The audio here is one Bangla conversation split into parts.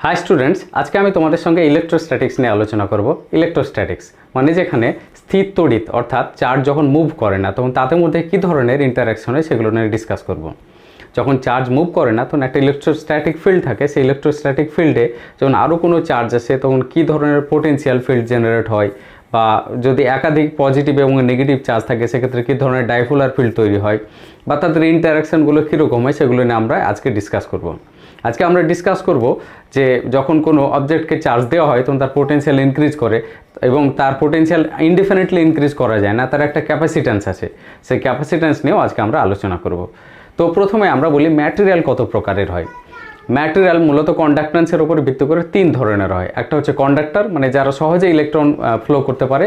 হাই স্টুডেন্টস, আজকে আমি তোমাদের সঙ্গে ইলেকট্রোস্ট্যাটিক্স নিয়ে আলোচনা করব। ইলেকট্রোস্ট্যাটিক্স মানে যেখানে স্থির তড়িৎ অর্থাৎ চার্জ যখন মুভ করে না তখন তাদের মধ্যে কী ধরনের ইন্টারাকশন হয় সেগুলো নিয়ে ডিসকাস করব। যখন চার্জ মুভ করে না তখন একটা ইলেকট্রোস্ট্যাটিক ফিল্ড থাকে, সেই ইলেকট্রোস্ট্যাটিক ফিল্ডে যখন আরও কোনো চার্জ আসে তখন কী ধরনের পোটেনশিয়াল ফিল্ড জেনারেট হয়, বা যদি একাধিক পজিটিভ এবং নেগেটিভ চার্জ থাকে সেক্ষেত্রে কী ধরনের ডাইপোলার ফিল্ড তৈরি হয়, বা তাদের ইন্টারাকশানগুলো কীরকম হয় সেগুলো নিয়ে আমরা আজকে ডিসকাস করব। আজকে আমরা ডিসকাস করব যে যখন কোনো অবজেক্টকে চার্জ দেওয়া হয় তখন তার পোটেনশিয়াল ইনক্রিজ করে, এবং তার পোটেনশিয়াল ইনডিফিনিটলি ইনক্রিজ করা যায় না, তার একটা ক্যাপাসিট্যান্স আছে। সেই ক্যাপাসিট্যান্স নিয়েও আজকে আমরা আলোচনা করব। তো প্রথমে আমরা বলি ম্যাটেরিয়াল কত প্রকারের হয়। ম্যাটেরিয়াল মূলত কন্ডাক্ট্যান্সের উপর ভিত্তি করে তিন ধরনের হয়। একটা হচ্ছে কন্ডাক্টর, মানে যারা সহজে ইলেকট্রন ফ্লো করতে পারে,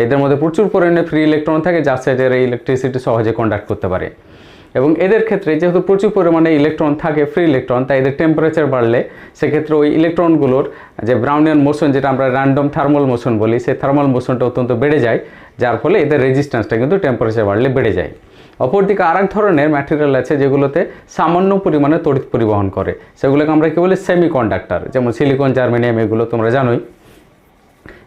এদের মধ্যে প্রচুর পরিমাণে ফ্রি ইলেকট্রন থাকে যার সাথে এরা ইলেকট্রিসিটি সহজে কন্ডাক্ট করতে পারে। এবং এদের ক্ষেত্রে যেহেতু প্রচুর পরিমাণে ইলেকট্রন থাকে, ফ্রি ইলেকট্রন, তাই এদের টেম্পারেচার বাড়লে সেক্ষেত্রে ওই ইলেকট্রনগুলোর যে ব্রাউনিয়ান মোশন, যেটা আমরা র্যান্ডম থার্মাল মোশন বলি, সেই থার্মাল মোশনটা অত্যন্ত বেড়ে যায়, যার ফলে এদের রেজিস্ট্যান্সটা কিন্তু টেম্পারেচার বাড়লে বেড়ে যায়। অপরদিকে আর এক ধরনের ম্যাটেরিয়াল আছে যেগুলোতে সামান্য পরিমাণে তড়িৎ পরিবহন করে, সেগুলোকে আমরা কী বলি সেমি কন্ডাক্টর, যেমন সিলিকন, জার্মেনিয়াম, এগুলো তোমরা জানোই।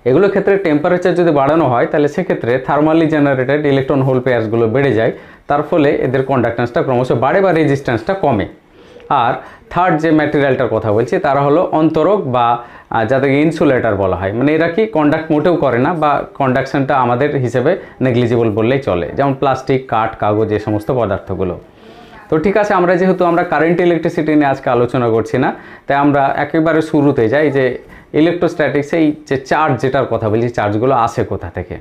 এগুলোর ক্ষেত্রে টেম্পারেচার যদি বাড়ানো হয় তাহলে সেক্ষেত্রে থার্মালি জেনারেটেড ইলেকট্রন হোল পেয়ার্সগুলো বেড়ে যায়, তার ফলে এদের কন্ডাক্ট্যান্সটা ক্রমশ বাড়ে বা রেজিস্ট্যান্সটা কমে। আর থার্ড যে ম্যাটেরিয়ালটার কথা বলছি তারা হলো অন্তরক, বা যাদেরকে ইনসুলেটর বলা হয়। মানে এরা কি কন্ডাক্ট মোটেও করে না, বা কন্ডাকশনটা আমাদের হিসেবে নেগলিজিবল বললেই চলে, যেমন প্লাস্টিক, কাঠ, কাগজ, এই সমস্ত পদার্থগুলো। তো ঠিক আছে, আমরা যেহেতু কারেন্ট ইলেকট্রিসিটি নিয়ে আজকে আলোচনা করছি না, তাই আমরা একেবারে শুরুতে যাই যে ইলেকট্রোস্ট্যাটিক্স, এই যে চার্জ যেটার কথা বলছি, চার্জগুলো আসে কোথা থেকে।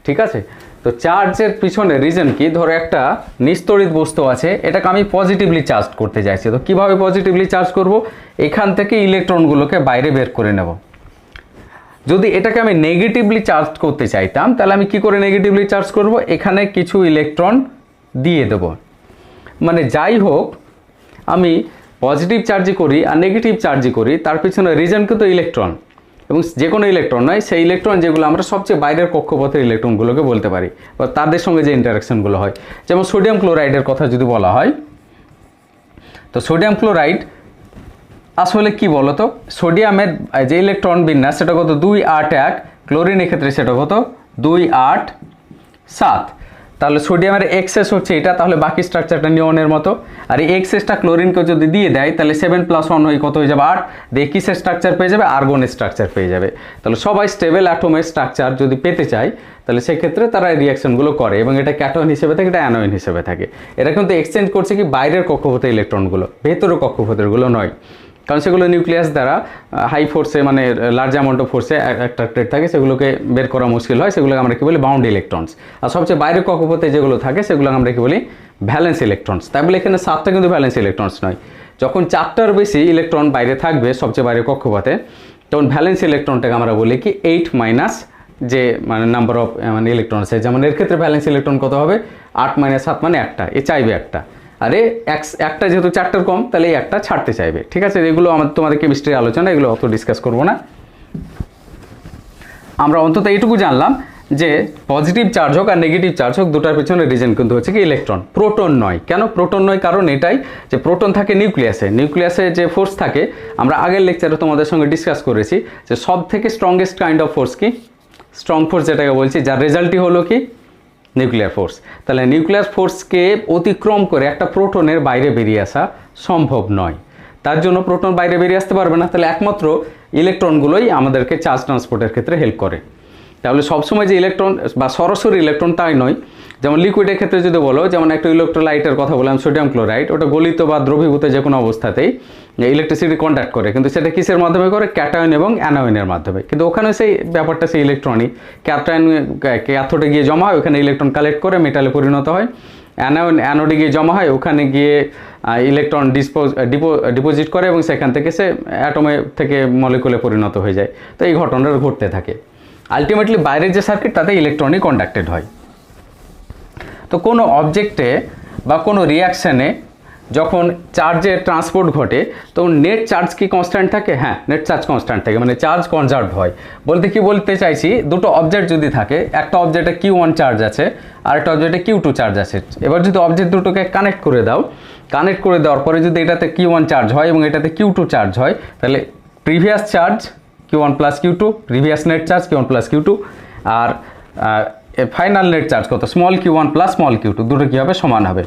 ঠিক আছে, তো চার্জের পিছনে রিজন কি? ধরো একটা নিস্তড়িত বস্তু আছে, এটাকে আমি পজিটিভলি চার্জ করতে চাইছি। তো কীভাবে পজিটিভলি চার্জ করব? এখান থেকে ইলেকট্রনগুলোকে বাইরে বের করে নেব। যদি এটাকে আমি নেগেটিভলি চার্জ করতে চাইতাম তাহলে আমি কি করে নেগেটিভলি চার্জ করব? এখানে কিছু ইলেকট্রন দিয়ে দেব। মানে যাই হোক, আমি পজিটিভ চার্জই করি আর নেগেটিভ চার্জই করি, তার পিছনে রিজন কিন্তু ইলেকট্রন, এবং যে কোনো ইলেকট্রন নয়, সেই ইলেকট্রন যেগুলো আমরা সবচেয়ে বাইরের কক্ষপথের ইলেকট্রনগুলোকে বলতে পারি, বা তাদের সঙ্গে যে ইন্টারাকশানগুলো হয়। যেমন সোডিয়াম ক্লোরাইডের কথা যদি বলা হয়, তো সোডিয়াম ক্লোরাইড আসলে কি বলতো, সোডিয়ামের যে ইলেকট্রন বিন্যাস সেটা কত 2, 8, 1, ক্লোরিনের ক্ষেত্রে সেটা কত 2, 8, 7। তাহলে সোডিয়ামের এক্সেস হচ্ছে এটা, তাহলে বাকি স্ট্রাকচারটা নিয়নের মতো। আর এই এক্সেসটা ক্লোরিনকে যদি দিয়ে দেয় তাহলে 7 + 1 হয়ে কত হয়ে যাবে 8, দিয়ে কিসের স্ট্রাকচার পেয়ে যাবে? আর্গনের স্ট্রাকচার পেয়ে যাবে। তাহলে সবাই স্টেবল অ্যাটমের স্ট্রাকচার যদি পেতে চায় তাহলে সেক্ষেত্রে তারা এই রিয়াকশনগুলো করে, এবং এটা ক্যাটায়ন হিসেবে থাকে, এটা অ্যানোয়ন হিসেবে থাকে। এরা কিন্তু এক্সচেঞ্জ করছে কি বাইরের কক্ষপথের ইলেকট্রনগুলো, ভেতরের কক্ষপথেরগুলো নয়, কারণ সেগুলো নিউক্লিয়াস দ্বারা হাই ফোর্সে, মানে লার্জ অ্যামাউন্ট অফ ফোর্সে অ্যাট্রাক্টেড থাকে, সেগুলোকে বের করা মুশকিল হয়, সেগুলোকে আমরা কী বলি বাউন্ড ইলেকট্রনস। আর সবচেয়ে বাইরের কক্ষপথে যেগুলো থাকে সেগুলো আমরা কী বলি ভ্যালেন্স ইলেকট্রনস। তাই বলে এখানে 7টা কিন্তু ভ্যালেন্স ইলেকট্রনস নয়। যখন 4টার বেশি ইলেকট্রন বাইরে থাকবে সবচেয়ে বাইরের কক্ষপথে, তখন ভ্যালেন্স ইলেকট্রনটাকে আমরা বলি কি 8- যে মানে নাম্বার অফ মানে ইলেকট্রনস। যেমন এর ক্ষেত্রে ভ্যালেন্স ইলেকট্রন কত হবে? 8 - 7 মানে একটা, এ চাইবে একটা। আরে একটা যেহেতু 4টার কম, তাহলে এই একটা ছাড়তে চাইবে। ঠিক আছে, এগুলো তোমাদের কেমিস্ট্রির আলোচনা, এগুলো অত ডিসকাস করব না। আমরা অন্তত এইটুকু জানলাম যে পজিটিভ চার্জ হোক আর নেগেটিভ চার্জ হোক, দুটার পিছনে রিজন কিন্তু হচ্ছে কি ইলেকট্রন, প্রোটন নয়। কেন প্রোটন নয়? কারণ এটাই যে প্রোটন থাকে নিউক্লিয়াসে, নিউক্লিয়াসে যে ফোর্স থাকে, আমরা আগের লেকচারে তোমাদের সঙ্গে ডিসকাস করেছি যে সব থেকে স্ট্রংগেস্ট কাইন্ড অফ ফোর্স কি? স্ট্রং ফোর্স যেটাকে বলছি, যার রেজাল্টই হলো কি নিউক্লিয়ার ফোর্স। তাহলে নিউক্লিয়ার ফোর্সকে অতিক্রম করে একটা প্রোটনের বাইরে বেরিয়ে আসা সম্ভব নয়, তার জন্য প্রোটন বাইরে বেরিয়ে আসতে পারবে না। তাহলে একমাত্র ইলেকট্রনগুলোই আমাদেরকে চার্জ ট্রান্সপোর্টের ক্ষেত্রে হেল্প করে। তাহলে সবসময় যে ইলেকট্রন বা সরাসরি ইলেকট্রন তাই নয়। যেমন লিকুইডের ক্ষেত্রে যদি বলো, যেমন একটা ইলেকট্রোলাইটের কথা বললাম সোডিয়াম ক্লোরাইড, ওটা গলিত বা দ্রবীভূত যে কোনো অবস্থাতেই ইলেকট্রিসিটি কন্ডাক্ট করে, কিন্তু সেটা কিসের মাধ্যমে করে? ক্যাটায়ন এবং অ্যানোয়নের মাধ্যমে। কিন্তু ওখানে সেই ব্যাপারটা সেই ইলেকট্রনই, ক্যাটায়ন ক্যাথোডে গিয়ে জমা হয়, ওখানে ইলেকট্রন কালেক্ট করে মেটালে পরিণত হয়। অ্যানোডে গিয়ে জমা হয়, ওখানে গিয়ে ইলেকট্রন ডিপোজিট করে, এবং সেখান থেকে সে অ্যাটমে থেকে মলিকুলে পরিণত হয়ে যায়। তো এই ঘটনাটা ঘটতে থাকে। আলটিমেটলি বাইরের যে সার্কিট, তাতে ইলেকট্রনই কন্ডাক্টেড হয়। তো কোনো অবজেক্টে বা কোনো রিয়াকশানে যখন চার্জের ট্রান্সপোর্ট ঘটে তখন নেট চার্জ কি কনস্ট্যান্ট থাকে? হ্যাঁ, নেট চার্জ কনস্ট্যান্ট থাকে, মানে চার্জ কনজার্ভ হয়। বলতে চাইছি, দুটো অবজেক্ট যদি থাকে, একটা অবজেক্টে Q1 চার্জ আছে আর একটা অবজেক্টে Q2 চার্জ আছে। এবার যদি অবজেক্ট দুটোকে কানেক্ট করে দেওয়ার পরে যদি এটাতে Q1 চার্জ হয় এবং এটাতে Q2 চার্জ হয়, তাহলে previous charge Q1 plus Q2, previous net charge Q1 plus Q2, আর ফাইনাল নেট চার্জ কত small Q1 plus small Q2, দুটো কী হবে সমান হবে।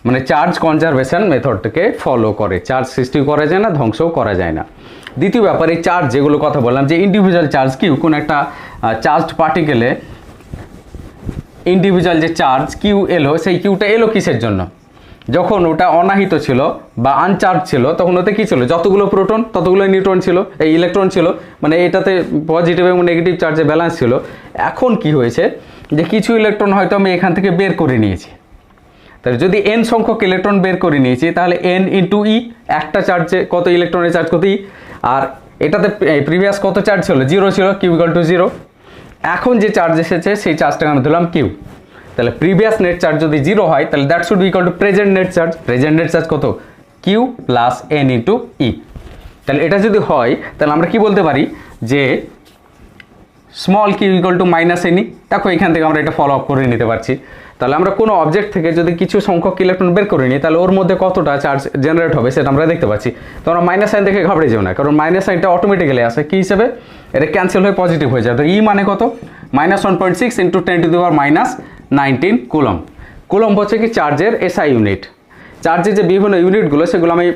মানে চার্জ কনজারভেশন মেথডটাকে ফলো করে, চার্জ সৃষ্টি করা যায় না, ধ্বংসও করা যায় না। দ্বিতীয় ব্যাপার, এই চার্জ যেগুলো কথা বললাম যে ইন্ডিভিজুয়াল চার্জ কিউ, কোন একটা চার্জড পার্টিকেলে ইন্ডিভিজুয়াল যে চার্জ কিউ এলো, সেই কিউটা এলো কিসের জন্য? যখন ওটা অনাহিত ছিল বা আনচার্জ ছিল তখন ওতে কী ছিল? যতগুলো প্রোটন ততগুলো নিউট্রন ছিল, এই ইলেকট্রন ছিল, মানে এটাতে পজিটিভ এবং নেগেটিভ চার্জের ব্যালেন্স ছিল। এখন কি হয়েছে যে কিছু ইলেকট্রন হয়তো আমি এখান থেকে বের করে নিয়েছি, তাহলে যদি এন সংখ্যক ইলেকট্রন বের করে নিয়েছি তাহলে এন ইন্টু ই, একটা চার্জে কত ইলেকট্রনের চার্জ কত ই, আর এটাতে প্রিভিয়াস কত চার্জ ছিল? 0 ছিল, কিউ ইকুয়াল টু 0। এখন যে চার্জ এসেছে সেই চার্জটাকে আমি ধরলাম কিউ, তাহলে প্রিভিয়াস নেট চার্জ যদি 0 হয় তাহলে that should be equal to present net charge. Present net charge কত? কিউ প্লাস এন ইন্টু ই। তাহলে এটা যদি হয় তাহলে আমরা কি বলতে পারি যে small q equal to minus n e. দেখো এখান থেকে আমরা এটা ফলো আপ করে নিতে পারছি। তাহলে আমরা কোনো অবজেক্ট থেকে যদি কিছু সংখ্যক ইলেকট্রন বের করে নিই তাহলে ওর মধ্যে কতটা চার্জ জেনারেট হবে সেটা আমরা দেখতে পাচ্ছি। তো আমরা মাইনাস সাইন দেখে ঘাবড়ে যাও না, কারণ মাইনাস সাইনটা অটোমেটিক্যালি আসে কী হিসেবে? এটা ক্যান্সেল হয়ে পজিটিভ হয়ে যায়। তো ই মানে কত? -1.6 ইন্টু 10⁻⁻19 কুলম্ব। কুলম্ব হচ্ছে কি চার্জের এসআই ইউনিট। চার্জের যে বিভিন্ন ইউনিটগুলো সেগুলো আমি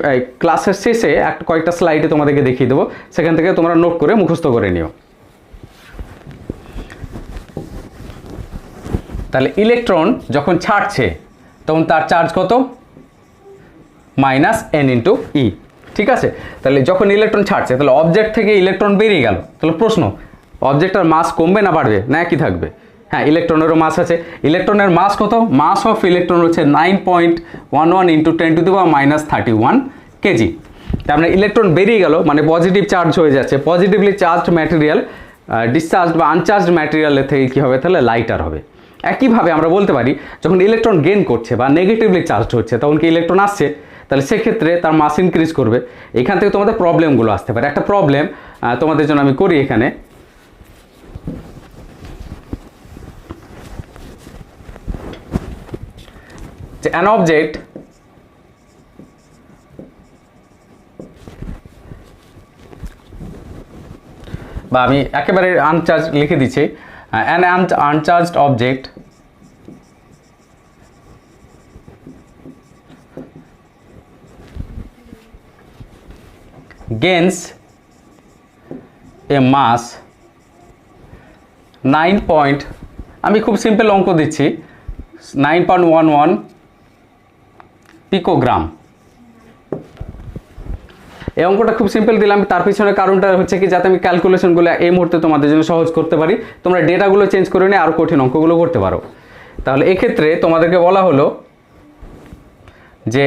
ক্লাসের শেষে কয়েকটা স্লাইডে তোমাদেরকে দেখিয়ে দেবো, সেখান থেকে তোমরা নোট করে মুখস্থ করে নিও। তাহলে ইলেকট্রন যখন ছাড়ছে তখন তার চার্জ কত? -n ইন্টু ই। ঠিক আছে, তাহলে যখন ইলেকট্রন ছাড়ছে তাহলে অবজেক্ট থেকে ইলেকট্রন বেরিয়ে গেল, তাহলে প্রশ্ন, অবজেক্টের মাস কমবে না বাড়বে না একই থাকবে? হ্যাঁ, ইলেকট্রনেরও মাস আছে। ইলেকট্রনের মাস কত? মাস অফ ইলেকট্রন হচ্ছে 9.11 ইন্টু 10⁻31 কেজি। তার মানে ইলেকট্রন বেরিয়ে গেল মানে পজিটিভ চার্জ হয়ে যাচ্ছে। পজিটিভলি চার্জড ম্যাটেরিয়াল ডিসচার্জ বা আনচার্জড ম্যাটেরিয়ালের থেকে কী হবে? তাহলে লাইটার হবে। একইভাবে আমরা বলতে পারি যখন ইলেকট্রন গেইন করছে বা নেগেটিভলি চার্জড হচ্ছে তখন কি ইলেকট্রন আসছে, তাহলে সেক্ষেত্রে তার মাস ইনক্রিজ করবে। এখান থেকে তোমাদের প্রবলেমগুলো আসতে পারে। একটা প্রবলেম তোমাদের জন্য আমি করি এখানে। যে an object বা আমি একেবারে আনচার্জ লিখে দিচ্ছি, an uncharged object gains a mass 9. আমি খুব সিম্পল অঙ্ক দিচ্ছি, 9.11 পিকোগ্রাম। এই অঙ্কটা খুব সিম্পল দিলাম, তার পিছনে কারণটা হচ্ছে কি যাতে আমি ক্যালকুলেশনগুলো এই মুহূর্তে তোমাদের জন্য সহজ করতে পারি, তোমরা ডেটাগুলো চেঞ্জ করে নিয়ে আরও কঠিন অঙ্কগুলো করতে পারো। তাহলে এক্ষেত্রে তোমাদেরকে বলা হলো যে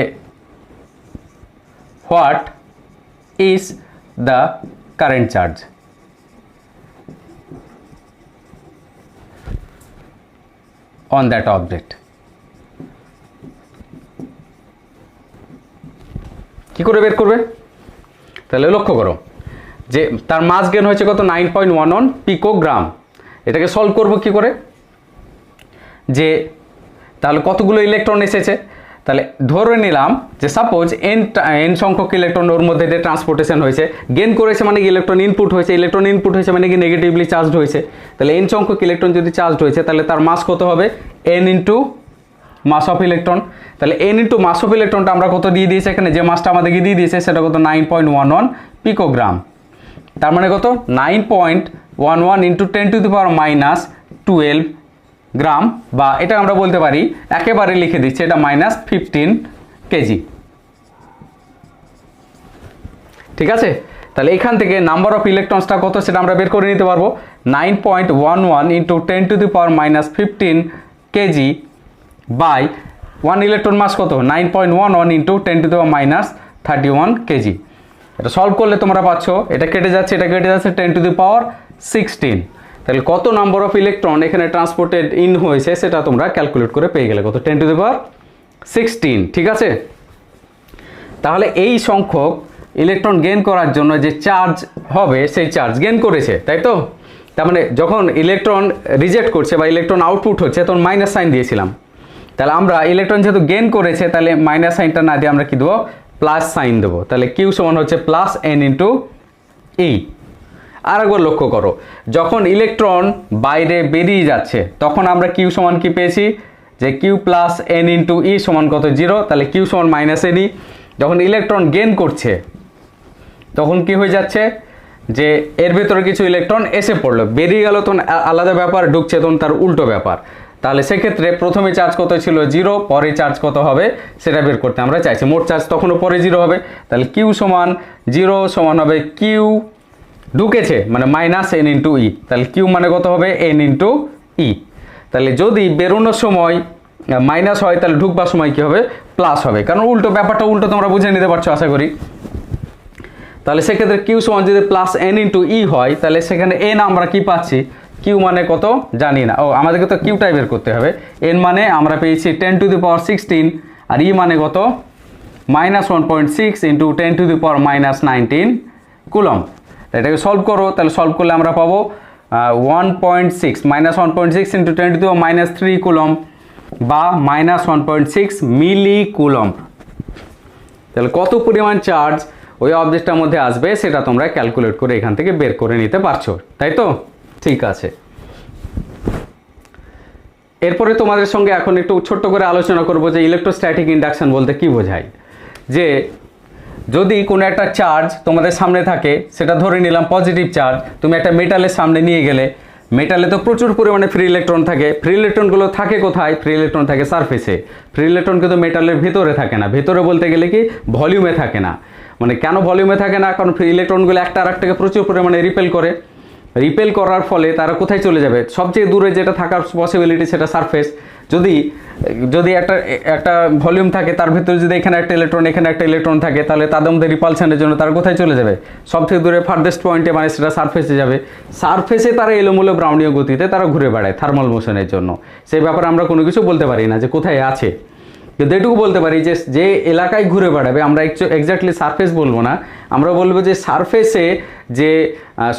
what is the current charge. On that object. কি করে বের করবে? তাহলে লক্ষ্য করো যে তার মাস গেন হয়েছে কত? 9.11 পিকোগ্রাম। এটাকে সলভ করব কি করে? যে তাহলে কতগুলো ইলেকট্রন এসেছে, তাহলে ধরে নিলাম যে সাপোজ এন সংখ্যক ইলেকট্রন ওর মধ্যে দিয়ে ট্রান্সপোর্টেশন হয়েছে। গেন করেছে মানে কি ইলেকট্রন ইনপুট হয়েছে, ইলেকট্রন ইনপুট হয়েছে মানে কি নেগেটিভলি চার্জড হয়েছে। তাহলে এন সংখ্যক ইলেকট্রন যদি চার্জড হয়েছে তাহলে তার মাস কত হবে? N into mass of electron. তাহলে এন ইন্টু মাস অফ ইলেকট্রনটা আমরা কত দিয়ে দিয়েছি এখানে? যে মাসটা আমাদেরকে দিয়ে দিয়েছে সেটা কত? 9.11 পিকোগ্রাম। তার মানে কত? 9.11 ইন্টু 10⁻⁻12 গ্রাম, বা এটা আমরা বলতে পারি একেবারে লিখে দিচ্ছি এটা -15 কেজি। ঠিক আছে, তাহলে এখান থেকে নাম্বার অফ ইলেকট্রনসটা কত সেটা আমরা বের করে নিতে পারবো। 9.11 ইন্টু 10⁻15 কেজি বাই 1 ইলেকট্রন মাস কত? 9.11 ইন্টু 10⁻31 কেজি। এটা সলভ করলে তোমরা পাচ্ছ, এটা কেটে যাচ্ছে, এটা কেটে যাচ্ছে, 10⁻16। তাহলে কত নাম্বার অফ ইলেকট্রন এখানে ট্রান্সপোর্টেড ইন হয়েছে সেটা তোমরা ক্যালকুলেট করে পেয়ে গেলে কত? 10⁻16। ঠিক আছে, তাহলে এই সংখ্যক ইলেকট্রন গেইন করার জন্য যে চার্জ হবে সেই চার্জ গেইন করেছে, তাই তো? তার মানে যখন ইলেকট্রন রিজেক্ট করছে বা ইলেকট্রন আউটপুট হচ্ছে তখন মাইনাস সাইন দিয়েছিলাম। তাহলে আমরা ইলেকট্রন যেহেতু গেইন করেছে তাহলে মাইনাস সাইনটা না দিয়ে আমরা কি দেবো? প্লাস সাইন দেবো। তাহলে কিউ সমান হচ্ছে +n ইন্টু ই। আর একবার লক্ষ্য করো, যখন ইলেকট্রন বাইরে বেরিয়ে যাচ্ছে তখন আমরা কিউ সমান কি পেয়েছি, যে কিউ প্লাস এন ইন্টু ই সমান কত 0, তাহলে কিউ সমান মাইনাস এন ই। যখন ইলেকট্রন গেইন করছে তখন কি হয়ে যাচ্ছে, যে এর ভেতরে কিছু ইলেকট্রন এসে পড়লো, বেরিয়ে গেল তখন আলাদা ব্যাপার, ঢুকছে তখন তার উল্টো ব্যাপার। তাহলে সেক্ষেত্রে প্রথমে চার্জ কত ছিল 0, পরে চার্জ কত হবে সেটা বের করতে আমরা চাইছি। মোট চার্জ তখনও পরে 0 হবে, তাহলে কিউ সমান 0 সমান হবে কিউ ঢুকেছে মানে মাইনাস এন ইন্টু ই, তাহলে কিউ মানে কত হবে এন ইন্টু ই। তাহলে যদি বেরোনোর সময় মাইনাস হয় তাহলে ঢুকবার সময় কি হবে প্লাস হবে, কারণ উল্টো ব্যাপারটা উল্টো তোমরা বুঝে নিতে পারছো আশা করি। তাহলে সেক্ষেত্রে কিউ সমান যদি প্লাস এন ইন্টু ই হয় তাহলে সেখানে এন আমরা কি পাচ্ছি, কিউ মানে কত জানি না, ও আমাদেরকে তো কিউটাই বের করতে হবে। এন মানে আমরা পেয়েছি 10⁻16 আর ই মানে কত -1.6 ইন্টু 10⁻−19 কুলম। এটাকে সলভ করো, তাহলে সলভ করলে আমরা পাবো 1.6 -1.6 ইন্টু 10⁻³ কুলম বা -1.6 মিলি কুলম। তাহলে কত পরিমাণ চার্জ ওই অবজেক্টটার মধ্যে আসবে সেটা তোমরা ক্যালকুলেট করে এখান থেকে বের করে নিতে পারছো, তাই তো? ঠিক আছে। এরপরে তোমাদের সঙ্গে এখন একটু ছোট্ট করে আলোচনা করব যে ইলেকট্রোস্ট্যাটিক ইন্ডাকশন বলতে কি বোঝায়। যে যদি কোনো একটা চার্জ তোমাদের সামনে থাকে, সেটা ধরে নিলাম পজিটিভ চার্জ, তুমি একটা মেটালের সামনে নিয়ে গেলে, মেটালে তো প্রচুর পরিমাণে ফ্রি ইলেকট্রন থাকে। ফ্রি ইলেকট্রনগুলো থাকে কোথায়? ফ্রি ইলেকট্রন থাকে সারফেসে। ফ্রি ইলেকট্রন কিন্তু মেটালের ভেতরে থাকে না, ভেতরে বলতে গেলে কি ভলিউমে থাকে না। মানে কেন ভলিউমে থাকে না? কারণ ফ্রি ইলেকট্রনগুলো একটা আর একটাকে প্রচুর পরিমাণে রিপেল করে, রিপেল করার ফলে তারা কোথায় চলে যাবে, সবচেয়ে দূরে যেটা থাকার পসিবিলিটি সেটা সারফেস। যদি যদি একটা ভলিউম থাকে, তার ভিতরে যদি এখানে একটা ইলেকট্রন এখানে একটা ইলেকট্রন থাকে, তাহলে তাদের মধ্যে রিপালশনের জন্য তারা কোথায় চলে যাবে, সবথেকে দূরে ফার্দেস্ট পয়েন্টে, মানে সেটা সারফেসে যাবে। সারফেসে তারা এলোমেলো ব্রাউনীয় গতিতে তারা ঘুরে বেড়ায় থার্মাল মোশনের জন্য। সেই ব্যাপারে আমরা কোনো কিছু বলতে পারি না যে কোথায় আছে, কিন্তু এটুকু বলতে পারি যে যে এলাকায় ঘুরে বেড়াবে, আমরা এক্স্যাক্টলি সারফেস বলবো না, আমরা বলবো যে সারফেসে যে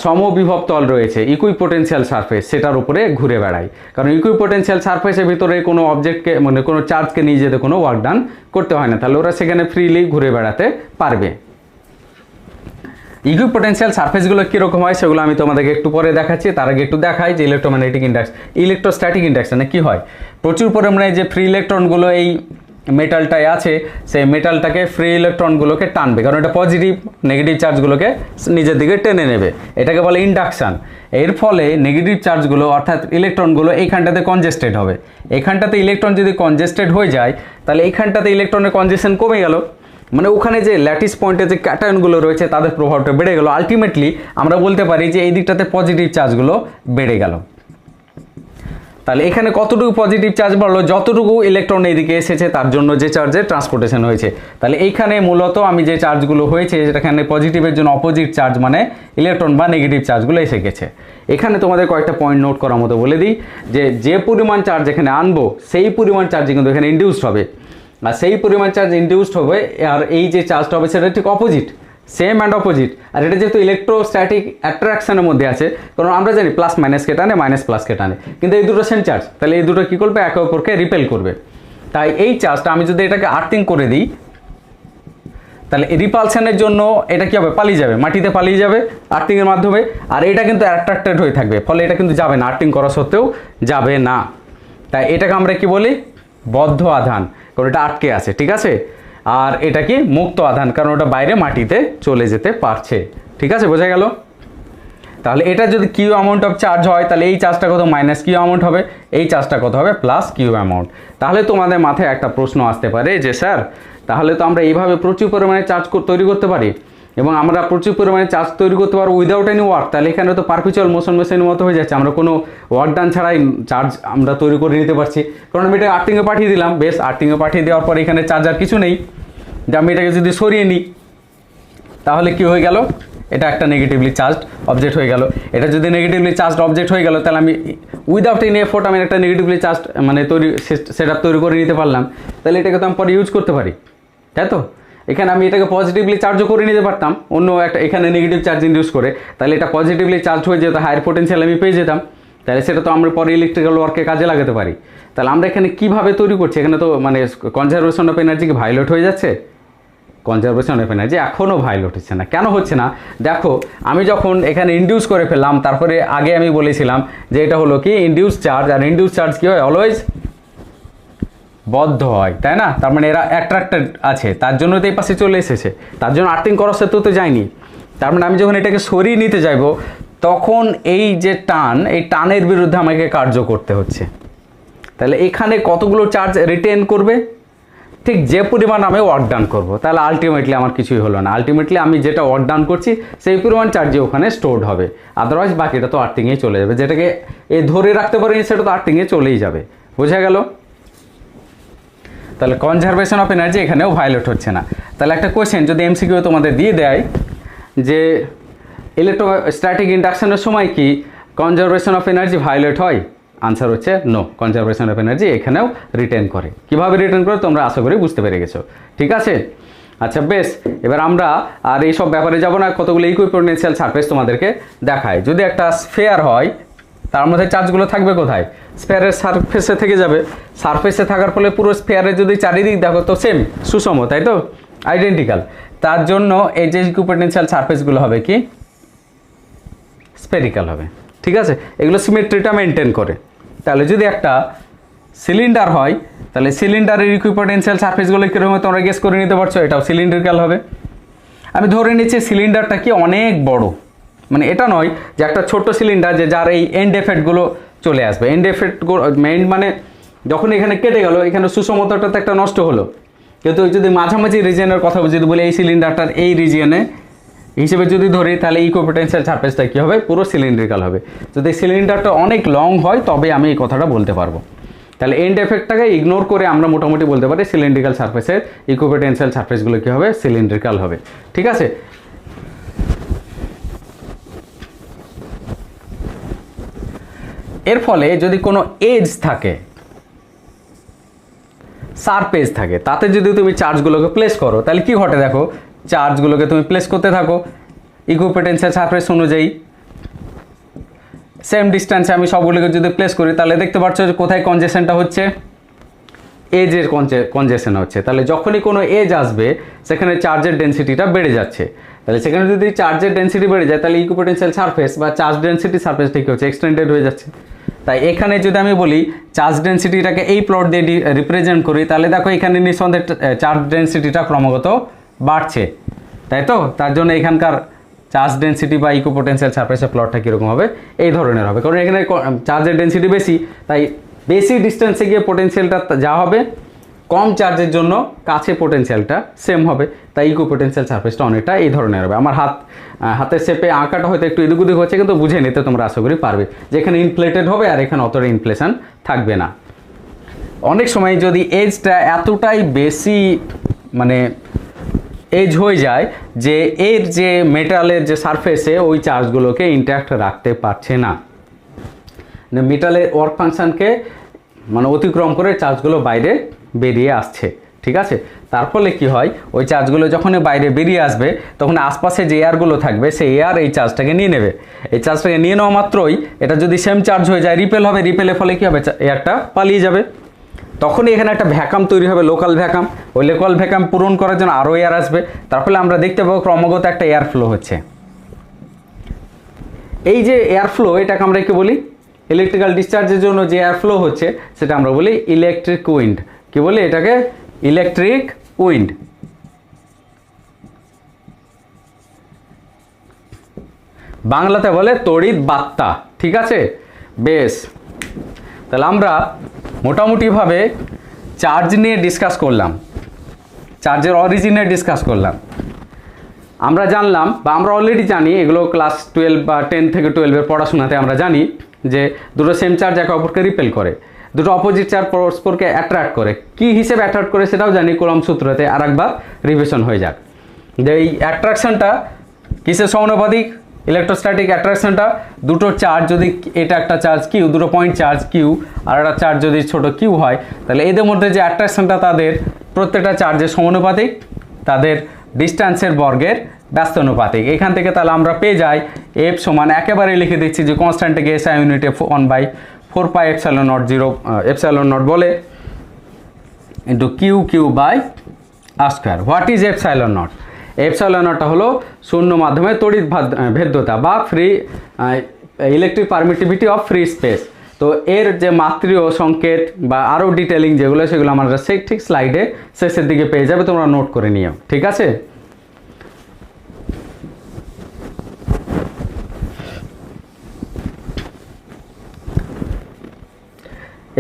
সমবিভব তল রয়েছে, ইকুইপোটেনশিয়াল সারফেস, সেটার উপরে ঘুরে বেড়ায়। কারণ ইকুইপোটেনশিয়াল সারফেসের ভিতরে কোনো অবজেক্টকে মানে কোনো চার্জকে নিয়ে যেতে কোনো ওয়ার্ক ডান করতে হয় না, তাহলে ওরা সেখানে ফ্রিলি ঘুরে বেড়াতে পারবে। ইকুইপোটেনশিয়াল সারফেসগুলো কীরকম হয় সেগুলো আমি তোমাদেরকে একটু পরে দেখাচ্ছি। তার আগে একটু দেখাই যে ইলেকট্রোম্যাগনেটিক ইন্ডাকশন, ইলেকট্রোস্ট্যাটিক ইন্ডাকশনে কী হয়। প্রচুর পরিমাণে যে ফ্রি ইলেকট্রনগুলো এই মেটালটায় আছে, সেই মেটালটাকে ফ্রি ইলেকট্রনগুলোকে টানবে, কারণ এটা পজিটিভ নেগেটিভ চার্জগুলোকে নিজের দিকে টেনে নেবে, এটাকে বলে ইন্ডাকশান। এর ফলে নেগেটিভ চার্জগুলো অর্থাৎ ইলেকট্রনগুলো এইখানটাতে কনজেস্টেড হবে। এখানটাতে ইলেকট্রন যদি কনজেস্টেড হয়ে যায় তাহলে এইখানটাতে ইলেকট্রনের কনজেশন কমে গেল, মানে ওখানে যে ল্যাটিস পয়েন্টে যে ক্যাটায়নগুলো রয়েছে তাদের প্রভাবটা বেড়ে গেল। আলটিমেটলি আমরা বলতে পারি যে এই দিকটাতে পজিটিভ চার্জগুলো বেড়ে গেল। তাহলে এখানে কতটুকু পজিটিভ চার্জ বাড়লো, যতটুকু ইলেকট্রন এইদিকে এসেছে তার জন্য যে চার্জের ট্রান্সপোর্টেশন হয়েছে। তাহলে এইখানে মূলত আমি যে চার্জগুলো হয়েছে যেখানে পজিটিভের জন্য অপোজিট চার্জ মানে ইলেকট্রন বা নেগেটিভ চার্জগুলো এসে গেছে। এখানে তোমাদের কয়েকটা পয়েন্ট নোট করার মতো বলে দিই, যে পরিমাণ চার্জ এখানে আনবো সেই পরিমাণ চার্জ কিন্তু এখানে ইনডিউসড হবে, আর সেই পরিমাণ চার্জ ইনডিউসড হবে, আর এই যে চার্জটা হবে সেটা ঠিক অপোজিট, সেম অ্যান্ড অপোজিট। আর এটা যেহেতু ইলেকট্রোস্ট্যাটিক অ্যাট্রাকশনের মধ্যে আছে, কারণ আমরা জানি প্লাস মাইনাসকে টানে, মাইনাস প্লাসকে টানে, কিন্তু এই দুটো সেম চার্জ, তাহলে এই দুটো কী করবে, একে অপরকে রিপেল করবে। তাই এই চার্জটা আমি যদি এটাকে আর্থিং করে দিই তাহলে রিপালশনের জন্য এটা কী হবে, পালিয়ে যাবে, মাটিতে পালিয়ে যাবে আর্থিংয়ের মাধ্যমে, আর এটা কিন্তু অ্যাট্রাক্টেড হয়ে থাকবে, ফলে এটা কিন্তু যাবে না, আর্থিং করা সত্ত্বেও যাবে না। তাই এটাকে আমরা কি বলি, বদ্ধ আধান, কারণ এটা আটকে আছে, ঠিক আছে। আর এটা কি মুক্ত আধান, কারণ ওটা বাইরে মাটিতে চলে যেতে পারছে, ঠিক আছে, বোঝা গেল। তাহলে এটা যদি কিউ অ্যামাউন্ট অফ চার্জ হয় তাহলে এই চার্জটা কত, মাইনাস কিউ অ্যামাউন্ট হবে, এই চার্জটা কত হবে, প্লাস কিউ অ্যামাউন্ট। তাহলে তোমাদের মাথায় একটা প্রশ্ন আসতে পারে যে স্যার তাহলে তো আমরা এইভাবে প্রচুর পরিমাণে চার্জ তৈরি করতে পারি, এবং আমরা প্রচুর পরিমাণে চার্জ তৈরি করতে পারবো উইদাউট এনি ওয়ার্ক, তাহলে এখানে তো পারপিচুয়াল মোশন মেশিনের মতো হয়ে যাচ্ছে, আমরা কোনো ওয়ার্ক ডান ছাড়াই চার্জ আমরা তৈরি করে নিতে পারছি। কারণ আমি এটা আর্থিংয়ে পাঠিয়ে দিলাম, বেশ, আর্থিংয়ে পাঠিয়ে দেওয়ার পর এখানে চার্জ আর কিছু নেই, যে আমি এটাকে যদি সরিয়ে নিই তাহলে কি হয়ে গেল, এটা একটা নেগেটিভলি চার্জড অবজেক্ট হয়ে গেল। এটা যদি নেগেটিভলি চার্জড অবজেক্ট হয়ে গেল তাহলে আমি উইদাউট এনি এফোর্ট আমি একটা নেগেটিভলি চার্জড মানে সেট আপ তৈরি করে নিতে পারলাম, তাহলে এটাকে তো আমি পরে ইউজ করতে পারি, তাই তো। এখানে আমি এটাকে পজিটিভলি চার্জও করে নিতে পারতাম অন্য একটা এখানে নেগেটিভ চার্জ ইনডিউস করে, তাহলে এটা পজিটিভলি চার্জ হয়ে যেত, হায়ার পোটেনশিয়াল আমি পেয়ে যেতাম, তাহলে সেটা তো আমরা পরে ইলেকট্রিক্যাল ওয়ার্কে কাজে লাগাতে পারি। তাহলে আমরা এখানে কীভাবে তৈরি করছি, এখানে তো মানে কনজারভেশন অফ এনার্জি কি ভায়োলেট হয়ে যাচ্ছে, কনজারভেশন অফ এনার্জি এখনও ভায়োলেট হচ্ছে না। কেন হচ্ছে না দেখো, আমি যখন এখানে ইনডিউস করে ফেললাম, তারপরে আগে আমি বলেছিলাম যে এটা হলো কি ইনডিউস চার্জ, আর ইনডিউস চার্জ কী হয় অলওয়েজ বদ্ধ হয়, তাই না? তার মানে এরা অ্যাট্রাক্টেড আছে, তার জন্য তো এই পাশে চলে এসেছে, তার জন্য আর্থিং করার সাথে তো যায়নি। তার মানে আমি যখন এটাকে সরিয়ে নিতে যাইব তখন এই যে টান, এই টানের বিরুদ্ধে আমাকে কার্য করতে হচ্ছে। তাহলে এখানে কতগুলো চার্জ রিটেন করবে, ঠিক যে পরিমাণ আমি ওয়ার্ক ডান করবো, তাহলে আলটিমেটলি আমার কিছুই হলো না। আলটিমেটলি আমি যেটা ওয়ার্ক ডান করছি সেই পরিমাণ চার্জই ওখানে স্টোরড হবে, আদারওয়াইজ বাকিটা তো আর্থিংয়েই চলে যাবে। যেটাকে এ ধরে রাখতে পারিনি সেটা তো আর্থিংয়ে চলেই যাবে। বোঝা গেল? তাহলে কনজারভেশন অফ এনার্জি এখানেও ভায়োলেট হচ্ছে না। তাহলে একটা কোয়েশ্চেন যদি এমসিকিউ তোমাদের দিয়ে দেয় যে ইলেকট্রোস্ট্যাটিক ইন্ডাকশনের সময় কি কনজারভেশন অফ এনার্জি ভায়োলেট হয়, আনসার হচ্ছে নো, কনজারভেশন অফ এনার্জি এখানেও রিটেন করে। কীভাবে রিটেন করে তোমরা আশা করি বুঝতে পেরে গেছো, ঠিক আছে? আচ্ছা বেশ, এবার আমরা আর এইসব ব্যাপারে যাব না, কতগুলো ইকুইপোটেনশিয়াল সারফেস তোমাদেরকে দেখায়। যদি একটা স্ফেয়ার হয় তার মধ্যে চার্জগুলো থাকবে কোথায়? স্ফেয়ারের সারফেসে থেকে যাবে। সারফেসে থাকার ফলে পুরো স্ফেয়ারের যদি চারিদিক দেখো তো সেম সুষম, তাই তো, আইডেন্টিক্যাল। তার জন্য এই যে ইকুইপোটেনশিয়াল সারফেসগুলো হবে কি স্ফেরিক্যাল হবে, ঠিক আছে? এগুলো সিমেট্রিটা মেনটেন করে। তাহলে যদি একটা সিলিন্ডার হয় তাহলে সিলিন্ডারের ইকুইপোটেনশিয়াল সারফেসগুলো কীরকম তোমরা গেস করে নিতে পারছো, এটাও সিলিন্ড্রিক্যাল হবে। আমি ধরে নিচ্ছি সিলিন্ডারটা কি অনেক বড়, মানে এটা নয় যে একটা ছোট্ট সিলিন্ডার যে যার এই এন্ড এফেক্টগুলো চলে আসবে। এন্ড এফেক্টগুলো মেইন মানে যখন এখানে কেটে গেল এখানে সুষমতাটা তো একটা নষ্ট হলো, কিন্তু যদি মাঝামাঝি রিজিয়নের কথা যদি বলি এই সিলিন্ডারটার এই রিজিয়নে হিসেবে যদি ধরি তাহলে ইকুইপোটেনশিয়াল সারফেসটা কী হবে, পুরো সিলিন্ড্রিক্যাল হবে। যদি সিলিন্ডারটা অনেক লং হয় তবে আমি এই কথাটা বলতে পারবো। তাহলে এন্ড এফেক্টটাকে ইগনোর করে আমরা মোটামুটি বলতে পারি সিলিন্ড্রিক্যাল সারফেসের ইকুইপোটেনশিয়াল সারফেসগুলো কী হবে, সিলিন্ড্রিক্যাল হবে, ঠিক আছে? এর ফলে যদি কোনো এজ থাকে, সারফেস থাকে, তাতে যদি তুমি চার্জগুলোকে প্লেস করো তাহলে কি ঘটে দেখো, চার্জগুলোকে তুমি প্লেস করতে থাকো ইকুইপোটেনশিয়াল সারফেস অনুযায়ী, সেম ডিস্ট্যান্সে আমি সবগুলোকে যদি প্লেস করি তাহলে দেখতে পাচ্ছ যে কোথায় কনজেশনটা হচ্ছে, এজের কনজেশন হচ্ছে। তাহলে যখনই কোনো এজ আসবে সেখানে চার্জের ডেন্সিটিটা বেড়ে যাচ্ছে। তাহলে সেখানে যদি চার্জের ডেন্সিটি বেড়ে যায় তাহলে ইকুইপোটেনশিয়াল সারফেস বা চার্জ ডেন্সিটি সারফেস ঠিক হচ্ছে, এক্সটেন্ডেড হয়ে যাচ্ছে। তাই এখানে যদি আমি বলি চার্জ ডেন্সিটিটাকে এই প্লট দিয়ে রিপ্রেজেন্ট করি তাহলে দেখো এখানে নিঃসন্দেহে চার্জ ডেন্সিটিটা ক্রমাগত বাড়ছে, তাই তো? তার জন্য এখানকার চার্জ ডেন্সিটি বা ইকুইপোটেনশিয়াল সারফেসের প্লটটা কীরকম হবে, এই ধরনের হবে। কারণ এখানে চার্জের ডেন্সিটি বেশি, তাই বেশি ডিস্টেন্সে গিয়ে পোটেনশিয়ালটা যা হবে, কম চার্জের জন্য কাছে পোটেনশিয়ালটা সেম হবে। তাই ইকুইপোটেনশিয়াল সারফেসটা অনেকটা এই ধরনের হবে। আমার হাতের শেপে আঁকাটা হয়তো একটু এদিক ওদিক হচ্ছে, কিন্তু বুঝে নিতে তোমরা আশা করি পারবে যে এখানে ইনফ্লেটেড হবে আর এখানে অতটা ইনফ্লেশন থাকবে না। অনেক সময় যদি এজটা এতটাই বেশি মানে এজ হয়ে যায় যে এর যে মেটালের যে সারফেসে ওই চার্জগুলোকে ইন্ট্যাক্ট রাখতে পারছে না, মেটালের ওয়ার্ক ফাংশনকে মানে অতিক্রম করে চার্জগুলো বাইরে বেরিয়ে আসছে, ঠিক আছে? তার ফলে কী হয়, ওই চার্জগুলো যখন বাইরে বেরিয়ে আসবে তখন আশপাশে যে এয়ারগুলো থাকবে সেই এয়ার এই চার্জটাকে নিয়ে নেবে। এই চার্জটাকে নিয়ে নেওয়া মাত্রই এটা যদি সেম চার্জ হয়ে যায় রিপেল হবে, রিপেলের ফলে কী হবে, এয়ারটা পালিয়ে যাবে। তখনই এখানে একটা ভ্যাকাম তৈরি হবে, লোকাল ভ্যাকাম। ওই লোকাল ভ্যাকাম পূরণ করার জন্য আরও এয়ার আসবে, তার ফলে আমরা দেখতে পাবো ক্রমাগত একটা এয়ার ফ্লো হচ্ছে। এই যে এয়ার ফ্লো এটাকে আমরা কি বলি, ইলেকট্রিক্যাল ডিসচার্জের জন্য যে এয়ার ফ্লো হচ্ছে সেটা আমরা বলি ইলেকট্রিক উইন্ড। কি বলি এটাকে, ইলেকট্রিক উইন্ড। বাংলাতে বলে তড়িৎ বার্তা, ঠিক আছে? বেশ, তাহলে আমরা মোটামুটিভাবে চার্জ নিয়ে ডিসকাস করলাম, চার্জের অরিজিনে ডিসকাস করলাম। আমরা জানলাম বা আমরা অলরেডি জানি, এগুলো ক্লাস 12 বা 10 থেকে 12-এর পড়াশোনাতে আমরা জানি যে দুটো সেম চার্জ একে অপরকে রিপেল করে, দুটো অপোজিট চার্জ পরস্পরকে অ্যাট্রাক্ট করে। কী হিসেবে অ্যাট্রাক্ট করে সেটাও জানি, কুলম্ব সূত্রতে আরেকবার রিভিশন হয়ে যাক। যে এই অ্যাট্রাকশনটা কিসের সমানুপাতিক, ইলেকট্রোস্ট্যাটিক অ্যাট্রাকশনটা দুটো চার্জ, যদি এটা একটা চার্জ কিউ, দুটো পয়েন্ট চার্জ কিউ, আর একটা চার্জ যদি ছোটো কিউ হয় তাহলে এদের মধ্যে যে অ্যাট্রাকশনটা তাদের প্রত্যেকটা চার্জের সমানুপাতিক, তাদের ডিস্ট্যান্সের বর্গের ব্যস্তানুপাতিক। এখান থেকে তাহলে আমরা পেয়ে যাই এফ সমান, একেবারে লিখে দিচ্ছি যে কনস্ট্যান্টকে এসআই ইউনিটে 1/4πε0 বলে into q q by r square. What is epsilon nought? Epsilon নটটা হলো শূন্য মাধ্যমে তড়িৎ ভেদ্যতা বা free electric permittivity of free space. তো এর যে মাত্রীয় সংকেত বা আরও ডিটেলিং যেগুলো সেগুলো আমরা ঠিক স্লাইডে শেষের দিকে পেয়ে যাবে, তোমরা নোট করে নিও, ঠিক আছে?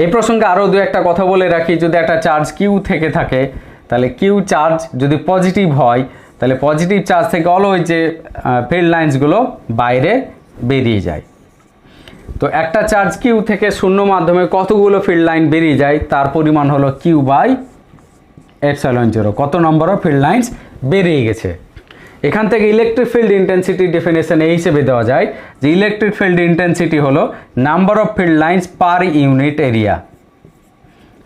এই প্রসঙ্গে আরও দু একটা কথা বলে রাখি, যদি একটা চার্জ কিউ থেকে থাকে তাহলে কিউ চার্জ যদি পজিটিভ হয় তাহলে পজিটিভ চার্জ থেকে অলওয়েজ যে ফিল্ড লাইন্সগুলো বাইরে বেরিয়ে যায়। তো একটা চার্জ কিউ থেকে শূন্য মাধ্যমে কতগুলো ফিল্ড লাইন বেরিয়ে যায় তার পরিমাণ হলো কিউ বাই এপসাইলন জিরো। কত নম্বর অফ ফিল্ড লাইন্স বেরিয়ে গেছে। এখান থেকে ইলেকট্রিক ফিল্ড ইন্টেন্সিটি ডেফিনেশন এই হিসেবে দেওয়া যায় যে ইলেকট্রিক ফিল্ড ইন্টেন্সিটি হলো number of field lines per unit area.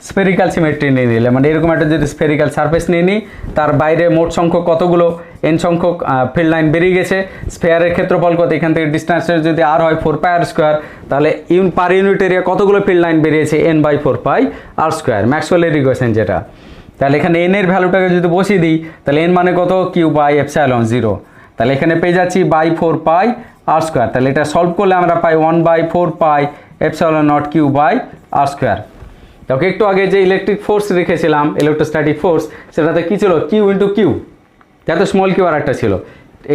Spherical symmetry নিয়ে নিলে, মানে এরকম একটা যদি স্ফেরিক্যাল সারফেস নিয়ে নিই, তার বাইরে মোট সংখ্যক কতগুলো এন সংখ্যক ফিল্ড লাইন বেরিয়ে গেছে। স্ফেয়ারের ক্ষেত্রফল কত, এখান থেকে ডিস্টেন্সের যদি আর হয় 4πr², তাহলে পার ইউনিট এরিয়া কতগুলো ফিল্ড লাইন বেরিয়েছে n/4πr², ম্যাক্সওয়েলের ইকুয়েশন যেটা। তাহলে এখানে এন এর ভ্যালুটাকে যদি বসিয়ে দিই তাহলে এন মানে কত, কিউ বাই এপসাইলন জিরো। তাহলে এখানে পেয়ে যাচ্ছি /4πr²। তাহলে এটা সলভ করলে আমরা পাই 1/4π epsilon naught Q by r²। Okay, একটু আগে যে ইলেকট্রিক ফোর্স রেখেছিলাম, ইলেকট্রোস্ট্যাটিক ফোর্স, সেটাতে কী ছিল, কিউ ইন্টু কিউ, এত স্মল কিউ আর একটা ছিল।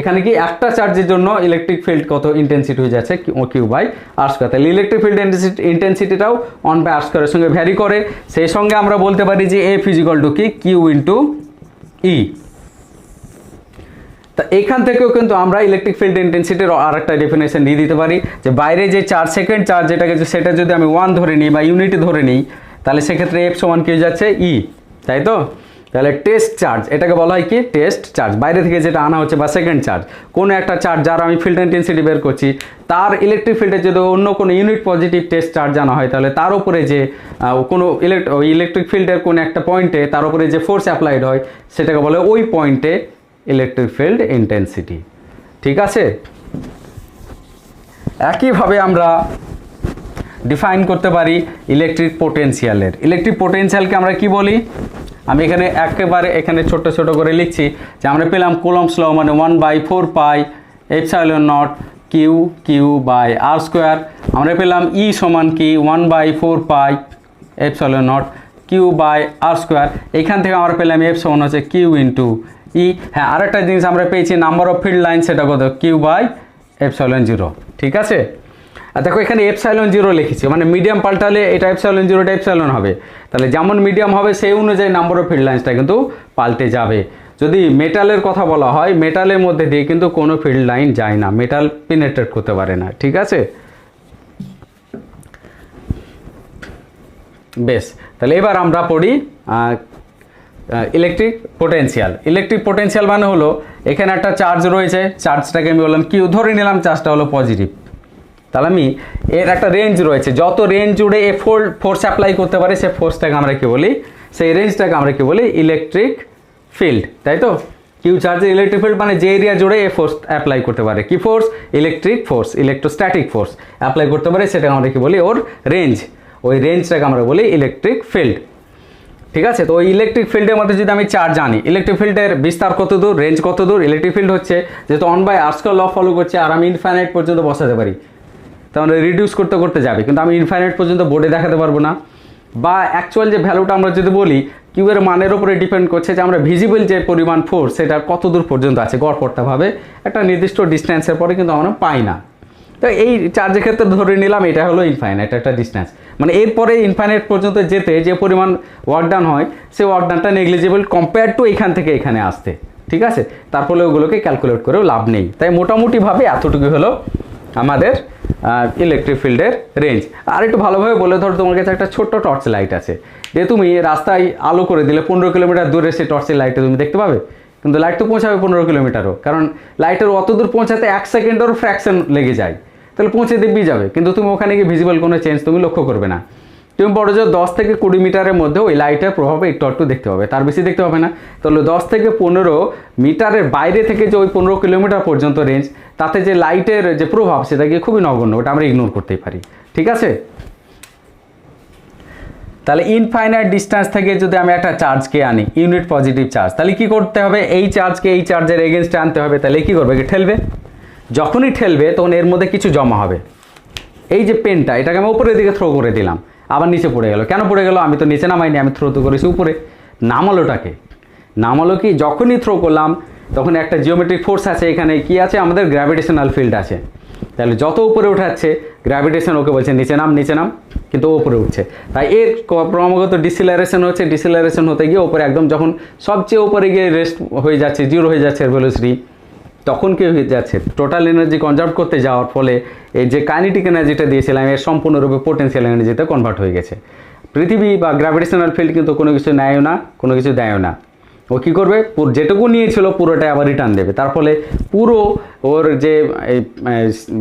এখানে কি একটা চার্জের জন্য ইলেকট্রিক ফিল্ড কত ইন্টেন্সিটি হয়ে যাচ্ছে, কিউ বাই r²। তাহলে ইলেকট্রিক ফিল্ড ইন্টেন্সিটিটাও 1/r² সঙ্গে ভ্যারি করে। সেই সঙ্গে আমরা বলতে পারি যে এফ ইজিক্যাল টু কি, কিউ ইন্টু ই। তা এখান থেকেও কিন্তু আমরা ইলেকট্রিক ফিল্ড ইন্টেন্সিটির আর একটা ডেফিনেশন দিয়ে দিতে পারি যে বাইরে যে চার্জ, সেকেন্ড চার্জ যেটাকে, সেটা যদি আমি 1 ধরে নিই বা ইউনিটে ধরে নিই, তাহলে সেক্ষেত্রে এফ সমান কি হয়ে যাচ্ছে, ই, তাই তো? তাহলে টেস্ট চার্জ, এটাকে বলা হয় কি, টেস্ট চার্জ, বাইরে থেকে যেটা আনা হচ্ছে, বা সেকেন্ড চার্জ, কোনো একটা চার্জ যার আমি ফিল্ড ইন্টেন্সিটি বের করছি, তার ইলেকট্রিক ফিল্ডে যদি অন্য কোনো ইউনিট পজিটিভ টেস্ট চার্জ আনা হয়, তাহলে তার উপরে যে কোনো ইলেকট্রিক ফিল্ডের কোনো একটা পয়েন্টে তার উপরে যে ফোর্স অ্যাপ্লাইড হয় সেটাকে বলে ওই পয়েন্টে ইলেকট্রিক ফিল্ড ইন্টেন্সিটি, ঠিক আছে? একইভাবে আমরা ডিফাইন করতে পারি ইলেকট্রিক পোটেনশিয়ালের। ইলেকট্রিক পোটেনশিয়ালকে আমরা কি বলি, আমি এখানে একেবারে এখানে ছোট ছোট করে লিখছি যে আমরা পেলাম কুলম্বস ল, মানে 1/4π epsilon naught Q by r²। আমরা পেলাম ই সমান কি 1/4π epsilon naught Q by r²। এখান থেকে আমরা পেলাম এফ সমান হচ্ছে কিউ ইন্টু ই। হ্যাঁ, আরেকটা জিনিস আমরা পেয়েছি নাম্বার অফ ফিল্ড লাইন, সেটা কত, কিউ বাই এপসাইলন জিরো, ঠিক আছে? আর দেখো এখানে এপসাইলন জিরো লিখেছি, মানে মিডিয়াম পাল্টালে এটা এপসাইলন জিরোটা এপসাইলন হবে। তাহলে যেমন মিডিয়াম হবে সেই অনুযায়ী নাম্বার অফ ফিল্ড লাইন্সটা কিন্তু পাল্টে যাবে। যদি মেটালের কথা বলা হয়, মেটালের মধ্যে দিয়ে কিন্তু কোনো ফিল্ড লাইন যায় না, মেটাল পেনেট্রেট করতে পারে না, ঠিক আছে? বেশ, তাহলে এবার আমরা পড়ি ইলেকট্রিক পোটেনশিয়াল। ইলেকট্রিক পোটেনশিয়াল মানে হলো এখানে একটা চার্জ রয়েছে, চার্জটাকে আমি বললাম কিউ, ধরে নিলাম চার্জটা হলো পজিটিভ। তাহলে আমি এর একটা রেঞ্জ রয়েছে, যত রেঞ্জ জুড়ে এ ফোর্স অ্যাপ্লাই করতে পারে সে ফোর্সটাকে আমরা কি বলি, সেই রেঞ্জটাকে আমরা কি বলি, ইলেকট্রিক ফিল্ড, তাই তো? কিউ চার্জের ইলেকট্রিক ফিল্ড মানে যে এরিয়া জুড়ে এ ফোর্স অ্যাপ্লাই করতে পারে, কি force, electric force, electrostatic force apply করতে পারে, সেটাকে আমরা কি বলি, ওর রেঞ্জ। ওই রেঞ্জটাকে আমরা বলি ইলেকট্রিক ফিল্ড, ঠিক আছে? তো ওই ইলেকট্রিক ফিল্ডের মধ্যে যদি আমি চার্জ আনি, ইলেকট্রিক ফিল্ডের বিস্তার কত দূর, রেঞ্জ কত দূর, ইলেকট্রিক ফিল্ড হচ্ছে যেহেতু 1/r² ল ফলো করছে, আর আমি ইনফাইনাইট পর্যন্ত বসাতে পারি, তাহলে রিডিউস করতে করতে যাবে, কিন্তু আমি ইনফাইনাইট পর্যন্ত বোর্ডে দেখাতে পারবো না। বা অ্যাকচুয়াল যে ভ্যালুটা আমরা যদি বলি, কিউ এর মানের উপরে ডিপেন্ড করছে যে আমরা ভিজিবল যে পরিমাণ ফোর্স সেটা কত দূর পর্যন্ত আছে, গড়পড়তাভাবে একটা নির্দিষ্ট ডিস্ট্যান্সের পরে কিন্তু আমরা পাই না। তো এই চার্জের ক্ষেত্রে ধরে নিলাম এটা হলো ইনফাইনাইট একটা ডিস্ট্যান্স, মানে এরপরে ইনফাইনাইট পর্যন্ত যেতে যে পরিমাণ ওয়ার্ক ডান হয় সেই ওয়ার্ক ডানটা নেগলিজেবল কম্পেয়ার টু এখান থেকে এখানে আসতে, ঠিক আছে? তারপরে ওগুলোকে ক্যালকুলেট করেও লাভ নেই। তাই মোটামুটিভাবে এতটুকু হলো আমাদের ইলেকট্রিক ফিল্ডের রেঞ্জ। আর একটু ভালোভাবে বলে ধরো, তোমার কাছে একটা ছোট্ট টর্চ লাইট আছে, যে তুমি রাস্তায় আলো করে দিলে 15 কিলোমিটার দূরে সেই টর্চের লাইটে তুমি দেখতে পাবে, কিন্তু লাইট তো পৌঁছাবে 15 কিলোমিটারও, কারণ লাইটের অত দূর পৌঁছাতে 1 সেকেন্ডেরও ফ্র্যাকশন লেগে যায়, তাহলে পৌঁছে দিব্যি যাবে, কিন্তু তুমি ওখানে গিয়ে ভিজিবল কোনো চেঞ্জ তুমি লক্ষ্য করবে না। তুমি বড় যে 10 থেকে 20 মিটারের মধ্যে ওই লাইটের প্রভাবে একটু একটু দেখতে পাবে, তার বেশি দেখতে পাবে না। তাহলে 10 থেকে 15 মিটারের বাইরে থেকে যে ওই 15 কিলোমিটার পর্যন্ত রেঞ্জ, তাতে যে লাইটের যে প্রভাব সেটা গিয়ে খুবই নগণ্য, ওটা আমরা ইগনোর করতেই পারি, ঠিক আছে? তাহলে ইনফাইনাইট ডিস্টেন্স থেকে যদি আমি একটা চার্জকে আনি ইউনিট পজিটিভ চার্জ, তাহলে কি করতে হবে, এই চার্জকে এই চার্জের এগেনস্টে আনতে হবে। তাহলে কি করবে, কি ঠেলবে, যখনই ঠেলবে তখন এর মধ্যে কিছু জমা হবে। এই যে পেনটা, এটাকে আমি উপরের দিকে থ্রো করে দিলাম, আবার নিচে পড়ে গেল। কেন পড়ে গেল, আমি তো নিচে নামাইনি, আমি থ্রো তো করেছি উপরে। নামালোটাকে, নামালো কি, যখনই থ্রো করলাম তখন একটা জিওমেট্রিক ফোর্স আছে, এখানে কি আছে, আমাদের গ্র্যাভিটেশনাল ফিল্ড আছে। তাহলে যত উপরে উঠাচ্ছে গ্র্যাভিটেশন ওকে বলছে নিচে নাম, নিচে নাম, কিন্তু ওপরে উঠছে। তাই এর ক্রমাগত ডিসিলারেশন হচ্ছে, ডিসিলারেশন হতে গিয়ে ওপরে একদম যখন সবচেয়ে উপরে গিয়ে রেস্ট হয়ে যাচ্ছে, জিরো হয়ে যাচ্ছে এর ভেলোসিটি, তখন কি হয়ে যাচ্ছে, টোটাল এনার্জি কনজার্ভ করতে যাওয়ার ফলে এই যে কাইনেটিক এনার্জিটা দিয়েছিলাম এর সম্পূর্ণরূপে পোটেনশিয়াল এনার্জিতে কনভার্ট হয়ে গেছে। পৃথিবী বা গ্র্যাভিটেশনাল ফিল্ড কিন্তু কোনো কিছু নেয়ও না, কোনো কিছু দেয়ও না। ও কী করবে, যেটুকু নিয়েছিল পুরোটাই আবার রিটার্ন দেবে। তার ফলে পুরো ওর যে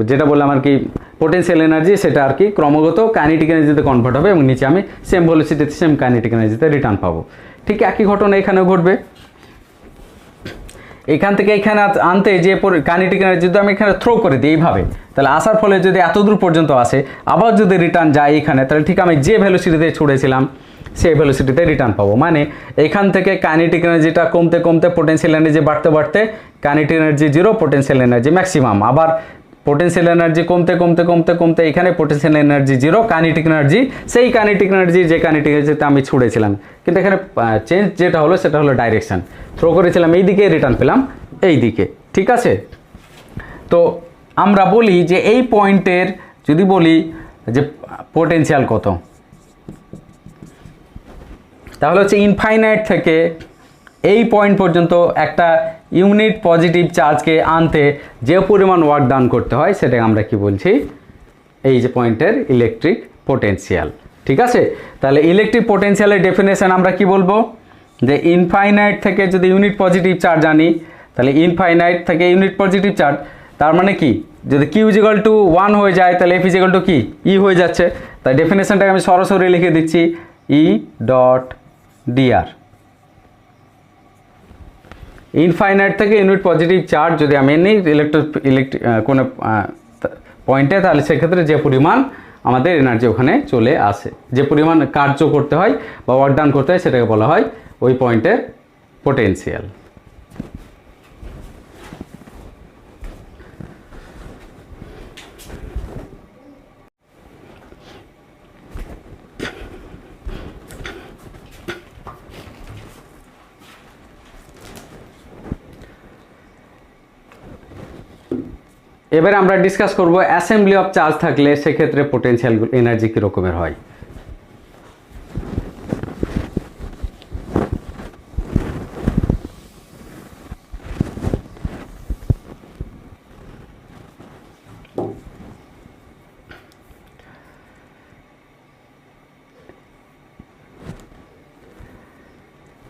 যেটা বললাম আর কি পোটেনশিয়াল এনার্জি, সেটা আর কি ক্রমাগত কাইনেটিক এনার্জিতে কনভার্ট হবে এবং নিচে আমি সেম ভেলোসিটিতে সেম কাইনেটিক এনার্জিতে রিটার্ন পাবো। ঠিক একই ঘটনা এখানেও ঘটবে। এখান থেকে এখানে আনতে যে কাইনেটিক এনার্জি যদি আমি এখানে থ্রো করে দিই এইভাবে, তাহলে আসার ফলে যদি এত দূর পর্যন্ত আসে, আবার যদি রিটার্ন যায় এখানে, তাহলে ঠিক আমি যে ভেলোসিটিতে ছুড়েছিলাম সেই ভেলোসিটিতে রিটার্ন পাবো। মানে এখান থেকে কাইনেটিক এনার্জিটা কমতে কমতে পোটেনশিয়াল এনার্জি বাড়তে বাড়তে kinetic energy zero, potential energy maximum, আবার পোটেনশিয়াল এনার্জি কমতে কমতে কমতে কমতে এখানে potential energy zero, kinetic energy সেই কাইনেটিক এনার্জি যে কাইনেটিক এনার্জিতে আমি ছুড়েছিলাম, কিন্তু এখানে চেঞ্জ যেটা হলো সেটা হলো ডাইরেকশন। থ্রো করেছিলাম এই দিকে, রিটার্ন পেলাম এই দিকে। ঠিক আছে, তো আমরা বলি যে এই পয়েন্টের যদি বলি যে পোটেনশিয়াল কত, তাহলে হচ্ছে ইনফাইনাইট থেকে এই পয়েন্ট পর্যন্ত একটা ইউনিট পজিটিভ চার্জকে আনতে যে পরিমাণ ওয়ার্ক ডান করতে হয় সেটাকে আমরা কি বলছি, এই যে পয়েন্টের ইলেকট্রিক পোটেনশিয়াল। ঠিক আছে, তাহলে ইলেকট্রিক পোটেনশিয়ালের ডেফিনেশন আমরা কি বলবো, যে ইনফাইনাইট থেকে যদি ইউনিট পজিটিভ চার্জ আনি, তাহলে ইনফাইনাইট থেকে ইউনিট পজিটিভ চার্জ, তার মানে কি, যদি কিউ ইজিক্যাল টু 1 হয়ে যায় তাহলে এফ ইজিক্যাল টু কি, ই হয়ে যাচ্ছে। তাই ডেফিনেশনটাকে আমি সরাসরি লিখে দিচ্ছি, ই ডট ডিআর। ইনফাইনাইট থেকে ইউনিট পজিটিভ চার্জ যদি আমি নিই কোনো পয়েন্টে, তাহলে সেক্ষেত্রে যে পরিমাণ আমাদের এনার্জি ওখানে চলে আসে, যে পরিমাণ কার্য করতে হয় বা ওয়ার্ক ডান করতে হয়, সেটাকে বলা হয় ওই পয়েন্টের পোটেনশিয়াল। এবারে আমরা ডিসকাস করব অ্যাসেম্বলি অফ চার্জ থাকলে সেক্ষেত্রে পোটেনশিয়াল এনার্জি কী রকমের হয়।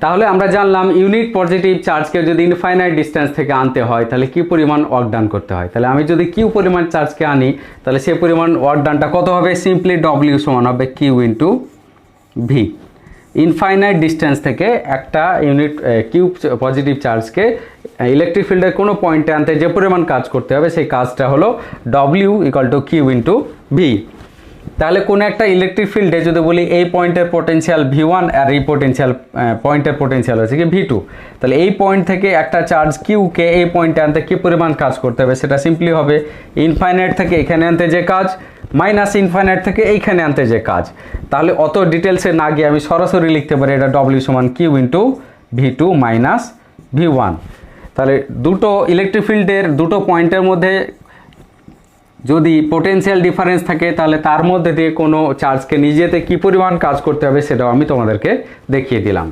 তাহলে আমরা জানলাম ইউনিট পজিটিভ চার্জকে যদি ইনফাইনাইট ডিস্টেন্স থেকে আনতে হয় তাহলে কি পরিমাণ ওয়ার্ক ডান করতে হয়। তাহলে আমি যদি কিউ পরিমাণ চার্জকে আনি তাহলে সে পরিমাণ ওয়ার্ক ডানটা কত হবে, সিম্পলি ডব্লিউ সমান হবে q into V. Infinite distance থেকে একটা ইউনিট কিউ পজিটিভ চার্জকে ইলেকট্রিক ফিল্ডের কোনো পয়েন্টে আনতে যে পরিমাণ কাজ করতে হবে সেই কাজটা হলো W equal to q into V. তাহলে কোনো একটা ইলেকট্রিক ফিল্ডে যদি বলি এই পয়েন্টের পোটেনশিয়াল ভি1 আর এই পোটেনশিয়াল পয়েন্টের পোটেনশিয়াল হচ্ছে কি ভি2, তাহলে এই পয়েন্ট থেকে একটা চার্জ কিউকে এই পয়েন্টে আনতে কী পরিমাণ কাজ করতে হবে সেটা সিম্পলি হবে ইনফাইনাইট থেকে এখানে আনতে যে কাজ মাইনাস ইনফাইনাইট থেকে এইখানে আনতে যে কাজ। তাহলে অত ডিটেলসে না গিয়ে আমি সরাসরি লিখতে পারি এটা ডব্লিউ সমান q into V two minus V one. তাহলে দুটো ইলেকট্রিক ফিল্ডের দুটো পয়েন্টের মধ্যে যদি পোটেনশিয়াল ডিফারেন্স থাকে তাহলে তার মধ্যে দিয়ে কোনো চার্জকে নিজেতে কী পরিমাণ কাজ করতে হবে সেটাও আমি তোমাদেরকে দেখিয়ে দিলাম।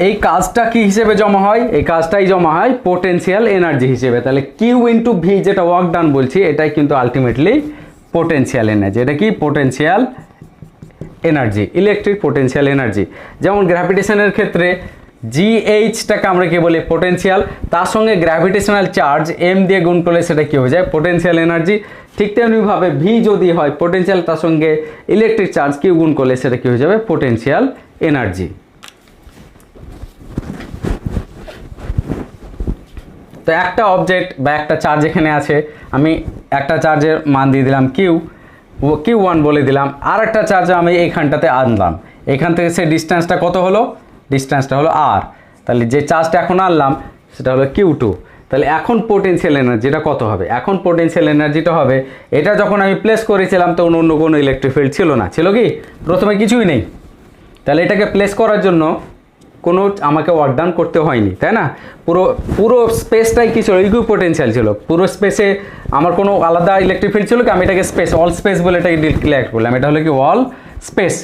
এই কাজটা কি হিসেবে জমা হয়, এই কাজটাই জমা হয় পোটেনশিয়াল এনার্জি হিসেবে। তাহলে কিউ ইন্টু ভি যেটা ওয়ার্ক ডান বলছি এটাই কিন্তু আলটিমেটলি পোটেনশিয়াল এনার্জি। এটা কি potential energy, electric potential energy. যেমন গ্র্যাভিটেশনের ক্ষেত্রে জিএইচটাকে আমরা কি বলি পোটেনশিয়াল, তার সঙ্গে গ্র্যাভিটেশনাল চার্জ এম দিয়ে গুণ করলে সেটা কি হয়ে যায় পোটেনশিয়াল এনার্জি। ঠিক তেমনিভাবে ভি যদি হয় পোটেনশিয়াল তার সঙ্গে ইলেকট্রিক চার্জ কিউ গুণ করলে সেটা কি হয়ে যাবে পোটেনশিয়াল এনার্জি। তো একটা অবজেক্ট বা একটা চার্জ এখানে আছে, আমি একটা চার্জের মান দিয়ে দিলাম কিউ, Q1 বলে দিলাম। আর একটা চার্জ আমি এইখানটাতে আনলাম, এখান থেকে সে ডিস্টেন্সটা কত হলো, ডিস্টেন্সটা হলো R। তাহলে যে চার্জটা এখন আনলাম সেটা হলো Q2। তাহলে এখন পোটেনশিয়াল এনার্জিটা কত হবে, এখন পোটেনশিয়াল এনার্জিটা হবে, এটা যখন আমি প্লেস করেছিলাম তখন অন্য কোনো ইলেকট্রিক ফিল্ড ছিল না, ছিল কি, প্রথমে কিছুই নেই। তাহলে এটাকে প্লেস করার জন্য কোনো আমাকে ওয়ার্ক ডান করতে হয়নি, তাই না? পুরো পুরো স্পেসটাই কি ছিল, ইকুইপোটেনশিয়াল ছিল। পুরো স্পেসে আমার কোনো আলাদা ইলেকট্রিক ফিল্ড ছিল কি, আমি এটাকে স্পেস, অল স্পেস বলে এটাকে ডিক্লেয়ার করলাম। এটা হলো কি অল স্পেস,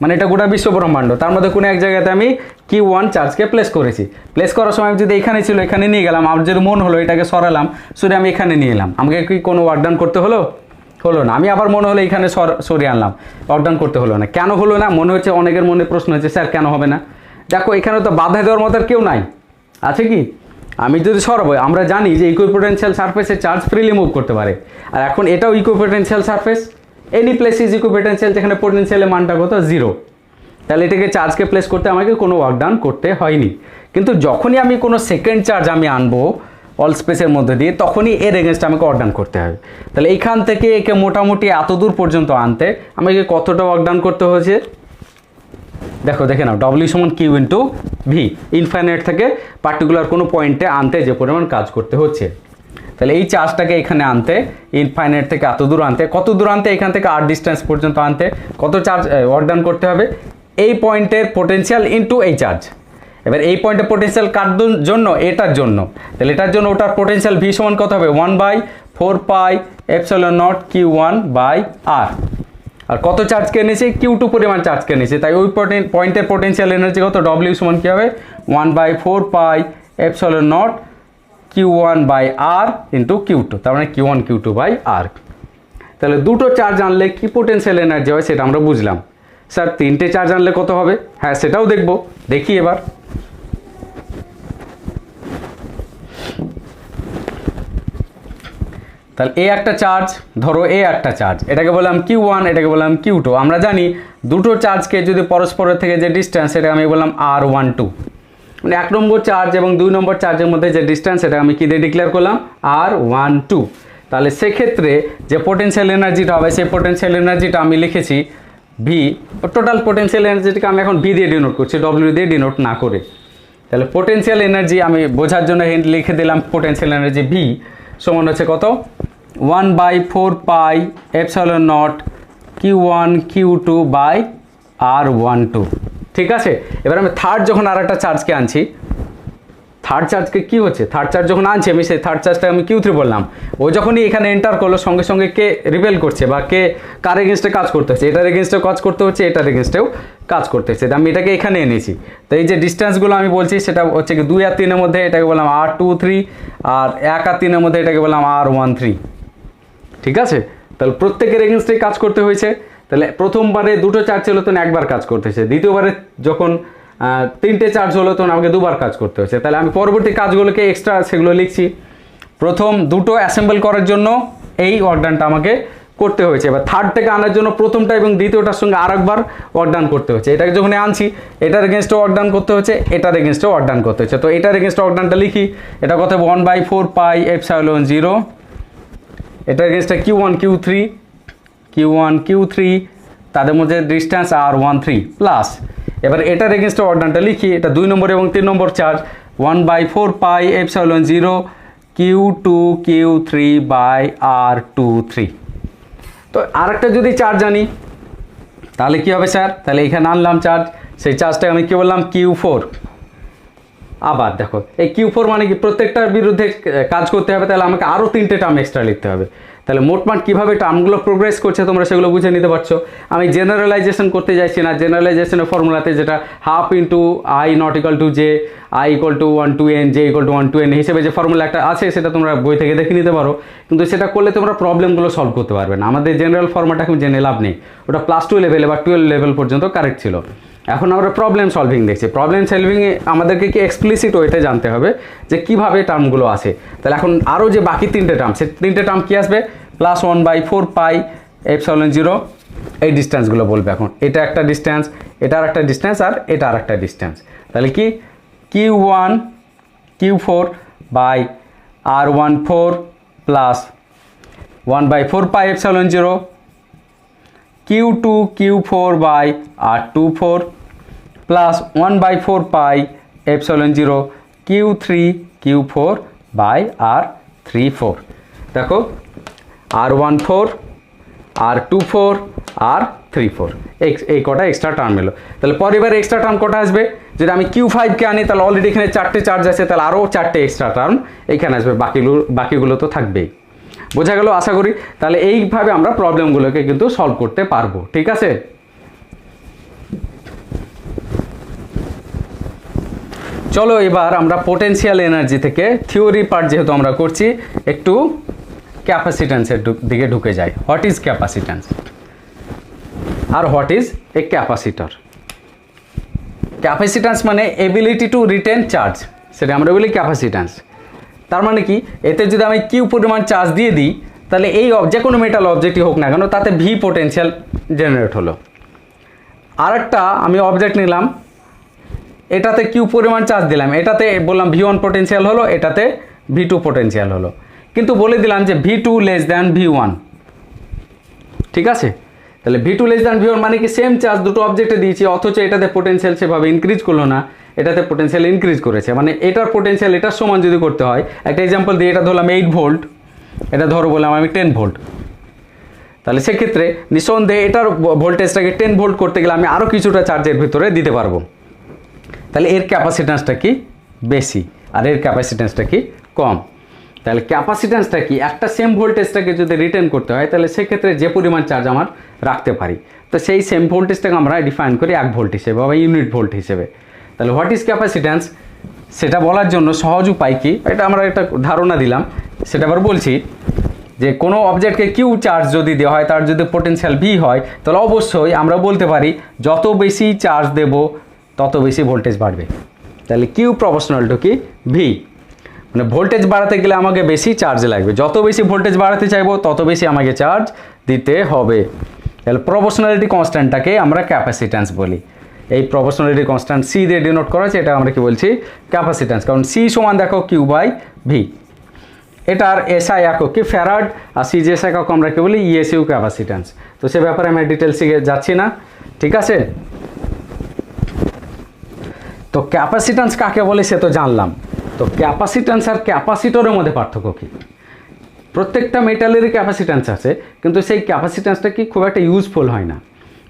মানে এটা গোটা বিশ্ব ব্রহ্মাণ্ড, তার মধ্যে কোনো এক জায়গাতে আমি Q1 চার্জকে প্লেস করেছি। প্লেস করার সময় যদি এখানে ছিল এখানে নিয়ে গেলাম, আমার যদি মন হলো এটাকে সরালাম, শুধু আমি এখানে নিয়ে এলাম, আমাকে কি কোনো ওয়ার্ক ডান করতে হলো, হলো না। আমি আবার মনে হলো এখানে সরিয়ে আনলাম, ওয়ার্ক ডান করতে হলো না। কেন হলো না? মনে হচ্ছে অনেকের মনে প্রশ্ন হচ্ছে, স্যার কেন হবে না? দেখো এখানে তো বাধা দেওয়ার মতো কেউ নাই, আছে কি? আমি যদি সরাবো, আমরা জানি যে ইকুইপোটেনশিয়াল সারফেসে চার্জ ফ্রিলি মুভ করতে পারে, আর এখন এটাও equipotential surface, any place is equipotential, যেখানে পোটেনশিয়ালের মানটা কত, 0। তাহলে এটাকে চার্জকে প্লেস করতে আমাকে কোনো ওয়ার্ক ডান করতে হয়নি। কিন্তু যখনই আমি কোনো সেকেন্ড চার্জ আমি আনবো অল স্পেসের মধ্যে দিয়ে, তখনই এর এগেনস্টে আমাকে ওয়ার্ক ডান করতে হবে। তাহলে এইখান থেকে একে মোটামুটি এত দূর পর্যন্ত আনতে আমাকে কতটা ওয়ার্ক ডান করতে হয়েছে, দেখো দেখে নাও, W সমান Q ইন্টু V, ইনফাইনাইট থেকে পার্টিকুলার কোনো পয়েন্টে আনতে যে পরিমাণ কাজ করতে হচ্ছে। তাহলে এই চার্জটাকে এখানে আনতে, ইনফাইনাইট থেকে এত দূর আনতে, কত দূর আনতে, এখান থেকে R ডিস্টেন্স পর্যন্ত আনতে কত চার্জ ওয়ার্ক ডান করতে হবে, এই পয়েন্টের পোটেনশিয়াল ইন্টু এই চার্জ। এবার এই পয়েন্টের পোটেনশিয়াল কার জন্য, এটার জন্য, তাহলে এটার জন্য ওটার পোটেনশিয়াল V সমান কত হবে, 1/4πε0 Q1/R। আর কত চার্জকে এনেছে, Q2 পরিমাণ চার্জকে এনেছে, তাই ওই পয়েন্টের পোটেনশিয়াল এনার্জি কত, W সমান কী হবে, 1/4πε0 Q1/R ইন্টু Q2, তার মানে Q1 Q2/R। তাহলে দুটো চার্জ আনলে কি পোটেনশিয়াল এনার্জি হয় সেটা আমরা বুঝলাম। স্যার তিনটে চার্জ আনলে কত হবে, হ্যাঁ সেটাও দেখব, দেখি এবার। তাহলে এ একটা চার্জ, ধরো এ একটা চার্জ, এটাকে বললাম Q1, এটাকে বললাম Q2। আমরা জানি দুটো চার্জকে যদি পরস্পরের থেকে যে ডিস্টেন্স, সেটা আমি বললাম R12, মানে 1 নম্বর চার্জ এবং 2 নম্বর চার্জের মধ্যে যে ডিস্টেন্স, সেটা আমি কী দিয়ে ডিক্লেয়ার করলাম, R12। তাহলে সেক্ষেত্রে যে পোটেনশিয়াল এনার্জিটা হবে, সেই পোটেনশিয়াল এনার্জিটা আমি লিখেছি V, টোটাল পোটেনশিয়াল এনার্জিটাকে আমি এখন V দিয়ে ডিনোট করছি, W দিয়ে ডিনোট না করে। তাহলে পোটেনশিয়াল এনার্জি আমি বোঝার জন্য লিখে দিলাম, পোটেনশিয়াল এনার্জি V সমান হচ্ছে কত, 1/4πε0 Q1 Q2/R12। ঠিক আছে। এবার আমি থার্ড যখন আর একটা চার্জকে আনছি, থার্ড চার্জকে কী হচ্ছে, থার্ড চার্জ যখন আনছি আমি, সেই থার্ড চার্জটা আমি Q3 বললাম, ও যখনই এখানে এন্টার করলো সঙ্গে সঙ্গে কে রিবেল করছে বা কে কার এগেনস্টে কাজ করতে হচ্ছে, এটার এগেনস্টেও কাজ করতে হচ্ছে, এটার এগেনস্টেও কাজ করতে হচ্ছে। আমি এটাকে এখানে এনেছি। তো এই যে ডিস্টেন্সগুলো আমি বলছি সেটা হচ্ছে কি 2 আর 3-এর মধ্যে এটাকে বললাম R23, আর 1 আর 3-এর মধ্যে এটাকে বললাম R13। ঠিক আছে। তাহলে প্রত্যেকের এগেনস্টেই কাজ করতে হয়েছে। তাহলে প্রথমবারে দুটো চার্জ ছিল তখন একবার কাজ করতে হয়েছে, দ্বিতীয়বারে যখন তিনটে চার্জ হলো তখন আমাকে দুবার কাজ করতে হয়েছে। তাহলে আমি পরবর্তী কাজগুলোকে এক্সট্রা সেগুলো লিখছি। প্রথম দুটো অ্যাসেম্বল করার জন্য এই ওয়ার্কডানটা আমাকে করতে হয়েছে। এবার থার্ড থেকে আনার জন্য প্রথমটা এবং দ্বিতীয়টার সঙ্গে আরেকবার ওয়ার্কডান করতে হচ্ছে। এটাকে যখন আনছি এটার এগেনস্টে ওয়ার্কডান করতে হচ্ছে, এটার এগেনস্টে ওয়ার্কডান করতে হচ্ছে। তো এটার এগেনস্টে ওয়ার্কডানটা লিখি, এটা কত 1/4πε0, এটার এগেনস্টে Q1 Q3, তাদের মধ্যে ডিস্টেন্স R13 প্লাস, এবার এটার এগেনস্টে ওয়ার্কডানটা লিখি, এটা 2 নম্বর এবং 3 নম্বর চার্জ, 1/4πε0 Q2 Q3/R23। তো আরেকটা যদি চার্জ আনি তাহলে কি হবে স্যার, তাহলে এখানে আনলাম চার্জ, সেই চার্জটাকে আমি কি বললাম Q4। আবার দেখো এই Q4 মানে কি প্রত্যেকটার বিরুদ্ধে কাজ করতে হবে, তাহলে আমাকে আরও 3টে টার্ম এক্সট্রা লিখতে হবে। তাহলে মোটমাট কীভাবে টার্মগুলো প্রোগ্রেস করছে তোমরা সেগুলো বুঝে নিতে পারছো। আমি জেনারেলাইজেশন করতে যাচ্ছি না, জেনারেলাইজেশনের ফর্মুলাতে যেটা ½ × I ≠ J, I = 1 to n, J = 1 to n হিসেবে যে ফর্মুলা একটা আছে সেটা তোমরা বই থেকে দেখে নিতে পারো, কিন্তু সেটা করলে তোমরা প্রবলেমগুলো সলভ করতে পারবে না। আমাদের জেনারেল ফর্মুলাটা এখন জেনে লাভ নেই, ওটা +2 লেভেলে বা 12 লেভেল পর্যন্ত কারেক্ট ছিল। এখন আমরা প্রবলেম সলভিং দেখছি, প্রবলেম সলভিংয়ে আমাদেরকে কি এক্সপ্লিসিট ওয়েতে জানতে হবে যে কীভাবে টার্মগুলো আসে। তাহলে এখন আরও যে বাকি 3টে টার্ম, সে 3টে টার্ম কী আসবে, +1/4πε0 এই ডিস্টেন্সগুলো বলবে। এখন এটা একটা ডিস্টেন্স, এটা আর একটা ডিস্টেন্স, আর এটা আর একটা ডিস্টেন্স। তাহলে কি Q1 Q4/R14 plus 1/4 pi epsilon 0 Q2 Q4 by R24 plus 1/4 pi epsilon 0 Q3 Q4 by R34 দেখো R14 R24 R34 এই কটা এক্সট্রা টার্ম এলো। তাহলে পরের এক্সট্রা টার্ম কটা আসবে, যদি আমি Q5 কে আনি তাহলে অলরেডি এখানে 4টে চার্জ আছে, তাহলে আরও 4টে এক্সট্রা টার্ম এইখানে আসবে, বাকিগুলো তো থাকবেই। বোঝা গেল আশা করি। তাহলে এইভাবে আমরা প্রবলেমগুলোকে কিন্তু সলভ করতে পারবো, ঠিক আছে। চলো এবার আমরা পোটেনশিয়াল এনার্জি থেকে থিওরি পার্ট যেহেতু আমরা করছি, একটু ক্যাপাসিট্যান্সের দিকে ঢুকে যাই। হোয়াট ইজ ক্যাপাসিট্যান্স আর what is a capacitor? Capacitance মানে এবিলিটি টু রিটেন চার্জ, সেটা আমরা বলি ক্যাপাসিট্যান্স। তার মানে কি, এতে যদি আমি কিউ পরিমাণ চার্জ দিয়ে দিই তাহলে এই যে কোনো মেটাল অবজেক্টই হোক না কেন তাতে ভি পোটেনশিয়াল জেনারেট হলো। আরেকটা আমি অবজেক্ট নিলাম, এটাতে কিউ পরিমাণ চার্জ দিলাম, এটাতে বললাম V1 পোটেনশিয়াল হলো, এটাতে V2 পোটেনশিয়াল হলো, কিন্তু বলে দিলাম যে V2 লেস দ্যান V1, ঠিক আছে। তাহলে V2 লেস দ্যান V1 মানে কি সেম চার্জ দুটো অবজেক্টে দিয়েছি, অথচ এটাতে পোটেনশিয়াল সেভাবে ইনক্রিজ করলো না, এটাতে পোটেনশিয়াল ইনক্রিজ করেছে। মানে এটার পোটেনশিয়াল এটার সমান যদি করতে হয়, একটা এক্সাম্পল দিয়ে, এটা ধরলাম 8 ভোল্ট, এটা ধরো বললাম আমি 10 ভোল্ট, তাহলে সেক্ষেত্রে নিঃসন্দেহে এটার ভোল্টেজটাকে 10 ভোল্ট করতে গেলে আমি আরও কিছুটা চার্জের ভিতরে দিতে পারবো। তাহলে এর ক্যাপাসিট্যান্সটা কি বেশি আর এর ক্যাপাসিট্যান্সটা কি কম। তাহলে ক্যাপাসিট্যান্সটা কি, একটা সেম ভোল্টেজটাকে যদি রিটার্ন করতে হয় তাহলে সেক্ষেত্রে যে পরিমাণ চার্জ আমার রাখতে পারি, তো সেই সেম ভোল্টেজটাকে আমরা ডিফাইন করি 1 ভোল্ট হিসেবে বা ইউনিট ভোল্ট হিসেবে। তাহলে হোয়াট ইজ ক্যাপাসিট্যান্স সেটা বলার জন্য সহজ উপায় কি, এটা আমরা একটা ধারণা দিলাম, সেটা আবার বলছি যে কোনো অবজেক্টকে কিউ চার্জ যদি দেওয়া হয়, তার যদি পোটেনশিয়াল ভি হয়, তাহলে অবশ্যই আমরা বলতে পারি যত বেশি চার্জ দেব তত বেশি ভোল্টেজ বাড়বে। তাহলে কিউ প্রপোর্শনাল টু কি ভি, মানে ভোল্টেজ বাড়াতে গেলে আমাকে বেশি চার্জ লাগবে, যত বেশি ভোল্টেজ বাড়াতে চাইবো তত বেশি আমাকে চার্জ দিতে হবে। তাহলে প্রপোর্শনালিটি কনস্ট্যান্টটাকে আমরা ক্যাপাসিট্যান্স বলি। এই প্রপোর্শনালিটি কনস্ট্যান্ট সি দিয়ে ডিনোট করা আছে, এটা আমরা কি বলছি ক্যাপাসিট্যান্স, কারণ সি সমান দেখো কিউ বাই ভি। এটার এসআই একক কি ফ্যারাড, আর সিজিএস একক আমরা কি বলি ইএসইউ ক্যাপাসিট্যান্স। তো সে ব্যাপারে আমি ডিটেলসে যাচ্ছি না, ঠিক আছে। তো ক্যাপাসিট্যান্স কাকে বলে সে তো জানলাম। তো ক্যাপাসিট্যান্স আর ক্যাপাসিটরের মধ্যে পার্থক্য কী? প্রত্যেকটা মেটালেরই ক্যাপাসিট্যান্স আছে, কিন্তু সেই ক্যাপাসিট্যান্সটা কি খুব একটা ইউজফুল হয় না।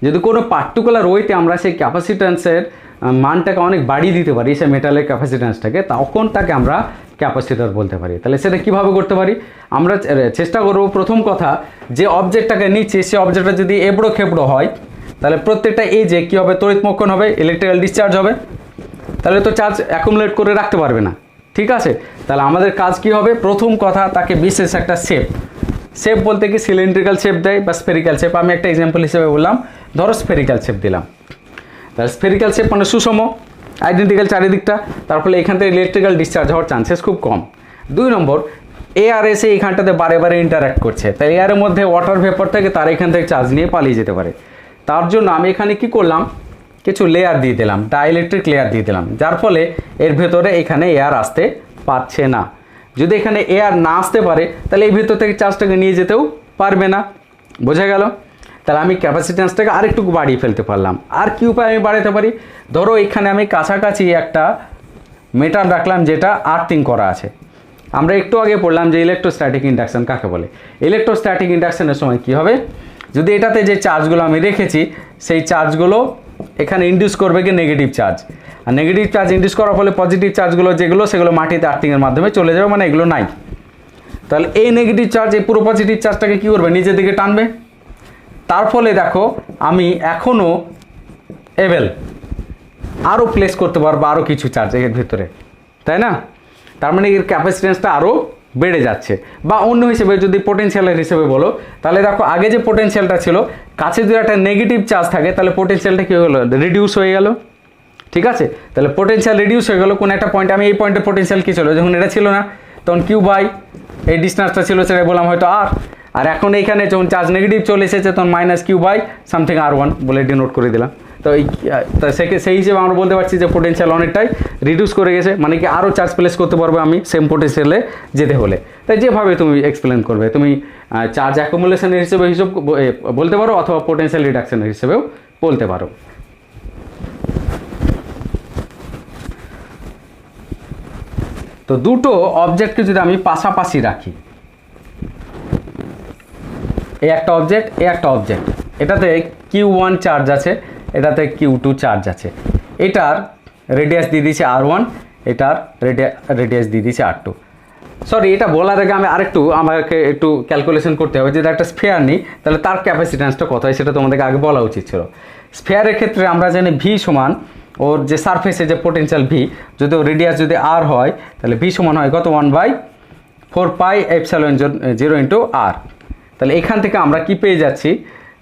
যদি কোনো পার্টিকুলার ওয়েতে আমরা সেই ক্যাপাসিট্যান্সের মানটাকে অনেক বাড়িয়ে দিতে পারি, সেই মেটালের ক্যাপাসিট্যান্সটাকে, তখন তাকে আমরা ক্যাপাসিটর বলতে পারি। তাহলে সেটা কীভাবে করতে পারি, আমরা চেষ্টা করব প্রথম কথা, যে অবজেক্টটাকে নিচ্ছি সে অবজেক্টটা যদি এবড়ো খেবড়ো হয় তাহলে প্রত্যেকটা এজে কী হবে, তড়িৎমোক্ষণ হবে, ইলেকট্রিক্যাল ডিসচার্জ হবে, তাহলে তো চার্জ অ্যাকুমুলেট করে রাখতে পারবে না, ঠিক আছে। তাহলে আমাদের কাজ কি হবে, প্রথম কথা তাকে বিশেষ একটা শেপ বলতে কি সিলিন্ড্রিক্যাল শেপ দেয় বা স্ফেরিক্যাল শেপ। আমি একটা এক্সাম্পল হিসেবে বললাম, ধরো স্ফেরিক্যাল শেপ দিলাম, তাহলে স্ফেরিক্যাল শেপ মানে সুষম, আইডেন্টিক্যাল চারিদিকটা, তার ফলে এখান থেকে ইলেকট্রিক্যাল ডিসচার্জ হওয়ার চান্সেস খুব কম। 2 নম্বর, এয়ার এসে এইখানটাতে বারে বারে ইন্টারাক্ট করছে, তাই এয়ারের মধ্যে ওয়াটার ভেপর থেকে তার এখান থেকে চার্জ নিয়ে পালিয়ে যেতে পারে। তার জন্য আমি এখানে কি করলাম, কিছু লেয়ার দিয়ে দিলাম, ডাইইলেকট্রিক লেয়ার দিয়ে দিলাম, যার ফলে এর ভেতরে এখানে এয়ার আসতে পারছে না। যদি এখানে এয়ার না আসতে পারে তাহলে এই ভেতর থেকে চার্জটাকে নিয়ে যেতেও পারবে না, বোঝা গেল। তাহলে আমি ক্যাপাসিট্যান্সটাকে আরেকটু বাড়িয়ে ফেলতে পারলাম। আর কি উপায় আমি বাড়াতে পারি, ধরো এখানে আমি কাছাকাছি একটা মেটাল রাখলাম যেটা আর্থিং করা আছে। আমরা একটু আগে পড়লাম যে ইলেকট্রোস্ট্যাটিক ইন্ডাকশন কাকে বলে। ইলেকট্রোস্ট্যাটিক ইন্ডাকশনের সময় কি হবে, যদি এটাতে যে চার্জগুলো আমি রেখেছি সেই চার্জগুলো এখানে ইন্ডিউস করবে কি নেগেটিভ চার্জ, আর নেগেটিভ চার্জ ইন্ডিউস করার ফলে পজিটিভ চার্জগুলো যেগুলো সেগুলো মাটিতে আর্থিংয়ের মাধ্যমে চলে যাবে, মানে এগুলো নাই। তাহলে এই নেগেটিভ চার্জ এই পুরো পজিটিভ চার্জটাকে কী করবে, নিচের দিকে টানবে। তার ফলে দেখো আমি এখনও এবেল আরও প্লেস করতে পারবো আরও কিছু চার্জ এর ভিতরে, তাই না। তার মানে এর ক্যাপাসিট্যান্সটা আরও বেড়ে যাচ্ছে। বা অন্য হিসেবে যদি পোটেনশিয়ালের হিসেবে বলো, তাহলে দেখো আগে যে পোটেনশিয়ালটা ছিল, কাছে যদি একটা নেগেটিভ চার্জ থাকে তাহলে পোটেনশিয়ালটা কী হলো, রিডিউস হয়ে গেল, ঠিক আছে। তাহলে পোটেনশিয়াল রিডিউস হয়ে গেল কোন একটা পয়েন্টে। আমি এই পয়েন্টে পোটেনশিয়াল কী ছিল, যখন এটা ছিল না তখন কিউ বাই এই ডিস্টেন্সটা ছিল সেটা বললাম হয়তো আর এখন এইখানে যখন চার্জ নেগেটিভ চলে এসেছে তখন minus Q by something R1 বলে ডিনোট করে দিলাম। তো সেই হিসেবে আমরা বলতে পারছি যে পোটেনশিয়াল অনেকটাই রিডিউস করে গেছে, মানে কি আরও চার্জ প্লেস করতে পারবে আমি সেম পোটেনশিয়ালে যেতে হলে। তাই যেভাবে তুমি এক্সপ্লেন করবে, তুমি চার্জ অ্যাকুমুলেশনের হিসেবে বলতে পারো, অথবা পোটেনশিয়াল রিডাকশনের হিসেবেও বলতে পারো। তো দুটো অবজেক্টকে যদি আমি পাশাপাশি রাখি, এই একটা অবজেক্ট, এই একটা অবজেক্ট, এটাতে Q1 চার্জ আছে, এটাতে Q2 চার্জ আছে, এটার রেডিয়াস দিয়ে দিয়েছে R1, এটার রেডিয়াস দিয়ে দিয়েছে R2। সরি, এটা বলার আগে আমাকে একটু ক্যালকুলেশন করতে হবে। যদি একটা স্ফেয়ার নিই তাহলে তার ক্যাপাসিট্যান্সটা কত হয় সেটা তোমাদেরকে আগে বলা উচিত ছিল। স্ফেয়ারের ক্ষেত্রে আমরা জানি ভি সমান ওর যে সারফেসে যে পোটেনশিয়াল ভি, যদি ওর রেডিয়াস যদি আর হয় তাহলে ভি সমান হয় কত, 1/4πε0 ইন্টু আর। তাহলে এখান থেকে আমরা কি পেয়ে যাচ্ছি,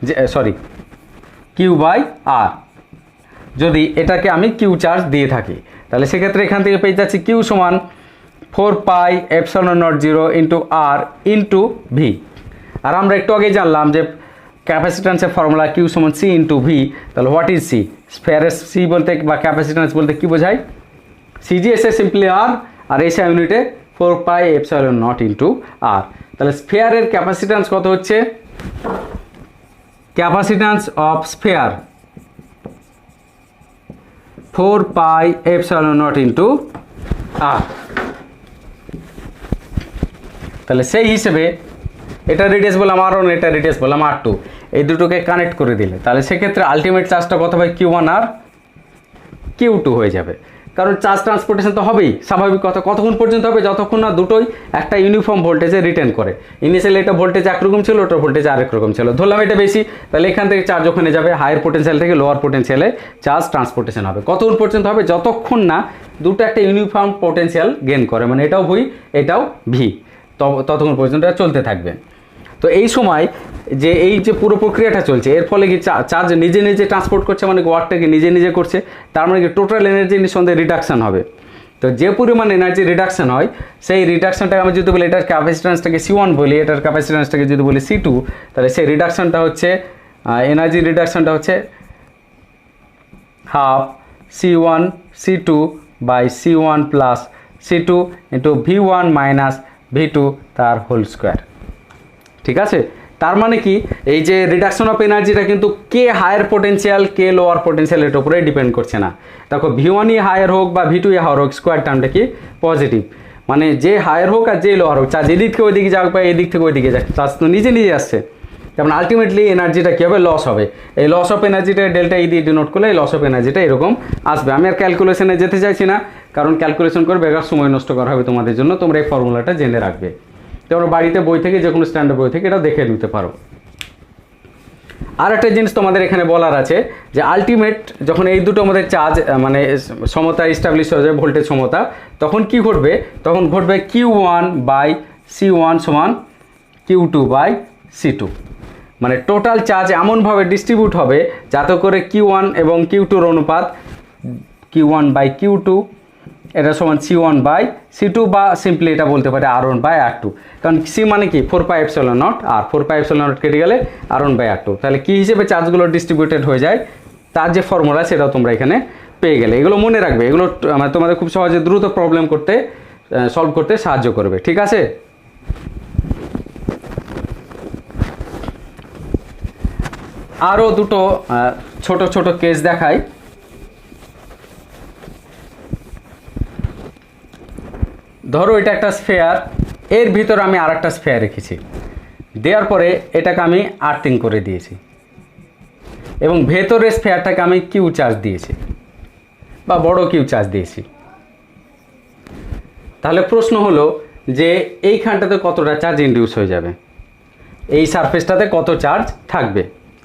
যে সরি Q/R। যদি এটাকে আমি কিউ চার্জ দিয়ে থাকি তাহলে সেক্ষেত্রে এখান থেকে পেয়ে যাচ্ছি Q সমান 4πε0 ইন্টু আর ইন্টু ভি। আর আমরা একটু আগেই জানলাম যে ক্যাপাসিট্যান্সের ফর্মুলা Q সমান C ইন্টু ভি। তাহলে হোয়াট ইজ সি? স্ফেয়ারের সি বলতে বা ক্যাপাসিট্যান্স বলতে কী বোঝায়? সিজি এসে সিম্পলি আর এসে ইউনিটে 4πε0 ইন্টু আর। তাহলে স্ফেয়ারের ক্যাপাসিট্যান্স কত হচ্ছে? ক্যাপাসিট্যান্স অফ স্ফেয়ার 4πε0 ইন্টু আর। তাহলে সেই হিসেবে এটা রেডিয়াস বললাম R1, এটা রেডিয়াস বললাম R2, এই দুটোকে কানেক্ট করে দিলে তাহলে সেক্ষেত্রে আলটিমেট চার্জটা কত হয়? Q1 আর Q2 হয়ে যাবে। কারণ চার্জ ট্রান্সপোর্টেশন তো হবেই, স্বাভাবিক কথা। কতক্ষণ পর্যন্ত হবে? যতক্ষণ না দুটোই একটা ইউনিফর্ম ভোল্টেজে রিটার্ন করে। ইনিশিয়ালি এটা ভোল্টেজ একরকম ছিল, ওটার ভোল্টেজ আরেক রকম ছিল, ধরলাম এটা বেশি, তাহলে এখান থেকে চার্জ ওখানে যাবে, হায়ার পোটেনশিয়াল থেকে লোয়ার পোটেনশিয়ালে চার্জ ট্রান্সপোর্টেশন হবে। কতক্ষণ পর্যন্ত হবে? যতক্ষণ না দুটো একটা ইউনিফর্ম পোটেনশিয়াল গেন করে, মানে এটাও ভি এটাও ভি, ততক্ষণ পর্যন্ত এটা চলতে থাকবে। তো এই সময় এই যে পুরো প্রক্রিয়াটা চলছে, এর ফলে কি চার্জ নিজে নিজে ট্রান্সপোর্ট করছে, মানে ওয়ার্কটাকে নিজে নিজে করছে, তার মানে কি টোটাল এনার্জি নিঃসন্দেহে রিডাকশান হবে। তো যে পরিমাণ এনার্জি রিডাকশান হয় সেই রিডাকশানটাকে আমি যদি বলি এটার ক্যাপাসিট্যান্সটাকে C1 বলি, এটার ক্যাপাসিট্যান্সটাকে যদি বলি C2, তাহলে সেই রিডাকশানটা হচ্ছে এনার্জি রিডাকশানটা হচ্ছে half C1 C2 by C1 plus C2 into V1 minus V2 তার হোল স্কোয়ার। ঠিক আছে? তার মানে কি এই যে রিডাকশন অফ এনার্জিটা কিন্তু কে হায়ার পোটেনশিয়াল কে লোয়ার পোটেনশিয়ালের উপরে ডিপেন্ড করছে না। দেখো V1 হায়ার হোক বা V2 হায়ার হোক, স্কোয়ার টার্মটা কি পজিটিভ, মানে যে হায়ার হোক আর যে লোয়ার হোক, চার্জ এদিক থেকে ওইদিকে যাক বা এদিক থেকে ওইদিকে যাক, চার্জ তো নিজে নিজে আসছে। যেমন আলটিমেটলি এনার্জিটা কী হবে? লস হবে। এই লস অফ এনার্জিটা ডেল্টা ই দিয়ে ডিনোট করলে এই লস অফ এনার্জিটা এরকম আসবে। আমি আর ক্যালকুলেশনে যেতে চাইছি না, কারণ ক্যালকুলেশন করে বেকার সময় নষ্ট করা হবে তোমাদের জন্য। তোমরা এই ফর্মুলাটা জেনে রাখবে, তোমরা বাড়িতে বই থেকে যে কোনো স্ট্যান্ডার্ড বই থেকে এটা দেখে নিতে পারো। আর একটা জিনিস তোমাদের এখানে বলার আছে যে আলটিমেট যখন এই দুটো আমাদের চার্জ মানে সমতা এস্টাবলিশ হয়ে যাবে, ভোল্টেজ সমতা, তখন কি ঘটবে? তখন ঘটবে Q1 বাই C1 সমান Q2 বাই C2, মানে টোটাল চার্জ এমনভাবে ডিস্ট্রিবিউট হবে যাতে করে Q1 এবং Q2-র অনুপাত Q1 বাই Q2 এটা সমান C1 বাই C2, বা সিম্পলি এটা বলতে পারে R1 বাই R2। কারণ C মানে কি 4πε0, আর 4πε0 কেটে গেলে R1 বাই R2। তাহলে কী হিসেবে চার্জগুলো ডিস্ট্রিবিউটেড হয়ে যায় তার যে ফর্মুলা সেটাও তোমরা এখানে পেয়ে গেলে। এগুলো মনে রাখবে, এগুলো মানে তোমাদের খুব সহজে দ্রুত প্রবলেম সলভ করতে সাহায্য করবে। ঠিক আছে? আরও দুটো ছোট ছোট কেস দেখাই। ধরো এটা একটা স্ফেয়ার, এর ভিতরে আমি আর একটা স্ফেয়ার রেখেছি, দেওয়ার পরে এটাকে আমি আর্থিং করে দিয়েছি এবং ভেতরের স্ফেয়ারটাকে আমি কিউ চার্জ দিয়েছি বা বড় কিউ চার্জ দিয়েছি। তাহলে প্রশ্ন হলো যে এইখানটাতে কতটা চার্জ ইনডিউস হয়ে যাবে, এই সারফেসটাতে কত চার্জ থাকবে।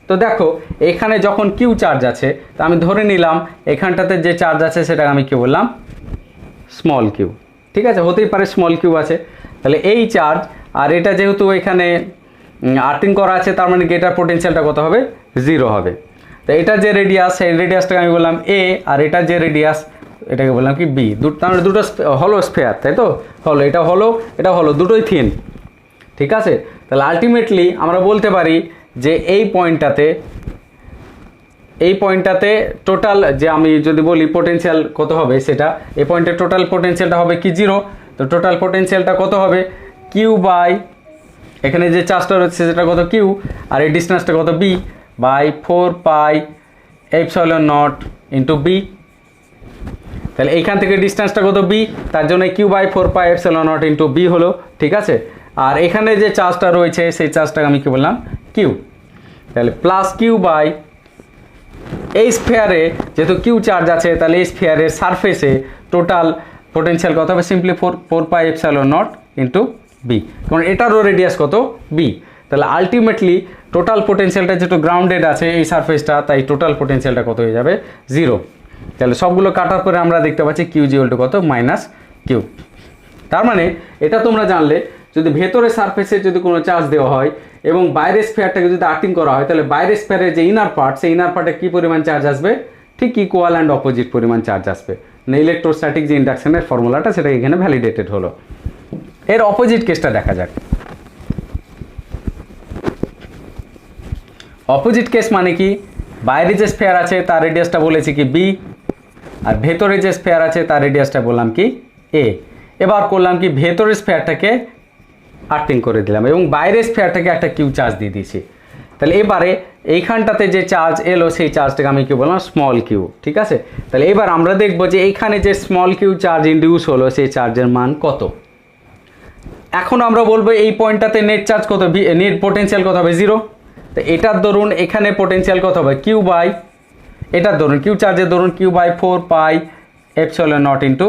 তো দেখো এখানে যখন কিউ চার্জ আছে, তা আমি ধরে নিলাম এখানটাতে যে চার্জ আছে সেটাকে আমি কি বললাম? Small q. ঠিক আছে, হতেই পারে স্মল কিউ আছে। তাহলে এই চার্জ, আর এটা যেহেতু এখানে আর্থিং করা আছে, তার মানে এটার পোটেনশিয়ালটা কত হবে? 0 হবে। তো এটা যে রেডিয়াস, সেই রেডিয়াসটাকে আমি বললাম এ, আর এটা যে রেডিয়াস এটাকে বললাম কি বি। তার মানে দুটো হলো স্ফেয়ার, তাই তো? হলো, এটা হলো, দুটোই থিন। ঠিক আছে? তাহলে আলটিমেটলি আমরা বলতে পারি যে এই পয়েন্টটাতে এই পয়েন্টটাতে টোটাল যে আমি যদি বলি পোটেনশিয়াল কত হবে, সেটা এই পয়েন্টে টোটাল পোটেনশিয়ালটা হবে কি 0। তো টোটাল পোটেনশিয়ালটা কত হবে কিউ বাই এখানে যে চার্জটা রয়েছে সেটা কত কিউ, আর এই ডিস্টেন্সটা কত b by 4 pi epsilon nought into b. তাহলে এইখান থেকে ডিস্টেন্সটা কত বি, তার জন্য q by 4 pi epsilon nought into b হলো, ঠিক আছে। আর এখানে যে চার্জটা রয়েছে সেই চার্জটাকে আমি কি বললাম কিউ। তাহলে প্লাস কিউ বাই এই স্ফিয়ারে যেহেতু কিউ চার্জ আছে, তাহলে এই স্ফিয়ারের সারফেসে টোটাল পোটেনশিয়াল কত হবে simply 4 pi epsilon nought into b, কারণ এটারও রেডিয়াস কত বি। তাহলে আলটিমেটলি টোটাল পোটেনশিয়ালটা যেহেতু গ্রাউন্ডেড আছে এই সারফেসটা, তাই টোটাল পোটেনশিয়ালটা কত হয়ে যাবে 0। তাহলে সবগুলো কাটার পরে আমরা দেখতে পাচ্ছি কিউ জিওল টু কত মাইনাস কিউ। তার মানে এটা তোমরা জানলে যদি ভেতরে সারফেসে যদি কোনো চার্জ দেওয়া হয় এবং বাইরের স্ফিয়ারটাকে যদি আর্টিং করা হয়, তাহলে বাইরের স্ফিয়ারের যে ইনার পার্ট, সেই ইনার পার্টে কী পরিমাণ চার্জ আসবে, ঠিক ইকুয়াল অ্যান্ড অপোজিট পরিমাণ চার্জ আসবে। মানে ইলেকট্রোস্ট্যাটিক যে ইন্ডাকশনের ফর্মুলাটা সেটা এখানে ভ্যালিডেটেড হলো। এর অপোজিট কেসটা দেখা যাক। অপোজিট কেস মানে কি, বাইরে যে স্ফিয়ার আছে তার রেডিয়াসটা বলেছি কি বি, আর ভেতরে যে স্ফিয়ার আছে তার রেডিয়াসটা বললাম কি এ। এবার করলাম কি ভেতরের স্ফিয়ারটাকে আর্টিং করে দিলাম এবং বাইরের স্ফিয়ারটাকে একটা কিউ চার্জ দিয়ে দিয়েছি। তাহলে এবারে এইখানটাতে যে চার্জ এলো সেই চার্জটাকে আমি কি বললাম স্মল কিউ, ঠিক আছে। তাহলে এবার আমরা দেখব যে এইখানে যে স্মল কিউ চার্জ ইনডিউস হলো সেই চার্জের মান কত। এখন আমরা বলবো এই পয়েন্টটাতে নেট চার্জ কত, নেট পোটেনশিয়াল কত হবে 0। তো এটার ধরুন এখানে পোটেনশিয়াল কত হবে কিউ বাই, এটার ধরুন কিউ চার্জের ধরুন q by 4 pi epsilon nought into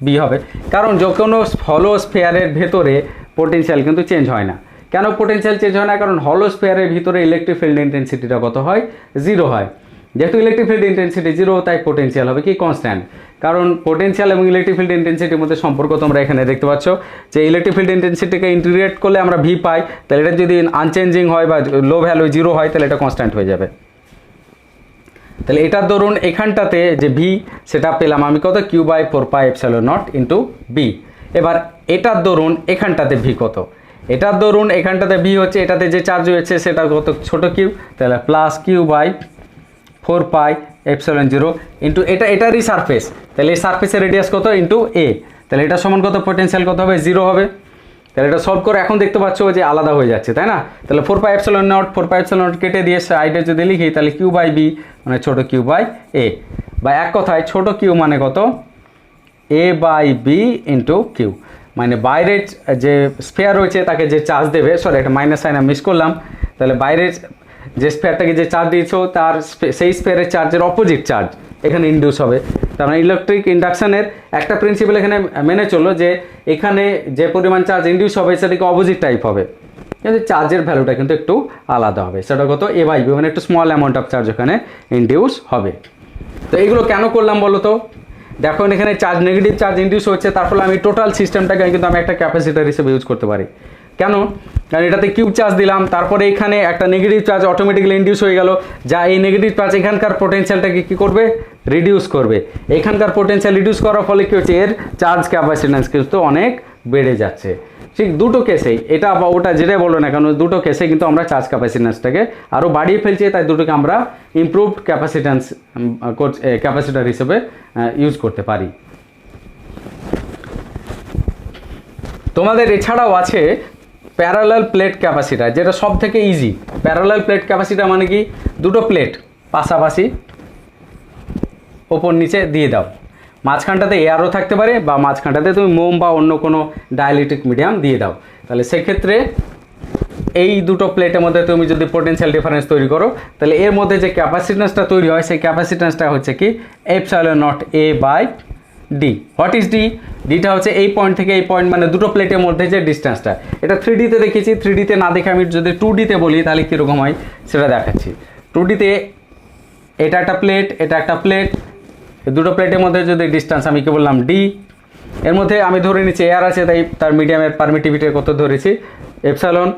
b হবে। কারণ যে কোনো হলো স্ফিয়ারের ভেতরে পোটেনশিয়াল কিন্তু চেঞ্জ হয় না। কেন পোটেনশিয়াল চেঞ্জ হয় না, কারণ হলো স্ফিয়ারের ভিতরে ইলেকট্রিক ফিল্ড ইন্টেন্সিটিটা কত হয় 0 হয়। যেহেতু ইলেকট্রিক ফিল্ড ইন্টেন্সিটি 0, তাই পোটেনশিয়াল হবে কি কনস্ট্যান্ট। কারণ পোটেনশিয়াল এবং ইলেকট্রিক ফিল্ড ইন্টেন্সিটির মধ্যে সম্পর্ক তোমরা এখানে দেখতে পাচ্ছ যে ইলেকট্রিক ফিল্ড ইন্টেন্সিটিকে ইন্টিগ্রেট করলে আমরা ভি পাই, তাহলে এটা যদি আনচেঞ্জিং হয় বা লো ভ্যালু 0 হয় তাহলে এটা কনস্ট্যান্ট হয়ে যাবে। তাহলে এটার ধরুন এখানটাতে যে ভি সেটা পেলাম আমি কত q by 4 pi epsilon nought into b. এবার এটার ধরুন এখানটাতে ভি কত, এটার ধরুন এখানটাতে ভি হচ্ছে এটাতে যে চার্জ হয়েছে সেটা কত ছোটো কিউ, তাহলে plus q by 4 pi epsilon 0 into এটারই সারফেস, তাহলে এই সারফেসের রেডিয়াস কত ইন্টু এ। তাহলে এটা সমান কত পোটেনশিয়াল কত হবে 0 হবে। তাহলে এটা সলভ করে এখন দেখতে পাচ্ছ যে আলাদা হয়ে যাচ্ছে, তাই না। তাহলে 4 pi epsilon not 4 pi epsilon not কেটে দিয়ে সাইডে যদি লিখি তাহলে কিউ বাই বি মানে ছোটো কিউ বাই এ, বা এক কথায় ছোটো কিউ মানে কত এ বাই বি ইন্টু কিউ। মানে বাইরের যে স্ফিয়ার রয়েছে তাকে যে চার্জ দেবে, সরি একটা মাইনাস সাইন আমি মিস করলাম। তাহলে বাইরের যে স্ফিয়ারটাকে যে চার্জ দিয়েছো তার সেই স্ফিয়ারের চার্জের অপোজিট চার্জ এখানে ইনডিউস হবে। তার মানে ইলেকট্রিক ইন্ডাকশনের একটা প্রিন্সিপাল এখানে মেনে চললো যে এখানে যে পরিমাণ চার্জ ইনডিউস হবে সেটাকে অপোজিট টাইপ হবে, কিন্তু চার্জের ভ্যালুটা কিন্তু একটু আলাদা হবে। সেটা কত এ বাই বি, মানে একটু স্মল অ্যামাউন্ট অফ চার্জ এখানে ইনডিউস হবে। তো এগুলো কেন করলাম বলো তো, দেখো এখানে চার্জ নেগেটিভ চার্জ ইনডিউস হচ্ছে, তার ফলে আমি টোটাল সিস্টেমটাকে কিন্তু আমি একটা ক্যাপাসিটার হিসেবে ইউজ করতে পারি। কেন, কারণ এটাতে কিউ চার্জ দিলাম, তারপরে এখানে একটা নেগেটিভ চার্জ অটোমেটিক্যালি ইনডিউস হয়ে গেল, যা এই নেগেটিভ চার্জ এখানকার পোটেনশিয়ালটাকে কী করবে রিডিউস করবে। এখানকার পোটেনশিয়াল রিডিউস করার ফলে কী হচ্ছে এর চার্জ ক্যাপাসিট্যান্স কিন্তু অনেক বেড়ে যাচ্ছে। ঠিক দুটো কেসেই এটা বা ওটা যেটাই বলো না কেন, দুটো কেসে কিন্তু আমরা চার্জ ক্যাপাসিট্যান্সটাকে আরও বাড়িয়ে ফেলছি, তাই দুটোকে আমরা ইমপ্রুভড ক্যাপাসিটার হিসেবে ইউজ করতে পারি। তোমাদের এছাড়াও আছে প্যারালাল প্লেট ক্যাপাসিটার, যেটা সব থেকে ইজি। প্যারালাল প্লেট ক্যাপাসিটার মানে কি, দুটো প্লেট পাশাপাশি ওপর নিচে দিয়ে দাও, মাঝখানটাতে এয়ারও থাকতে পারে বা মাঝখানটাতে তুমি মোম বা অন্য কোনো ডাইলেকট্রিক মিডিয়াম দিয়ে দাও। তাহলে সেক্ষেত্রে এই দুটো প্লেটের মধ্যে তুমি যদি পোটেনশিয়াল ডিফারেন্স তৈরি করো, তাহলে এর মধ্যে যে ক্যাপাসিট্যান্সটা তৈরি হয় সেই ক্যাপাসিট্যান্সটা হচ্ছে কি epsilon not A by D. What is D? ডিটা হচ্ছে এই পয়েন্ট থেকে এই পয়েন্ট, মানে দুটো প্লেটের মধ্যে যে ডিস্টেন্সটা। এটা 3Dতে দেখেছি, 3Dতে না দেখে আমি যদি 2Dতে বলি তাহলে কীরকম হয় সেটা দেখাচ্ছি। 2Dতে এটা একটা প্লেট, এটা একটা প্লেট, দুটো প্লেটের মধ্যে যদি ডিস্টেন্স আমি কি বললাম ডি, এর মধ্যে আমি ধরে নিচ্ছি এয়ার আছে, তাই তার মিডিয়ামের পারমিটিভিটি কত ধরেছি এপসাইলন।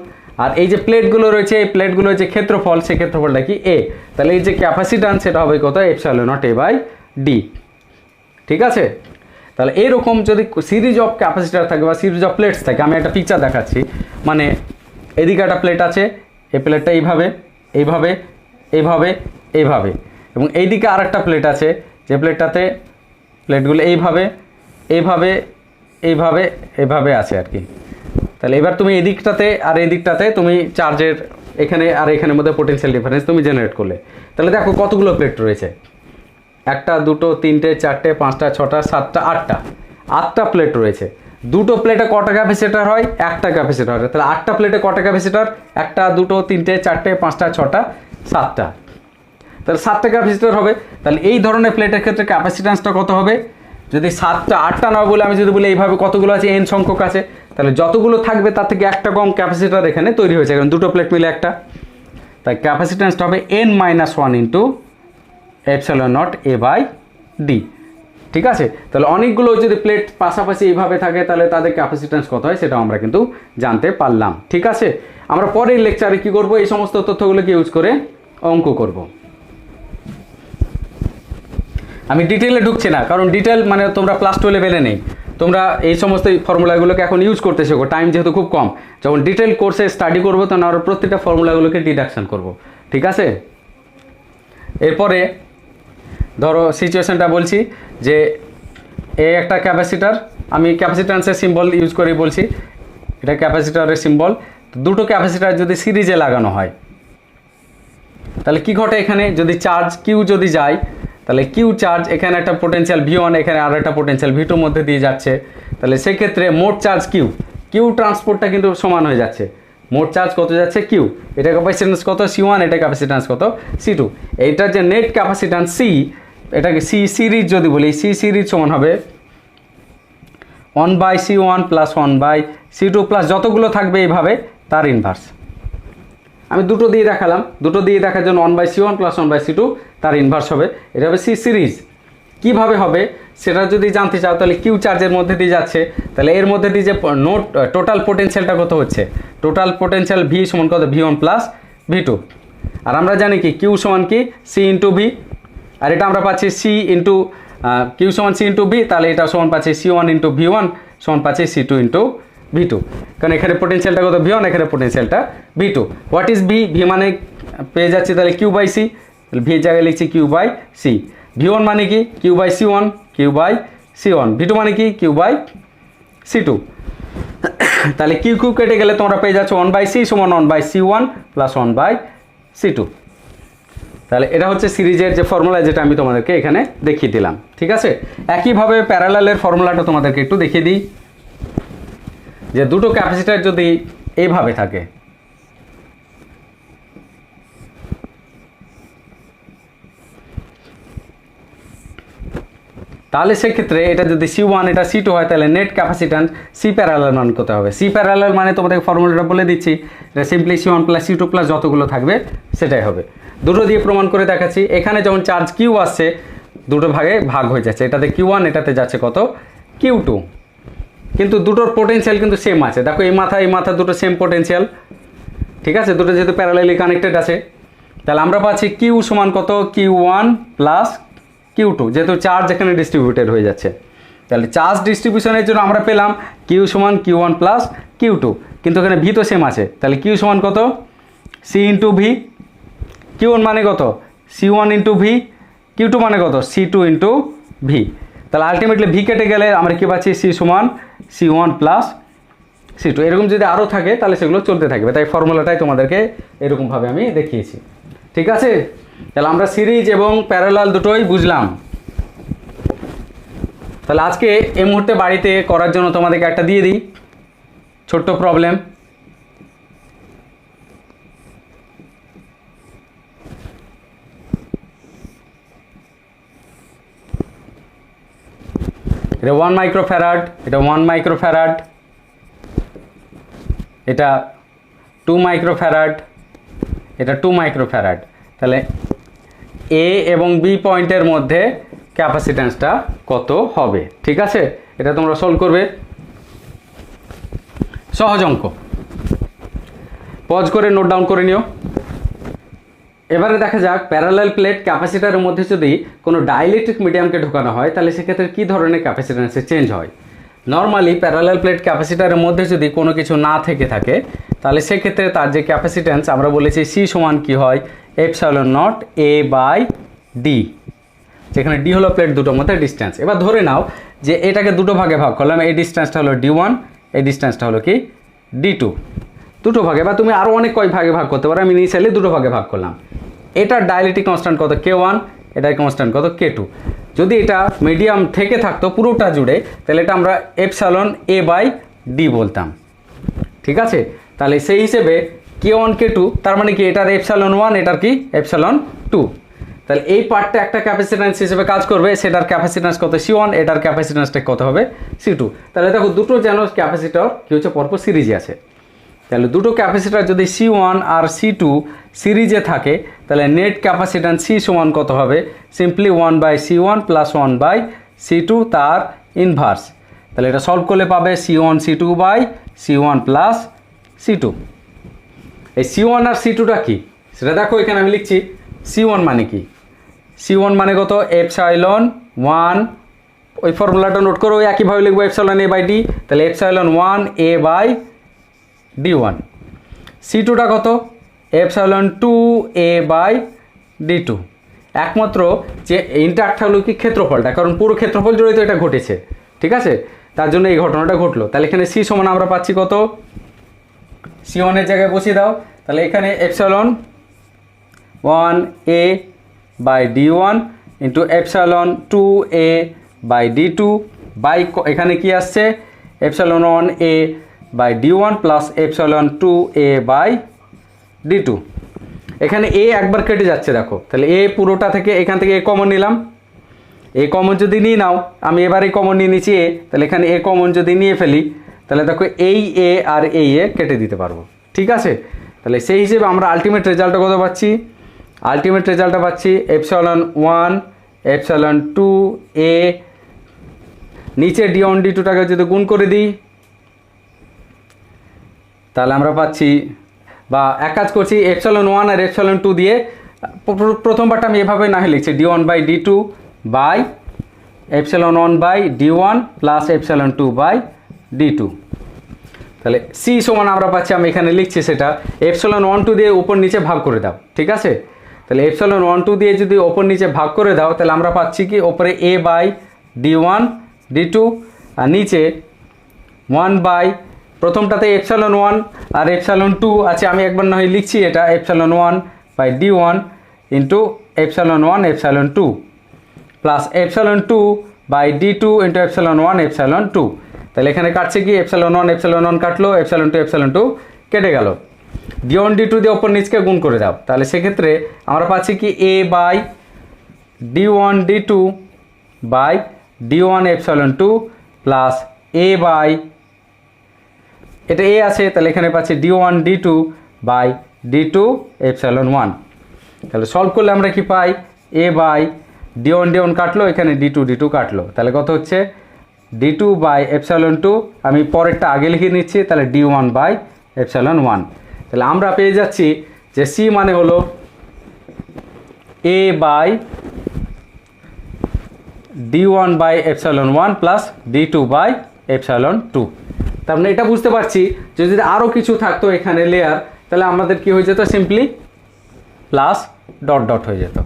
আর এই যে প্লেটগুলো রয়েছে এই প্লেটগুলোর যে ক্ষেত্রফল সেই ক্ষেত্রফলটা কি এ, তাহলে এই যে ক্যাপাসিট্যান্স সেটা হবে কত epsilon not A by d. ঠিক আছে, তাহলে এইরকম যদি সিরিজ অফ ক্যাপাসিটার থাকে বা সিরিজ অফ প্লেটস থাকে, আমি একটা পিকচার দেখাচ্ছি। মানে এদিকে একটা প্লেট আছে, এই প্লেটটা এইভাবে এইভাবে এইভাবে এইভাবে, এবং এইদিকে আরেকটা প্লেট আছে, যে প্লেটটাতে প্লেটগুলো এইভাবে এইভাবে এইভাবে এইভাবে আছে আর কি। তাহলে এবার তুমি এদিকটাতে আর এই দিকটাতে তুমি চার্জের এখানে আর এখানের মধ্যে পোটেনশিয়াল ডিফারেন্স তুমি জেনারেট করলে, তাহলে দেখো কতগুলো প্লেট রয়েছে, 1 2 3 4 5 6 7 8টা 8টা প্লেট রয়েছে। দুটো প্লেটে কটা ক্যাপাসিটার হয়? একটা ক্যাপাসিটার হয়। তাহলে 8টা প্লেটে কটা ক্যাপাসিটার? 1 2 3 4 5 6 7টা, তাহলে 7টা ক্যাপাসিটার হবে। তাহলে এই ধরনের প্লেটের ক্ষেত্রে ক্যাপাসিট্যান্সটা কত হবে? যদি 7টা 8টা না বলে আমি যদি বলি এইভাবে কতগুলো আছে, n সংখ্যক আছে, তাহলে যতগুলো থাকবে তার থেকে একটা কম ক্যাপাসিটার এখানে তৈরি হয়েছে, কারণ দুটো প্লেট মিলে একটা। তাই ক্যাপাসিট্যান্সটা হবে n-1 into epsilon nought a by d. ঠিক আছে, তাহলে অনেকগুলো যদি প্লেট পাশাপাশি এইভাবে থাকে তাহলে তাদের ক্যাপাসিট্যান্স কত হয় সেটাও আমরা কিন্তু জানতে পারলাম। ঠিক আছে, আমরা পরের লেকচারে কি করব, এই সমস্ত তথ্যগুলোকে ইউজ করে অঙ্ক করব। আমি ডিটেলে ঢুকছি না, কারণ ডিটেল মানে তোমরা ক্লাস 12 লেভেলে নেই, তোমরা এই সমস্ত ফর্মুলাগুলোকে এখন ইউজ করতে শেখো, টাইম যেহেতু খুব কম। যখন ডিটেল কোর্সে স্টাডি করবো তখন আমরা প্রত্যেকটা ফর্মুলাগুলোকে ডিডাকশন করব। ঠিক আছে, এরপরে ধরো সিচুয়েশনটা বলছি যে এ একটা ক্যাপাসিটার, আমি ক্যাপাসিট্যান্সের সিম্বল ইউজ করে বলছি, এটা ক্যাপাসিটারের সিম্বল। দুটো ক্যাপাসিটার যদি সিরিজে লাগানো হয় তাহলে কি ঘটে, এখানে যদি চার্জ কিউ যদি যায় তাহলে কিউ চার্জ এখানে একটা পোটেনশিয়াল V1, এখানে আর একটা পোটেনশিয়াল V2 মধ্যে দিয়ে যাচ্ছে, তাহলে সেক্ষেত্রে মোট চার্জ কিউ ট্রান্সপোর্টটা কিন্তু সমান হয়ে যাচ্ছে। মোট চার্জ কত যাচ্ছে? কিউ। এটা ক্যাপাসিট্যান্স কত? C1, এটা ক্যাপাসিট্যান্স কত? C2। এইটার যে নেট ক্যাপাসিট্যান্স C, এটাকে C সিরিজ যদি বলি, C সিরিজ সমান হবে 1/C1 প্লাস 1/C2 প্লাস যতগুলো থাকবে এইভাবে তার ইনভার্স। আমি দুটো দিয়ে দেখালাম, দুটো দিয়ে দেখার জন্য 1/C1 প্লাস 1/C2 তার ইনভার্স হবে, এটা হবে C সিরিজ। কীভাবে হবে সেটা যদি জানতে চাও তাহলে কিউ চার্জের মধ্যে দিয়ে যাচ্ছে, তাহলে এর মধ্যে দিয়ে যে টোটাল পোটেনশিয়ালটা কত হচ্ছে? টোটাল পোটেনশিয়াল V সমান কত? V1 plus V2। আর আমরা জানি কি কিউ সমান কি? C ইন্টু V, আর এটা আমরা পাচ্ছি C ইন্টু কিউ সমান C ইন্টু V, তাহলে এটা সমান পাচ্ছি C1 ইন্টু V1 সমান পাচ্ছি C2 ইন্টু V2, কারণ এখানে পোটেনশিয়ালটা কত? V1, এখানে পোটেনশিয়ালটা V2। হোয়াট ইজ V মানে পেয়ে যাচ্ছি তাহলে কিউ বাই সি, V জায়গায় লিখছি কিউ বাই সি। V1 মানে কি? Q by C1, Q by C1। V2 মানে কি? Q by C2। তাহলে কিউ কিউ কেটে গেলে তোমরা পেয়ে যাচ্ছ 1/C সমান 1/C1 প্লাস 1/C2। তাহলে এটা হচ্ছে সিরিজের যে ফর্মুলা, যেটা আমি তোমাদেরকে এখানে দেখিয়ে দিলাম। ঠিক আছে, একইভাবে প্যারালালের ফর্মুলাটা তোমাদেরকে একটু দেখিয়ে দিই, যে দুটো ক্যাপাসিটার যদি এইভাবে থাকে তাহলে সেক্ষেত্রে এটা যদি C1 এটা C2 হয় তাহলে নেট ক্যাপাসিট্যান্স C প্যারালাল মান কত হবে? C প্যারালাল মানে তোমাদের ফর্মুলাটা বলে দিচ্ছি, এটা simply C1 plus C2 plus যতগুলো থাকবে সেটাই হবে। দুটো দিয়ে প্রমাণ করে দেখাচ্ছি। এখানে যখন চার্জ কিউ আসছে দুটো ভাগে ভাগ হয়ে যাচ্ছে, এটাতে Q1, এটাতে যাচ্ছে কত? Q2, কিন্তু দুটোর পোটেনশিয়াল কিন্তু সেম আছে। দেখো এই মাথা দুটো সেম পোটেনশিয়াল। ঠিক আছে, দুটো যেহেতু প্যারালালি কানেক্টেড আছে, তাহলে আমরা পাচ্ছি কিউ সমান কত? Q1 প্লাস Q2, যেহেতু চার্জ এখানে ডিস্ট্রিবিউটেড হয়ে যাচ্ছে, তাহলে চার্জ ডিস্ট্রিবিউশনের জন্য আমরা পেলাম কিউ সমান Q1 প্লাস Q2, কিন্তু এখানে ভি তো সেম আছে, তাহলে কিউ সমান কত? C into V. Q1 মানে কত? C1 into V. Q2 মানে কত? C2 into V. তাহলে আলটিমেটলি ভি কেটে গেলে আমরা কী পাচ্ছি? C সমান C1 প্লাস C2। এরকম যদি আরও থাকে তাহলে সেগুলো চলতে থাকবে, তাই ফর্মুলাটাই তোমাদেরকে এরকমভাবে আমি দেখিয়েছি। ঠিক আছে, তাহলে আমরা সিরিজ এবং প্যারালাল দুটোই বুঝলাম। তাহলে আজকে এই মুহূর্তে বাড়িতে করার জন্য তোমাদেরকে একটা দিয়ে দিই ছোট্ট প্রবলেম। এটা 1 মাইক্রোফ্যারাড, এটা 1 মাইক্রোফ্যারাড, এটা 2 মাইক্রোফ্যারাড, এটা 2 মাইক্রোফ্যারাড। তাহলে এ এবং বি পয়েন্টের মধ্যে ক্যাপাসিট্যান্সটা কত হবে? ঠিক আছে, এটা তোমরা সলভ করবে, সহজ অঙ্ক। পজ করে নোট ডাউন করে নিও। এবারে দেখা যাক প্যারালাল প্লেট ক্যাপাসিটারের মধ্যে যদি কোনো ডাইইলেকট্রিক মিডিয়ামকে ঢোকানো হয় তাহলে সেক্ষেত্রে কী ধরনের ক্যাপাসিট্যান্সে চেঞ্জ হয়। নর্মালি প্যারালাল প্লেট ক্যাপাসিটারের মধ্যে যদি কোনো কিছু না থেকে থাকে তাহলে সেক্ষেত্রে তার যে ক্যাপাসিট্যান্স আমরা বলেছি সি সমান কী হয়? Epsilon not A by d, যেখানে ডি হলো প্লেট দুটোর মধ্যে ডিস্টেন্স। এবার ধরে নাও যে এটাকে দুটো ভাগে ভাগ করলাম, এই ডিস্টেন্সটা হলো D1, এই ডিস্টেন্সটা হলো কি D2, দুটো ভাগে। বা তুমি আরও অনেক কয় ভাগে ভাগ করতে পারো, আমি ইনিশিয়ালি দুটো ভাগে ভাগ করলাম। এটার ডাইলেকট্রিক কনস্ট্যান্ট কত K1, এটার কনস্ট্যান্ট কত K2। যদি এটা মিডিয়াম থেকে থাকতো পুরোটা জুড়ে, তাহলে এটা আমরা এপসাইলন A বাই ডি বলতাম, ঠিক আছে। তাহলে সেই হিসেবে K1 K2, তার মানে কি এটার এপসাইলন 1, এটার কি এপসাইলন 2। তাহলে এই পার্টটা একটা ক্যাপাসিট্যান্স হিসেবে কাজ করবে, সেটার ক্যাপাসিট্যান্স কত C1, এটার ক্যাপাসিট্যান্সটা কত হবে C2। তাহলে দেখো দুটো যেন ক্যাপাসিটর কি হচ্ছে পরপর সিরিজে আছে। তাহলে দুটো ক্যাপাসিটর যদি C1 আর C2 সিরিজে থাকে, তাহলে নেট ক্যাপাসিট্যান্স C সমান কত হবে, সিম্পলি 1/C1 প্লাস 1/C2 তার ইনভার্স। তাহলে এটা সলভ করলে পাবে C1 C2 by C1 plus C2। এই C1 আর C2টা কি সেটা দেখো, এখানে আমি লিখছি C1 মানে কি, C1 মানে কত এপসাইলন 1, ওই ফর্মুলাটা নোট করো, ওই একইভাবে লিখবো এপসাইলন A বাই ডি, তাহলে এপসাইলন 1 A বাই D1। C2টা কত এপসাইলন 2 A বাই D2। একমাত্র যে ইন্টারটা হলো কি ক্ষেত্রফলটা, কারণ পুরো ক্ষেত্রফল জড়িত এটা ঘটেছে, ঠিক আছে, তার জন্য এই ঘটনাটা ঘটলো। তাহলে এখানে C সমান আমরা পাচ্ছি কত, C1 এর জায়গায় বসিয়ে দাও, তাহলে এখানে epsilon 1 A by D1 into epsilon 2 A by D2 by এখানে কি আসছে epsilon 1 A by D1 plus epsilon 2 A by D2। এখানে A একবার কেটে যাচ্ছে দেখো, তাহলে A পুরোটা থেকে এখান থেকে A কমন নিলাম, A কমন যদি নিয়ে নাও, আমি এবারে কমন নিয়ে নিচ্ছি A, তাহলে এখানে A কমন যদি নিয়ে ফেলি, তাহলে দেখো এই A আর এই A কেটে দিতে পারবো, ঠিক আছে। তাহলে সেই হিসেবে আমরা আলটিমেট রেজাল্টটা কত পাচ্ছি, আলটিমেট রেজাল্টটা পাচ্ছি এপসাইলন 1 এপসাইলন 2 A, নিচে D1 D2টাকে যদি গুণ করে দিই, তাহলে আমরা পাচ্ছি, বা এক কাজ করছি এপসাইলন 1 আর এপসাইলন 2 দিয়ে প্রথমবারটা আমি এভাবে না লিখছি D1 by D2 by epsilon 1 by D1 plus epsilon 2 by D2। তাহলে C সমান আমরা পাচ্ছি, আমি এখানে লিখছি সেটা এপসাইলন 1 2 দিয়ে উপর নিচে ভাগ করে দাও, ঠিক আছে। তাহলে এপসাইলন 1 2 দিয়ে যদি উপর নিচে ভাগ করে দাও, তাহলে আমরা পাচ্ছি কি ওপরে A বাই D1 D2 আর নিচে 1 বাই, প্রথমটাতে এপসাইলন 1 আর এপসাইলন 2 আছে, আমি একবার না হয় লিখছি এটা epsilon 1 by D1 into epsilon 1 epsilon 2 plus epsilon 2 by D2 into epsilon 1 epsilon 2। তাহলে এখানে কাটছে কি এপসাইলন 1 এপসাইলন 1 কাটলো, এপসাইলন 2 কেটে গেল, D1 D2 দিয়ে ওপর নিচকে গুণ করে দাও, তাহলে সেক্ষেত্রে আমরা পাচ্ছি কি A by D1 D2 by D1 epsilon 2 plus A by, এটা A আছে, তাহলে এখানে পাচ্ছি D1 D2 by D2 epsilon 1। তাহলে সলভ করলে আমরা কি পাই, A বাই D1 D1 কাটলো, এখানে D2 D2 কাটলো, তাহলে কত হচ্ছে D2 বাই এপসাইলন 2, আমি পরেরটা আগে লিখে নিচ্ছি, তাহলে D1 বাই এপসাইলন 1। তাহলে আমরা পেয়ে যাচ্ছি যে C মানে হলো A by D1 by epsilon 1 plus D2 by epsilon 2। তার মানে এটা বুঝতে পারছি যে যদি আরও কিছু থাকতো এখানে লেয়ার, তাহলে আমাদের কি হয়ে যেত, সিম্পলি প্লাস ডট ডট হয়ে যেত।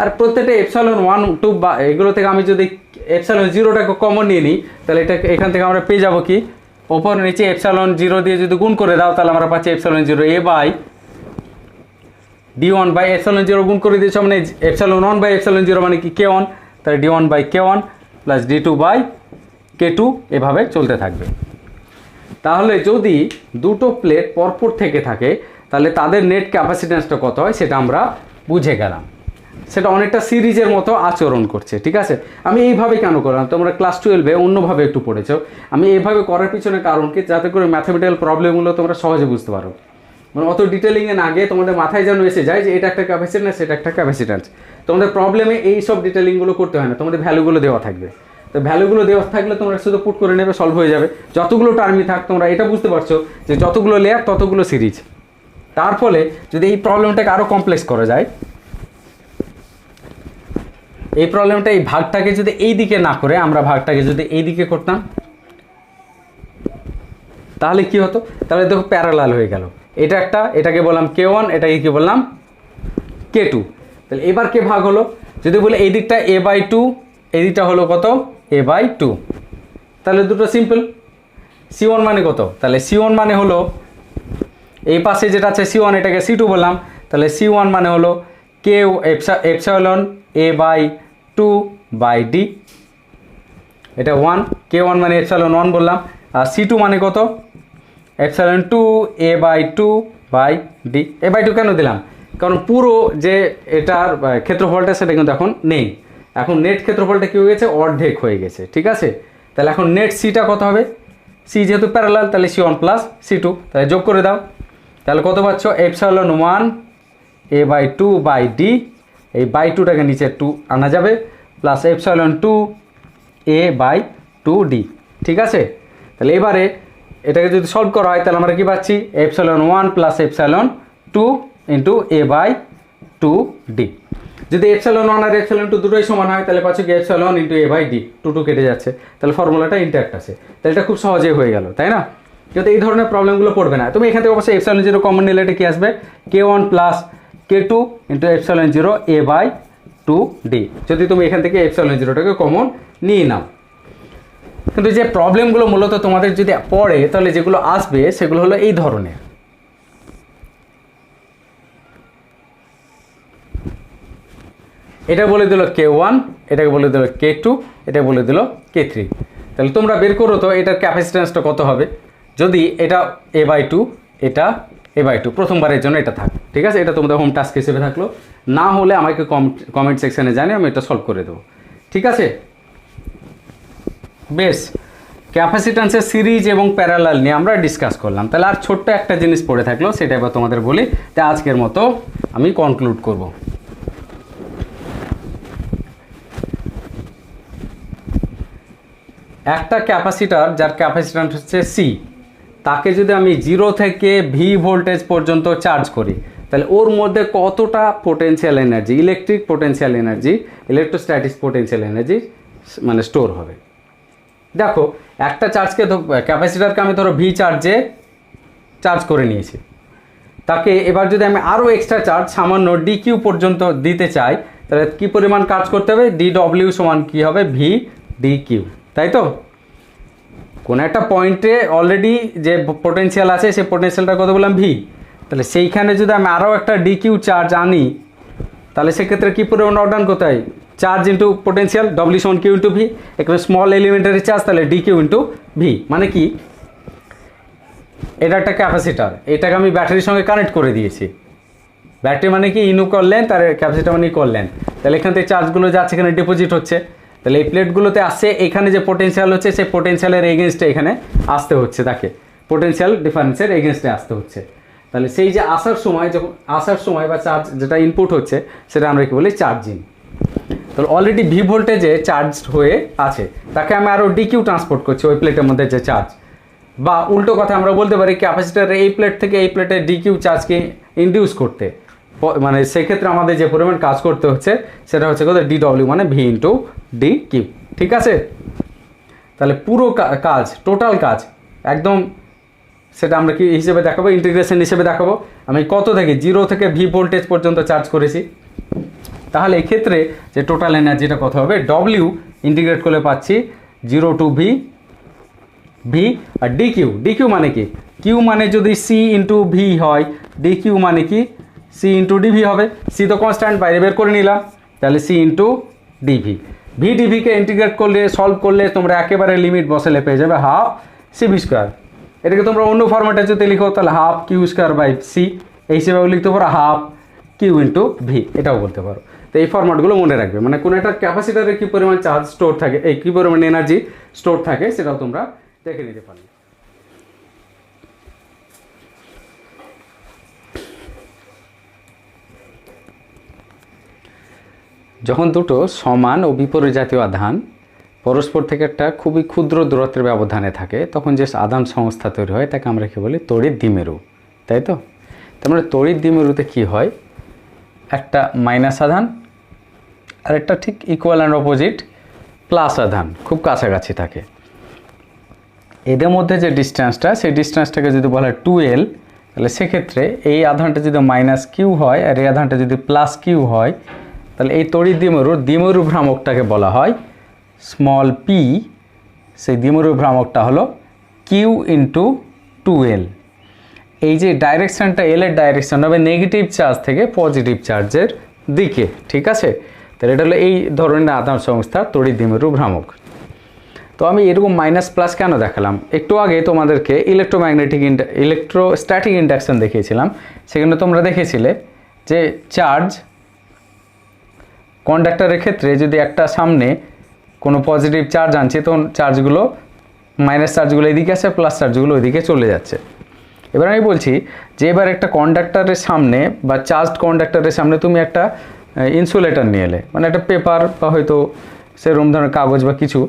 আর প্রত্যেকটা এপসাইলন 1 2 বা এগুলো থেকে আমি যদি এপসাইলন 0টাকে কমন নিয়ে নিই, তাহলে এটা এখান থেকে আমরা পেয়ে যাবো কি ওপর নিচে এপসাইলন 0 দিয়ে যদি গুণ করে দাও, তাহলে আমরা পাচ্ছি epsilon 0 A by D1 by epsilon 0 গুণ করে দিয়েছ, মানে এপসাইলন 1 বাই এপসাইলন 0 মানে কি K1, তাহলে D1 by K1 plus D2 by K2, এভাবে চলতে থাকবে। তাহলে যদি দুটো প্লেট পরপর থেকে থাকে, তাহলে তাদের নেট ক্যাপাসিট্যান্সটা কত হয় সেটা আমরা বুঝে গেলাম, সেটা অনেকটা সিরিজের মতো আচরণ করছে, ঠিক আছে। আমি এইভাবে কেন করলাম, তোমরা ক্লাস 12-এ অন্যভাবে একটু পড়েছো, আমি এইভাবে করার পিছনে কারণ কি, যাতে করে ম্যাথমেটিক্যাল প্রবলেমগুলো তোমরা সহজে বুঝতে পারো, মানে অত ডিটেলিংয়ে না গিয়ে তোমাদের মাথায় যেন এসে যায় যে এটা একটা ক্যাপাসিট্যান্স, সেটা একটা ক্যাপাসিট্যান্স। তোমাদের প্রবলেমে এই সব ডিটেলিংগুলো করতে হয় না, তোমাদের ভ্যালুগুলো দেওয়া থাকবে, তো ভ্যালুগুলো দেওয়া থাকলে তোমরা শুধু পুট করে নেবে, সলভ হয়ে যাবে। যতগুলো টার্মই থাক তোমরা এটা বুঝতে পারছো যে যতগুলো লেয়ার ততগুলো সিরিজ। তার ফলে যদি এই প্রবলেমটাকে আরও কমপ্লেক্স করা যায়, এই প্রবলেমটা এই ভাগটাকে যদি এই দিকে না করে আমরা ভাগটাকে যদি এই দিকে করতাম, তাহলে কি হতো, তাহলে দেখো প্যারালাল হয়ে গেল, এটা একটা, এটাকে বললাম K1, এটাকে কি বললাম K2। তাহলে এবার কে ভাগ হলো, যদি বলি এই দিকটা a/2, এই দিকটা হলো কত a/2, তাহলে দুটো সিম্পল। C1 মানে কত, তাহলে C1 মানে হলো এই পাশে যেটা আছে C1 এটাকে C2 বললাম, তাহলে C1 মানে হলো k এপসাইলন a/2/d, এটা 1, k1 মানে এপসাইলন 1 বললাম, আর C2 মানে কত এপসাইলন 2 a/2/d। a/2 কেন দিলাম, কারণ পুরো যে এটার ক্ষেত্রফলটা সেটা কিন্তু এখন নেই, এখন নেট ক্ষেত্রফলটা কী হয়ে গেছে, অর্ধেক হয়ে গেছে, ঠিক আছে। তাহলে এখন নেট সিটা কত হবে, সি যেহেতু প্যারালাল তাহলে C1 প্লাস C2, তাহলে যোগ করে দাও, তাহলে কত পাচ্ছ এপসাইলন 1 a/2/d, এই বাই 2টাকে নিচে 2 আনা যাবে, প্লাস এপসাইলন 2 a/2d, ঠিক আছে। তাহলে এবারে এটাকে যদি সলভ করা হয় তাহলে আমরা কী পাচ্ছি, epsilon 1 plus epsilon 2 into a/2d। যদি এপসাইলন 1 আর এপসাইলন 2 দুটোই সমান হয় তাহলে পাচ্ছি কি এপসাইলন ইন্টু a/d, 2 কেটে যাচ্ছে, তাহলে ফর্মুলাটা ইন্ট্যাক্ট আছে, তাহলে এটা খুব সহজেই হয়ে গেল, তাই না। কিন্তু এই ধরনের প্রবলেমগুলো পড়বে না, তুমি এখান থেকে অবশ্যই এপসাইলন 0 কমন নিলে এটা কি আসবে, k1 plus k2 into epsilon 0 a/2d, যদি তুমি এখান থেকে এপসাইলন 0টাকে কমন নিয়ে নাও। কিন্তু যে প্রবলেমগুলো মূলত তোমাদের যদি পড়ে তাহলে যেগুলো আসবে সেগুলো হলো এই ধরনের। এটা বলে দিল k1, এটাকে বলে দিল k2, এটা বলে দিল k3, তাহলে তোমরা বের করো তো এটার ক্যাপাসিট্যান্সটা কত হবে। যদি এটা a/2, এটা a/2, প্রথমবারের জন্য এটা থাক, ঠিক আছে, এটা তোমাদের হোম টাস্ক হিসেবে থাকলো, না হলে আমাকে কমেন্ট সেকশনে জানিয়ে আমি এটা সলভ করে দেবো, ঠিক আছে। বেশ, ক্যাপাসিট্যান্সের সিরিজ এবং প্যারালাল নিয়ে আমরা ডিসকাস করলাম, তাহলে আর ছোট্ট একটা জিনিস পড়ে থাকলো, সেটা এবার তোমাদের বলি, তাই আজকের মতো আমি কনক্লুড করব। একটা ক্যাপাসিটার যার ক্যাপাসিট্যান্স হচ্ছে সি, তাকে যদি আমি 0 থেকে ভি ভোল্টেজ পর্যন্ত চার্জ করি তাহলে ওর মধ্যে কতটা potential energy, electric potential energy, electrostatic potential energy মানে স্টোর হবে। দেখো একটা চার্জকে, ক্যাপাসিটারকে আমি ধরো ভি চার্জে চার্জ করে নিয়েছি, তাকে এবার যদি আমি আরও এক্সট্রা চার্জ সামান্য DQ পর্যন্ত দিতে চাই তাহলে কী পরিমাণ কাজ করতে হবে, DW সমান কী হবে, VDQ, তাই তো। কোনো একটা পয়েন্টে অলরেডি যে পোটেনশিয়াল আছে সেই পোটেনশিয়ালটা কত বললাম, ভি, তাহলে সেইখানে যদি আমি আরও একটা DQ চার্জ আনি তাহলে সেক্ষেত্রে কী পরিমাণ অর্ডান কোথায়, চার্জ ইন্টু পোটেনশিয়াল, W সমান Q ইন্টু ভি, এখানে স্মল এলিমেন্টারি চার্জ তাহলে DQ ইন্টু ভি, মানে কি এটা একটা ক্যাপাসিটার, এটাকে আমি ব্যাটারির সঙ্গে কানেক্ট করে দিয়েছি, ব্যাটারি মানে কি ইনইকুয়াল লেন্থ আর ক্যাপাসিটার মানে ইকুয়াল লেন্থ, তাহলে এখান থেকে চার্জগুলো যাচ্ছে এখানে ডিপোজিট হচ্ছে, তাহলে এই প্লেটগুলোতে আসছে, এখানে যে পোটেনশিয়াল হচ্ছে সেই পোটেনশিয়ালের এগেনস্টে এখানে আসতে হচ্ছে, তাকে পোটেনশিয়াল ডিফারেন্সের এগেনস্টে আসতে হচ্ছে, তাহলে সেই যে আসার সময় বা চার্জ যেটা ইনপুট হচ্ছে সেটা আমরা কি বলি, চার্জিং। তাহলে অলরেডি ভি ভোল্টেজে চার্জ হয়ে আছে, তাকে আমি আরও DQ ট্রান্সপোর্ট করছি ওই প্লেটের মধ্যে যে চার্জ, বা উল্টো কথা আমরা বলতে পারি ক্যাপাসিটারের এই প্লেট থেকে এই প্লেটে DQ চার্জকে ইনডিউস করতে, মানে সেক্ষেত্রে আমাদের যে পরিমাণ কাজ করতে হচ্ছে সেটা হচ্ছে কত, DW মানে V ইন্টু DQ, ঠিক আছে। তাহলে পুরো কাজ, টোটাল কাজ একদম সেটা আমরা কি হিসেবে দেখাবো, ইন্টিগ্রেশন হিসেবে দেখাবো, আমি কত থেকে 0 থেকে ভি ভোল্টেজ পর্যন্ত চার্জ করেছি, তাহলে এক্ষেত্রে যে টোটাল এনার্জিটা কত হবে, W ইন্টিগ্রেট করলে পাচ্ছি 0 টু ভি আর DQ মানে কি, Q মানে যদি C ইন্টু ভি হয়, DQ মানে কি C ইন্টু ডিভি হবে, C তো কনস্ট্যান্ট বাইরে বের করে নিলাম, তাহলে C ইন্টু ডিভি, VDVকে ইন্টিগ্রেট করলে সলভ করলে তোমরা একেবারে লিমিট বসালে পেয়ে যাবে হাফ CV স্কোয়ার, এটাকে তোমরা অন্য ফর্ম্যাটে যদি লিখো তাহলে half Q square by C, এই হিসেবেও লিখতে পারো হাফ Q ইন্টু ভি, এটাও বলতে পারো। তো এই ফর্ম্যাটগুলো মনে রাখবে, মানে কোনো একটা ক্যাপাসিটারে কী পরিমাণ চার্জ স্টোর থাকে, এই কী পরিমাণ এনার্জি স্টোর থাকে সেটাও তোমরা দেখে নিতে পারবে। যখন দুটো সমান ও বিপরীত জাতীয় আধান পরস্পর থেকে একটা খুবই ক্ষুদ্র দূরত্বের ব্যবধানে থাকে তখন যে আধান সংস্থা তৈরি হয় তাকে আমরা কী বলি, তড়িৎ দ্বিমেরু, তাই তো। তার মানে তড়িৎ দ্বিমেরুতে কী হয়, একটা মাইনাস আধান আর একটা ঠিক ইকুয়াল অ্যান্ড অপোজিট প্লাস আধান খুব কাছাকাছি থাকে, এদের মধ্যে যে ডিস্টেন্সটা সেই ডিস্টেন্সটাকে যদি বলা হয় 2L, তাহলে সেক্ষেত্রে এই আধানটা যদি -Q হয় আর এই আধানটা যদি +Q হয় তাহলে এই তড়িৎ দ্বিমেরু ভ্রামকটাকে বলা হয় স্মল পি। সেই দ্বিমেরু ভ্রামকটা হলো কিউ ইন্টু 2L। এই যে ডাইরেকশানটা এল এর ডাইরেকশান হবে নেগেটিভ চার্জ থেকে পজিটিভ চার্জের দিকে, ঠিক আছে। তাহলে এটা হলো এই ধরনের আধান সংস্থার তড়িৎ দ্বিমেরু ভ্রামক। তো আমি এরকম মাইনাস প্লাস কেন দেখালাম, একটু আগে তোমাদেরকে ইলেকট্রোস্ট্যাটিক ইন্ডাকশন দেখিয়েছিলাম। সেখানে তোমরা দেখেছিলে যে চার্জ কন্ডাক্টরের ক্ষেত্রে যদি একটা সামনে কোনো পজিটিভ চার্জ আনছে, তখন চার্জগুলো মাইনাস চার্জগুলো এদিকে আসে, প্লাস চার্জগুলো ওইদিকে চলে যাচ্ছে। এবার আমি বলছি যে এবার একটা কন্ডাক্টরের সামনে বা চার্জড কন্ডাক্টরের সামনে তুমি একটা ইনসুলেটর নিয়ে এলে, মানে একটা পেপার বা হয়তো সেরকম ধরনের কাগজ বা কিছু।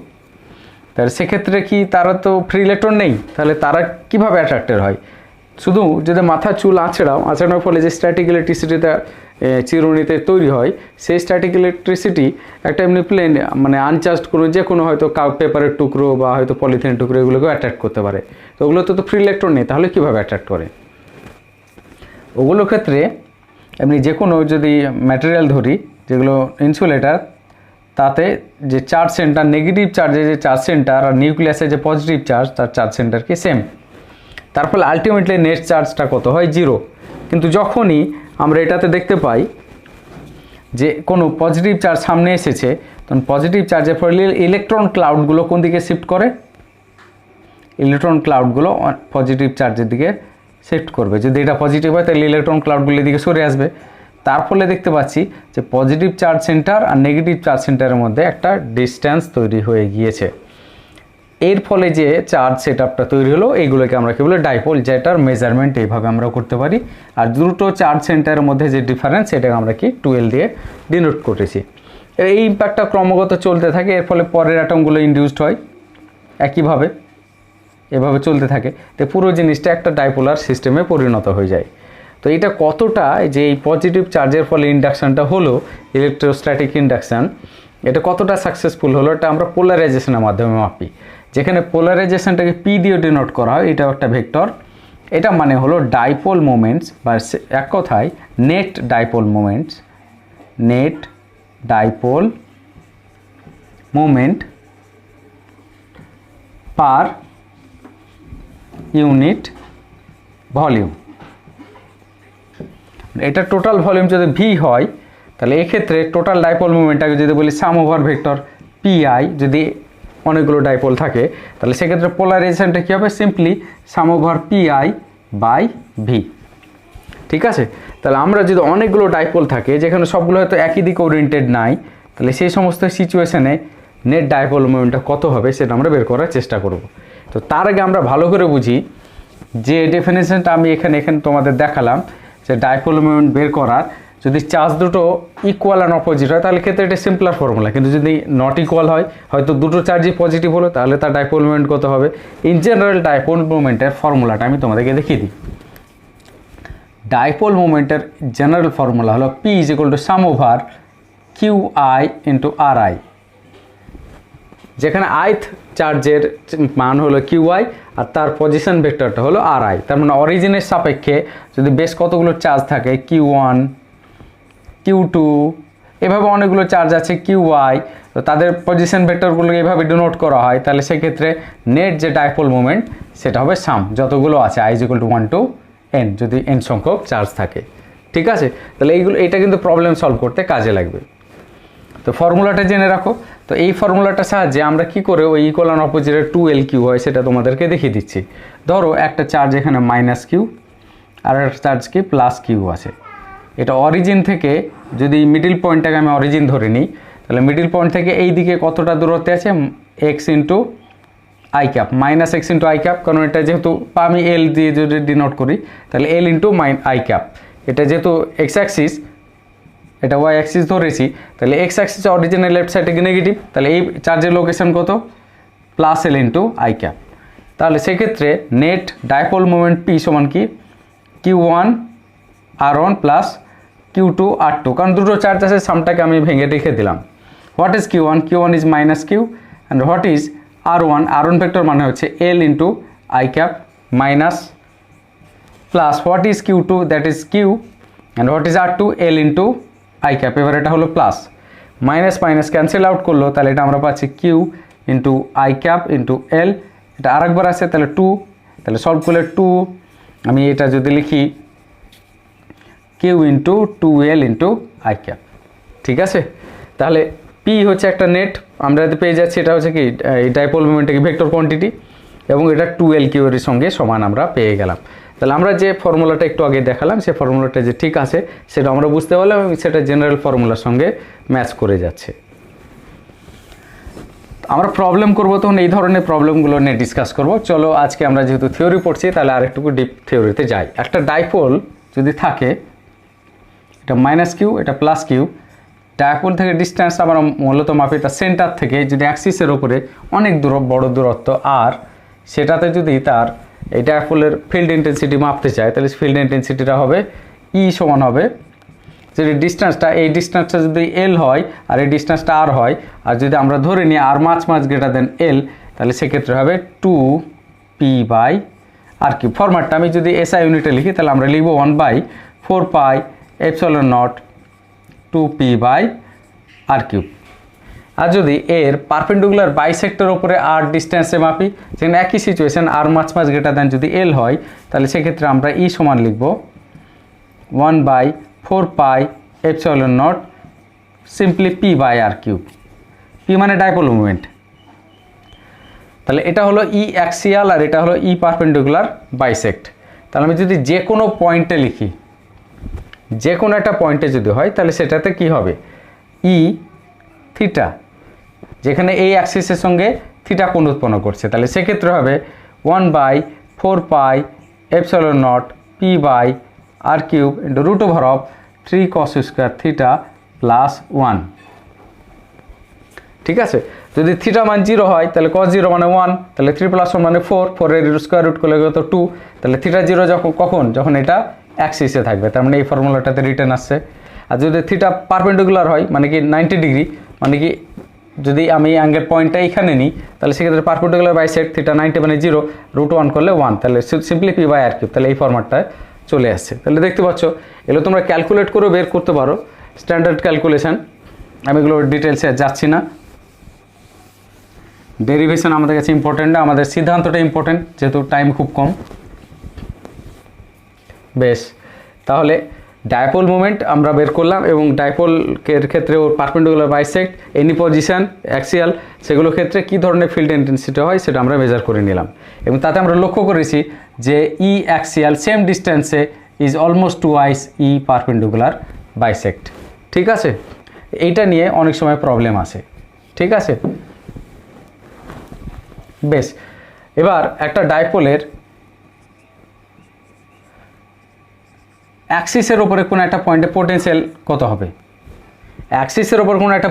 তাহলে সেক্ষেত্রে কি তারা তো ফ্রি ইলেকট্রন নেই, তাহলে তারা কীভাবে অ্যাট্রাক্টেড হয়? শুধু যদি মাথার চুল আঁচড়ানোর ফলে যে স্ট্যাটিক ইলেকট্রিসিটিটা চিরুনিতে তৈরি হয়, সেই স্ট্যাটিক ইলেকট্রিসিটি একটা এমনি প্লেন মানে আনচার্জড কোনো যে কোনো হয়তো পেপারের টুকরো বা হয়তো পলিথিনের টুকরো এগুলোকেও অ্যাট্রাক্ট করতে পারে। তো ওগুলো তো ফ্রি ইলেকট্রন নেই, তাহলে কীভাবে অ্যাট্রাক্ট করে? ওগুলোর ক্ষেত্রে এমনি যে কোনো যদি ম্যাটেরিয়াল ধরি যেগুলো ইনসুলেটার, তাতে যে চার্জ সেন্টার নেগেটিভ চার্জের যে চার্জ সেন্টার আর নিউক্লিয়াসের যে পজিটিভ চার্জ তার চার্জ সেন্টার কি সেম। তার ফলে আলটিমেটলি নেট চার্জটা কত হয়? 0। কিন্তু যখনই আমরা এটাতে দেখতে পাই যে কোনো পজিটিভ চার্জ সামনে এসেছে, তখন পজিটিভ চার্জের ফলে ইলেকট্রন ক্লাউডগুলো কোন দিকে শিফট করে? ইলেকট্রন ক্লাউডগুলো পজিটিভ চার্জের দিকে শিফট করবে। যদি এটা পজিটিভ হয় তাহলে ইলেকট্রন ক্লাউডগুলো এদিকে সরে আসবে। তার ফলে দেখতে পাচ্ছি যে পজিটিভ চার্জ সেন্টার আর নেগেটিভ চার্জ সেন্টারের মধ্যে একটা ডিস্ট্যান্স তৈরি হয়ে গিয়েছে। এর ফলে যে চার্জ সেটআপটা তৈরি হলো এইগুলোকে আমরা কি বলি? ডাইপোল, যেটার মেজারমেন্ট এইভাবে আমরা করতে পারি। আর দুটো চার্জ সেন্টারের মধ্যে যে ডিফারেন্স সেটাকে আমরা কি 2L দিয়ে ডিনোট করেছি। এই ইম্প্যাক্টটা ক্রমাগত চলতে থাকে, এর ফলে পরের অ্যাটমগুলো ইনডিউসড হয় একইভাবে, এভাবে চলতে থাকে। তো পুরো জিনিসটা একটা ডাইপোলার সিস্টেমে পরিণত হয়ে যায়। তো এটা কতটা যে এই পজিটিভ চার্জের ফলে ইন্ডাকশানটা হলো ইলেকট্রোস্ট্যাটিক ইন্ডাকশান, এটা কতটা সাকসেসফুল হলো এটা আমরা পোলারাইজেশনের মাধ্যমে মাপি। যেখানে পোলারাইজেশনটাকে পি দিয়ে ডিনোট করা হয়, এটাও একটা ভেক্টর। এটা মানে হলো ডাইপোল মোমেন্টস বা এক কথায় net dipole moments, net dipole moment per unit volume. এটা টোটাল ভলিউম যদি ভি হয়, তাহলে এক্ষেত্রে টোটাল ডাইপোল মোমেন্টটাকে যদি বলি সাম ওভার ভেক্টর পিআই, যদি অনেকগুলো ডাইপোল থাকে তাহলে সেক্ষেত্রে পোলারাইজেশনটা কী হবে? Simply sum over p i by V, ঠিক আছে। তাহলে আমরা যদি অনেকগুলো ডাইপোল থাকে যেখানে সবগুলো হয়তো একই দিকে ওরিয়েন্টেড নাই, তাহলে সেই সমস্ত সিচুয়েশনে নেট ডাইপোল মোমেন্টটা কত হবে সেটা আমরা বের করার চেষ্টা করব। তো তার আগে আমরা ভালো করে বুঝি যে ডেফিনেশনটা আমি এখানে তোমাদের দেখালাম, যে ডাইপোল মোমেন্ট বের করার যদি চার্জ দুটো ইকুয়াল অ্যান্ড অপোজিট হয় তাহলে ক্ষেত্রে এটা সিম্পলার ফর্মুলা। কিন্তু যদি নট ইকুয়াল হয়, হয়তো দুটো চার্জই পজিটিভ হলো, তাহলে তার ডাইপোল মোমেন্ট কত হবে? ইন জেনারেল ডাইপোল মোমেন্টের ফর্মুলাটা আমি তোমাদেরকে দেখিয়ে দিই। ডাইপোল মোমেন্টের জেনারেল ফর্মুলা হলো p is equal to sum over q i into r i, যেখানে আইথ চার্জের মান হলো কিউ আই আর তার পজিশন ভেক্টরটা হলো আর আই। তার মানে অরিজিনের সাপেক্ষে যদি বেশ কতগুলো চার্জ থাকে, Q1 Q2 এভাবে অনেকগুলো চার্জ আছে QI, তো তাদের পজিশন ভেক্টরগুলোকে এভাবে ডিনোট করা হয়, তাহলে সেক্ষেত্রে নেট যে ডাইপোল মোমেন্ট সেটা হবে সাম যতগুলো আছে I = 1 to n, যদি n সংখ্যক চার্জ থাকে, ঠিক আছে। তাহলে এটা কিন্তু প্রবলেম সলভ করতে কাজে লাগবে। তো ফর্মুলাটা জেনে রাখো। তো এই ফর্মুলাটার সাহায্যে আমরা কি করে ওই ইকুয়াল অ্যান্ড অপোজিটের 2L/Q হয় সেটা তোমাদেরকে দেখিয়ে দিচ্ছি। ধরো একটা চার্জ এখানে -Q আর একটা চার্জ কি +Q আছে। এটা অরিজিন থেকে যদি মিডল পয়েন্টটাকে আমি অরিজিন ধরে নিই, তাহলে মিডল পয়েন্ট থেকে এই দিকে কতটা দূরত্বে আছে? x × i cap, -x × i cap, কারণ এটা যেহেতু আমি L দিয়ে যদি ডিনোট করি তাহলে L × i ক্যাপ। এটা যেহেতু x অ্যাক্সিস, এটা y অ্যাক্সিস ধরেছি, তাহলে x অ্যাক্সিস অরিজিনের লেফট সাইডে নেগেটিভ, তাহলে এই চার্জের লোকেশন কত? +L × i cap. তাহলে সেক্ষেত্রে নেট ডাইপোল মোমেন্ট P সমান কি? Q1 R1 + Q2 R2, কারণ দুটো চার্জ আছে, সামটাকে আমি ভেঙে রেখে দিলাম। What is Q1? Q1 is -Q and what is R1? R1 vector মানে হচ্ছে L × i cap minus plus what is Q2? That is Q, and what is R2? L × I cap, এবার এটা হলো plus, minus minus cancel out করলো, তাহলে এটা আমরা পাচ্ছি Q into I cap into L, এটা আরেকবার আছে তাহলে 2, তাহলে সলভ করলে 2, আমি এটা যদি লিখি q into 2L into I cap. ঠিক আছে, তাহলে পি হচ্ছে একটা নেট আমরা যদি পেয়ে যাচ্ছি, এটা হচ্ছে কি এই ডাইপোল মোমেন্টে কি ভেক্টর কোয়ান্টিটি, এবং এটা 2L কিউ এর সঙ্গে সমান আমরা পেয়ে গেলাম। তাহলে আমরা যে ফর্মুলাটা একটু আগে দেখালাম সেই ফর্মুলাটা যে ঠিক আছে সেটা আমরা বুঝতে পারলাম, এবং সেটা জেনারেল ফর্মুলার সঙ্গে ম্যাচ করে যাচ্ছে। আমরা প্রবলেম করবো তখন এই ধরনের প্রবলেমগুলো নিয়ে ডিসকাস করব। চলো আজকে আমরা যেহেতু থিওরি পড়ছি তাহলে আরেকটু ডিপ থিওরিতে যাই। একটা ডাইপোল যদি থাকে, এটা মাইনাস কিউ, এটা প্লাস কিউ, ডাইপোল থেকে ডিস্ট্যান্স আমরা মূলত মাপি এটা সেন্টার থেকে, যদি অ্যাক্সিসের ওপরে অনেক বড় দূরত্ব আর সেটাতে যদি তার এই ডাইপোলের ফিল্ড ইন্টেন্সিটি মাপতে চায়, তাহলে ফিল্ড ইন্টেন্সিটিটা হবে ই সমান হবে, যদি ডিস্ট্যান্সটা এই ডিস্ট্যান্সটা যদি এল হয় আর এই ডিস্ট্যান্সটা আর হয়, আর যদি আমরা ধরে নিই আর মাছ গ্রেটার দেন এল, তাহলে সেক্ষেত্রে হবে 2p/r কিউব। ফরম্যাটটা আমি যদি এসআই ইউনিটে লিখি তাহলে আমরা লিখব 1/4πε0 2p/r কিউব। আর যদি এর পারপেন্ডিকুলার বাইসেক্টর ওপরে আর ডিস্ট্যান্সে মাপি, যেখানে একই সিচুয়েশন আর মাছ গ্রেটার দেন যদি এল হয়, তাহলে সেক্ষেত্রে আমরা ই সমান লিখব 1/4πε0 সিম্পলি p/r কিউব। পি মানে ডাইপোল মোমেন্ট। তাহলে এটা হলো ই অ্যাক্সিয়াল আর এটা হলো ই পারপেন্ডিকুলার বাইসেক্ট। তাহলে আমি যদি যে কোনো পয়েন্টে লিখি, যে কোনো একটা পয়েন্টে যদি হয়, তাহলে সেটাতে কি হবে ই থিটা, যেখানে এই অ্যাক্সিসের সঙ্গে থিটা কোণ উৎপন্ন করছে, তাহলে সেক্ষেত্রে হবে 1/4πε0 p/r cube into √3 cos square theta plus 1। ঠিক আছে, যদি থিটা মান 0 হয় তাহলে cos 0 মানে 1, তাহলে 3 + 1 মানে 4, 4 এর স্কোয়ার রুট করলে তো 2, তাহলে থিটা 0 যখন এটা অ্যাক্সিসে থাকবে, তার মানে এই ফর্মুলাটাতে রিটার্ন আসছে। আর যদি থিটা পারপেন্ডিকুলার হয় মানে কি 90 ডিগ্রি, মানে কি যদি আমি অ্যাঙ্গেল পয়েন্টটা এখানে নিই, তাহলে সেক্ষেত্রে পারপেন্ডিকুলার বাইসেক্ট থিটা 90 মানে 0, √1 করলে 1, তাহলে সিম্পলি p/r কিউব। তাহলে এই ফরম্যাটটায় চলে আসছে। তাহলে দেখতে পাচ্ছ এগুলো তোমরা ক্যালকুলেট করে বের করতে পারো, স্ট্যান্ডার্ড ক্যালকুলেশন, আমি এগুলো ডিটেলসে যাচ্ছি না। ডেরিভেশন আমাদের কাছে ইম্পর্টেন্ট না, আমাদের সিদ্ধান্তটা ইম্পর্টেন্ট, যেহেতু টাইম খুব কম। বেশ, তাহলে ডাইপোল মোমেন্ট আমরা বের করলাম, এবং ডাইপোলের ক্ষেত্রে ওর perpendicular bisect, any position, axial, সেগুলোর ক্ষেত্রে কী ধরনের ফিল্ড ইন্টেন্সিটি হয় সেটা আমরা মেজার করে নিলাম, এবং তাতে আমরা লক্ষ্য করেছি যে ই অ্যাক্সিয়াল সেম ডিস্ট্যান্সে is almost twice E perpendicular bisect. ঠিক আছে, এইটা নিয়ে অনেক সময় প্রবলেম আসে। ঠিক আছে, বেশ, এবার একটা ডাইপোলের অ্যাক্সিসের ওপরে কোনো একটা পয়েন্টে পোটেনশিয়াল কত হবে? অ্যাক্সিসের ওপর কোনো একটা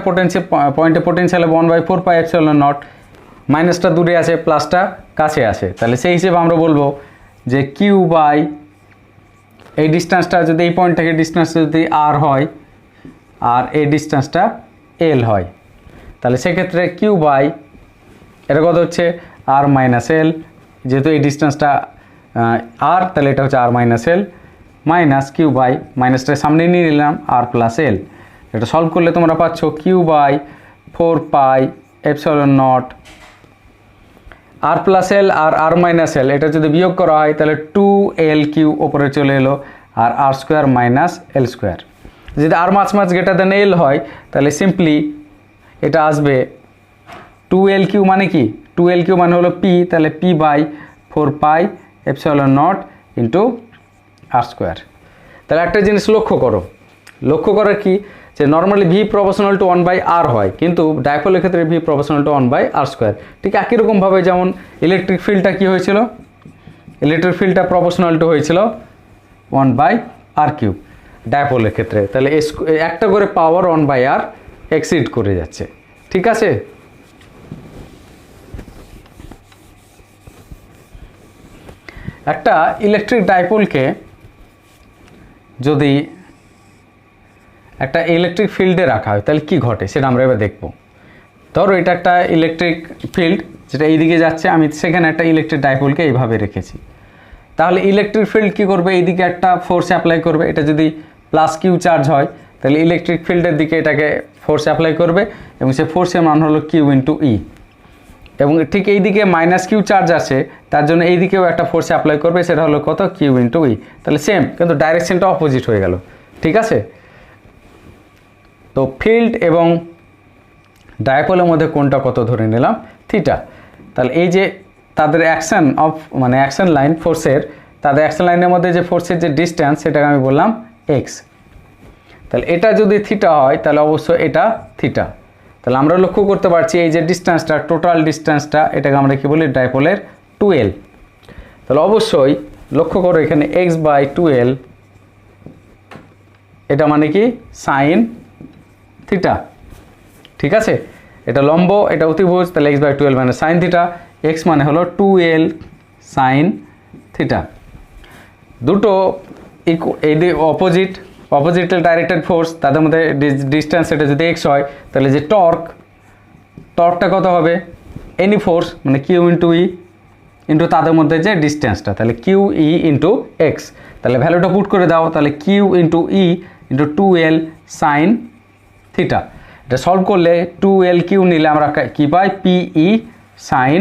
পয়েন্টে পোটেনশিয়াল 1/4πε0, মাইনাসটা দূরে আছে প্লাসটা কাছে আছে, তাহলে সেই হিসেবে আমরা বলবো যে কিউ বাই এই ডিস্ট্যান্সটা যদি এই পয়েন্ট থেকে ডিস্ট্যান্সটা যদি আর হয় আর এই ডিস্ট্যান্সটা এল হয়, তাহলে সেক্ষেত্রে কিউ বাই এটা কত হচ্ছে আর মাইনাস এল, যেহেতু এই ডিস্ট্যান্সটা আর, তাহলে এটা হচ্ছে R minus L minus Q by, মাইনাসটা সামনে নিয়ে নিলাম আর প্লাস এল। এটা সলভ করলে তোমরা পাচ্ছ Q by 4πε0 R plus L আর আর মাইনাস এল, এটা যদি বিয়োগ করা হয় তাহলে 2L কিউ ওপরে চলে এলো, আর আর স্কোয়ার মাইনাস এল স্কোয়ার। যদি আর মাছ গ্রেটার দেন এল হয় তাহলে সিম্পলি এটা আসবে 2L কিউ মানে কি, 2L কিউ মানে হলো পি, তাহলে p/4πε0 ইন্টু আর স্কোয়ার। তাহলে একটা জিনিস লক্ষ্য করার কি, যে normally V proportional to 1/r হয়, কিন্তু ডাইপোলের ক্ষেত্রে V proportional to 1/r square. ঠিক একই রকমভাবে যেমন ইলেকট্রিক ফিল্ডটা কি হয়েছিল, ইলেকট্রিক ফিল্ডটা প্রপোর্শনাল টু হয়েছিল 1/r কিউব ডাইপোলের ক্ষেত্রে, তাহলে একটা করে পাওয়ার 1/r এক্সিড করে যাচ্ছে। ঠিক আছে, একটা ইলেকট্রিক ডাইপোলকে যদি একটা ইলেকট্রিক ফিল্ডে রাখা হয় তাহলে কি ঘটে সেটা আমরা এবার দেখব। ধরো এটা একটা ইলেকট্রিক ফিল্ড যেটা এইদিকে যাচ্ছে, আমি সেখানে একটা ইলেকট্রিক ডাইপোলকে এইভাবে রেখেছি, তাহলে ইলেকট্রিক ফিল্ড কি করবে, এইদিকে একটা ফোর্স অ্যাপ্লাই করবে। এটা যদি প্লাস কিউ চার্জ হয় তাহলে ইলেকট্রিক ফিল্ডের দিকে এটাকে ফোর্স অ্যাপ্লাই করবে এবং সেই ফোর্সের মান হলো কিউ ইন্টু ই। এবং ঠিক এই দিকে মাইনাস কিউ চার্জ আছে, তার জন্য এই দিকেও একটা ফোর্স অ্যাপ্লাই করবে, সেটা হলো কত, কিউ ইন্টু ই। তাহলে সেম, কিন্তু ডাইরেকশনটা অপোজিট হয়ে গেল। ঠিক আছে, তো ফিল্ড এবং ডায়াপোলের মধ্যে কোনটা কত ধরে নিলাম, থিটা। তাহলে এই যে তাদের অ্যাকশন অফ মানে অ্যাকশন লাইন ফোর্সের, তাদের অ্যাকশন লাইনের মধ্যে যে ফোর্সের যে ডিস্ট্যান্স সেটাকে আমি বললাম এক্স। তাহলে এটা যদি থিটা হয় তাহলে অবশ্যই এটা থিটা। তাহলে আমরা লক্ষ্য করতে পারছি এই যে ডিস্ট্যান্সটা, টোটাল ডিস্ট্যান্সটা, এটাকে আমরা কি বলি, ডাইপোলের 2l। তাহলে অবশ্যই লক্ষ্য করো এখানে এক্স বাই 2l, এটা মানে কি সাইন থিটা। ঠিক আছে, এটা লম্ব, এটা অতিভুজ, তাহলে এক্স বাই 2l মানে সাইন থিটা। এক্স মানে হলো 2l সাইন থিটা। দুটো এই অপোজিট ডাইরেক্টেড ফোর্স, তাদের মধ্যে ডিস্টেন্স এটা যদি এক্স হয়, তাহলে যে টর্কটা কত হবে, এনি ফোর্স মানে কিউ ইন্টু ই ইন্টু তাদের মধ্যে যে ডিস্টেন্সটা, তাহলে কিউ ই ইন্টু এক্স। তাহলে ভ্যালুটা পুট করে দাও, তাহলে কিউ ইন্টু ই ইন্টু 2l সাইন থিটা। এটা সলভ করলে 2l কিউ নিলে আমরা কী পাই, পিই সাইন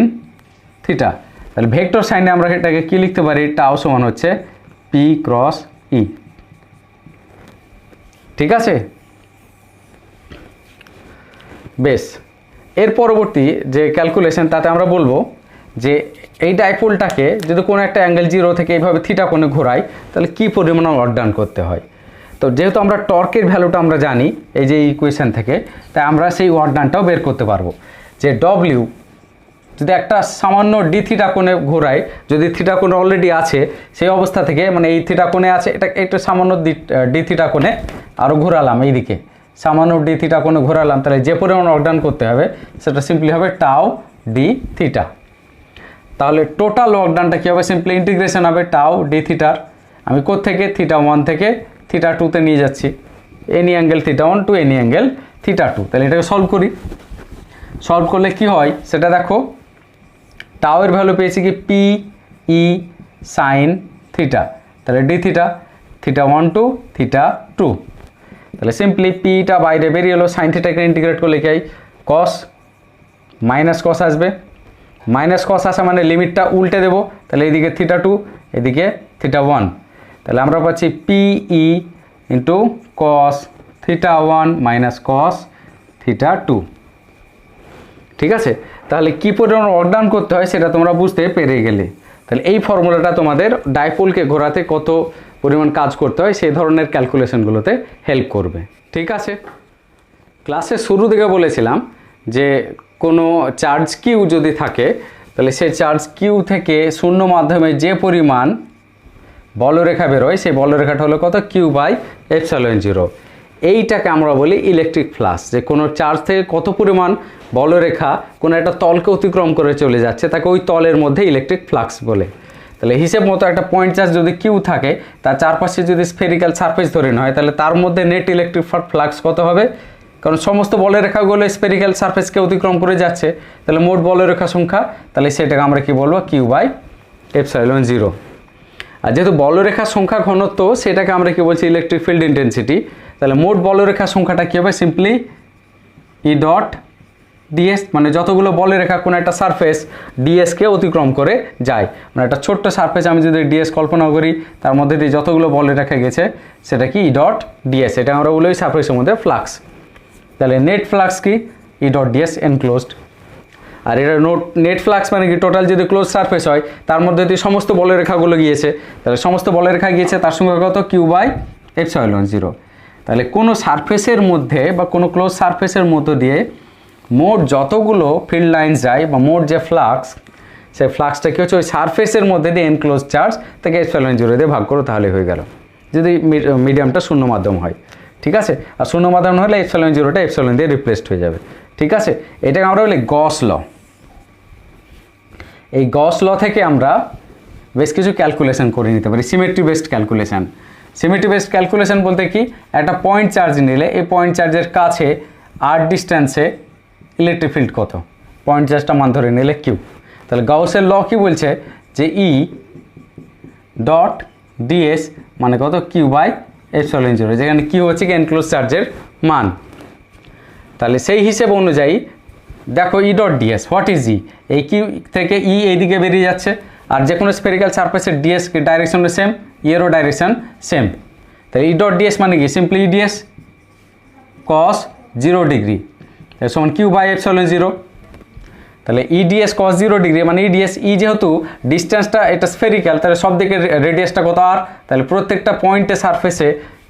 থিটা। তাহলে ভেক্টর সাইনে আমরা এটাকে কী লিখতে পারি, টাও সমান হচ্ছে পি ক্রস ই। ঠিক আছে, বেশ। এর পরবর্তী যে ক্যালকুলেশন, তাতে আমরা বলবো যে এই ডাইপোলটাকে যদি কোনো একটা অ্যাঙ্গেল 0 থেকে এইভাবে থিটা কোণে ঘোরাই, তাহলে কী পরিমাণ ওয়ার্ক ডান করতে হয়। তো যেহেতু আমরা টর্কের ভ্যালুটা আমরা জানি এই যে ইকুয়েশন থেকে, তাই আমরা সেই ওয়ার্ক ডানটাও বের করতে পারবো। যে ডব্লিউ যদি একটা সামান্য ডি থিটা কোণে ঘোরায়, যদি থিটা কোণে অলরেডি আছে সেই অবস্থা থেকে, মানে এই থিটা কোণে আছে, এটা একটু সামান্য ডি থিটা কোণে আরও ঘোরালাম, এইদিকে সামান্য ডি থিটা কোণে ঘোরালাম, তাহলে যে পরিমাণ ওয়ার্ক ডান করতে হবে সেটা সিম্পলি হবে টাও ডি থিটা। তাহলে টোটাল ওয়ার্ক ডানটা কী হবে, সিম্পলি ইন্টিগ্রেশন হবে টাও ডি থিটার। আমি কোত্থেকে, থিটা 1 থেকে থিটা 2-তে নিয়ে যাচ্ছি, any angle theta 1 to any angle theta 2। তাহলে এটাকে সলভ করি। সলভ করলে কি হয় সেটা দেখো, টাও এর ভ্যালু পেয়েছি কি পি ই সাইন থিটা, তাহলে d theta, theta 1 to theta 2। তাহলে সিম্পলি পিটা বাইরে বেরিয়ে এলো, সাইন থিটাকে ইন্টিগ্রেট করলে কি হয়, কস মাইনাস কস আসবে, মাইনাস কস আসা মানে লিমিটটা উল্টে দেবো, তাহলে এইদিকে থিটা 2, এদিকে থিটা 1। তাহলে আমরা পাচ্ছি PE into cos theta 1 minus cos theta 2। ঠিক আছে, তাহলে কী পরিমাণ ওয়ার্ক ডান করতে হয় সেটা তোমরা বুঝতে পেরে গেলে। তাহলে এই ফর্মুলাটা তোমাদের ডাইপোলকে ঘোরাতে কত পরিমাণ কাজ করতে হয় সেই ধরনের ক্যালকুলেশনগুলোতে হেল্প করবে। ঠিক আছে, ক্লাসের শুরু থেকে বলেছিলাম যে কোনো চার্জ কিউ যদি থাকে, তাহলে সেই চার্জ কিউ থেকে শূন্য মাধ্যমে যে পরিমাণ বলরেখা বেরোয় সেই বলরেখাটা হলো কত, কিউ বাই এপসাইলন 0। এইটাকে আমরা বলি ইলেকট্রিক ফ্লাক্স। যে কোনো চার্জ থেকে কত পরিমাণ বলরেখা কোনো একটা তলকে অতিক্রম করে চলে যাচ্ছে তাকে ওই তলের মধ্যে ইলেকট্রিক ফ্লাক্স বলে। তাহলে হিসেব মতো একটা পয়েন্ট চার্জ যদি কিউ থাকে, তার চারপাশে যদি স্ফেরিক্যাল সারফেস ধরে নেওয়া হয়, তাহলে তার মধ্যে নেট ইলেকট্রিক ফ্লাক্স কত হবে, কারণ সমস্ত বলরেখাগুলো স্ফেরিক্যাল সারফেসকে অতিক্রম করে যাচ্ছে, তাহলে মোট বলরেখা সংখ্যা, তাহলে সেটাকে আমরা কি বলবো, কিউ বাই এপসাইলন 0। আর যেহেতু বলরেখার সংখ্যা ঘনত্ব, সেটাকে আমরা কি বলছি, ইলেকট্রিক ফিল্ড ইন্টেন্সিটি। তাহলে মোট বলরেখার সংখ্যাটা কী হবে, সিম্পলি ই ডট ডিএস, মানে যতগুলো বলরেখা কোনো একটা সারফেস ডিএসকে অতিক্রম করে যায়, মানে একটা ছোট্ট সারফেস আমি যদি ডিএস কল্পনা করি, তার মধ্যে দিয়ে যতগুলো বলরেখা গেছে সেটা কি ই ডট ডিএস, এটা আমরা বলি ওই সারফেসের মধ্যে ফ্লাক্স। তাহলে নেট ফ্লাক্স কি, ই ডট ডিএস এনক্লোজড। আর এটা নেট ফ্লাক্স মানে কি, টোটাল যদি ক্লোজ সারফেস হয় তার মধ্যে দিয়ে সমস্ত বলরেখাগুলো গিয়েছে, তাহলে সমস্ত বলরেখা গিয়েছে তার সঙ্গে কত, কিউ বাই এপসাইলন 0। তাহলে কোনো সারফেসের মধ্যে বা কোনো ক্লোজ সারফেসের মধ্য দিয়ে মোট যতগুলো ফিল্ড লাইন্স যায় বা মোট যে ফ্লাক্স, সেই ফ্লাক্সটা কী হচ্ছে, ওই সারফেসের মধ্যে দিয়ে এনক্লোজ চার্জ তাকে এপসাইলন 0 দিয়ে ভাগ করো, তাহলে হয়ে গেল, যদি মিডিয়ামটা শূন্য মাধ্যম হয়। ঠিক আছে, আর শূন্য মাধ্যম হলে এপসাইলন 0টা এপসাইলন দিয়ে রিপ্লেসড হয়ে যাবে। ঠিক আছে, এটাকে আমরা বলি গস ল। এই গস ল থেকে আমরা বেশ কিছু ক্যালকুলেশন করে নিতে পারি, symmetry based calculation. Symmetry based calculation বলতে কি, একটা পয়েন্ট চার্জ নিলে এই পয়েন্ট চার্জের কাছে আর ডিস্ট্যান্সে ইলেকট্রিক ফিল্ড কত, পয়েন্ট চার্জটা মান ধরে নিলে কিউ। তাহলে গাউসের ল কি বলছে যে ই ডট ডিএস মানে কত, কিউ বাই এপসিলন জিরো, যেখানে কিউ হচ্ছে কি এনক্লোজ চার্জের মান। তাহলে সেই হিসেব অনুযায়ী দেখো E dot DS, what is E, এই কিউ থেকে ই এইদিকে বেরিয়ে যাচ্ছে, আর যে কোনো স্পেরিক্যাল সারফেসের ডিএস ডাইরেকশন সেম, ইয়েরও ডাইরেকশন সেম। তাহলে ই ডট ডিএস মানে কি, সিম্পলি ডিএস কস 0 ডিগ্রি সমান কিউ বাই এপসিলন জিরো। তাহলে ইডিএস কস 0 ডিগ্রি মানে ইডিএস, ই যেহেতু ডিস্টেন্সটা এটা স্ফেরিক্যাল, তাহলে সব দিকে রেডিয়াসটা কত আর, তাহলে প্রত্যেকটা পয়েন্টে সারফেসে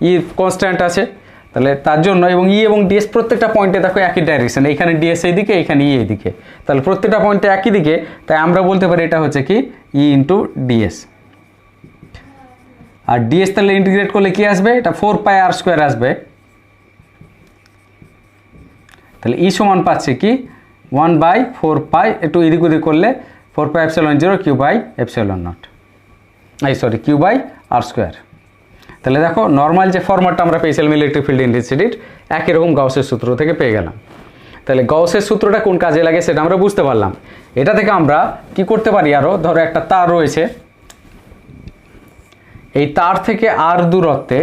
ই কনস্ট্যান্ট আছে, তাহলে তার জন্য, এবং ই এবং ডিএস প্রত্যেকটা পয়েন্টে দেখো একই ডাইরেকশন, এইখানে ডিএস এইদিকে, এইখানে ই এইদিকে, তাহলে প্রত্যেকটা পয়েন্টে একই দিকে, তাই আমরা বলতে পারি এটা হচ্ছে কি ই ইন্টু ডিএস। আর ডিএস তাহলে ইন্টিগ্রেট করলে কি আসবে, এটা 4πr² আসবে। তাহলে ই সমান পাচ্ছে কি 1/4π, একটু এদিক ওদিক করলে 4π epsilon zero Q by epsilon naught, Q by r²। তাহলে দেখো নর্মাল যে ফরম্যাটটা আমরা পেয়েছিলাম ইলেকট্রিক ফিল্ড ইন্টেন্সিটির, একই রকম গাউসের সূত্র থেকে পেয়ে গেলাম। তাহলে গাউসের সূত্রটা কোন কাজে লাগে সেটা আমরা বুঝতে পারলাম। এটা থেকে আমরা কি করতে পারি, আরও ধরো একটা তার রয়েছে, এই তার থেকে আর দূরত্বে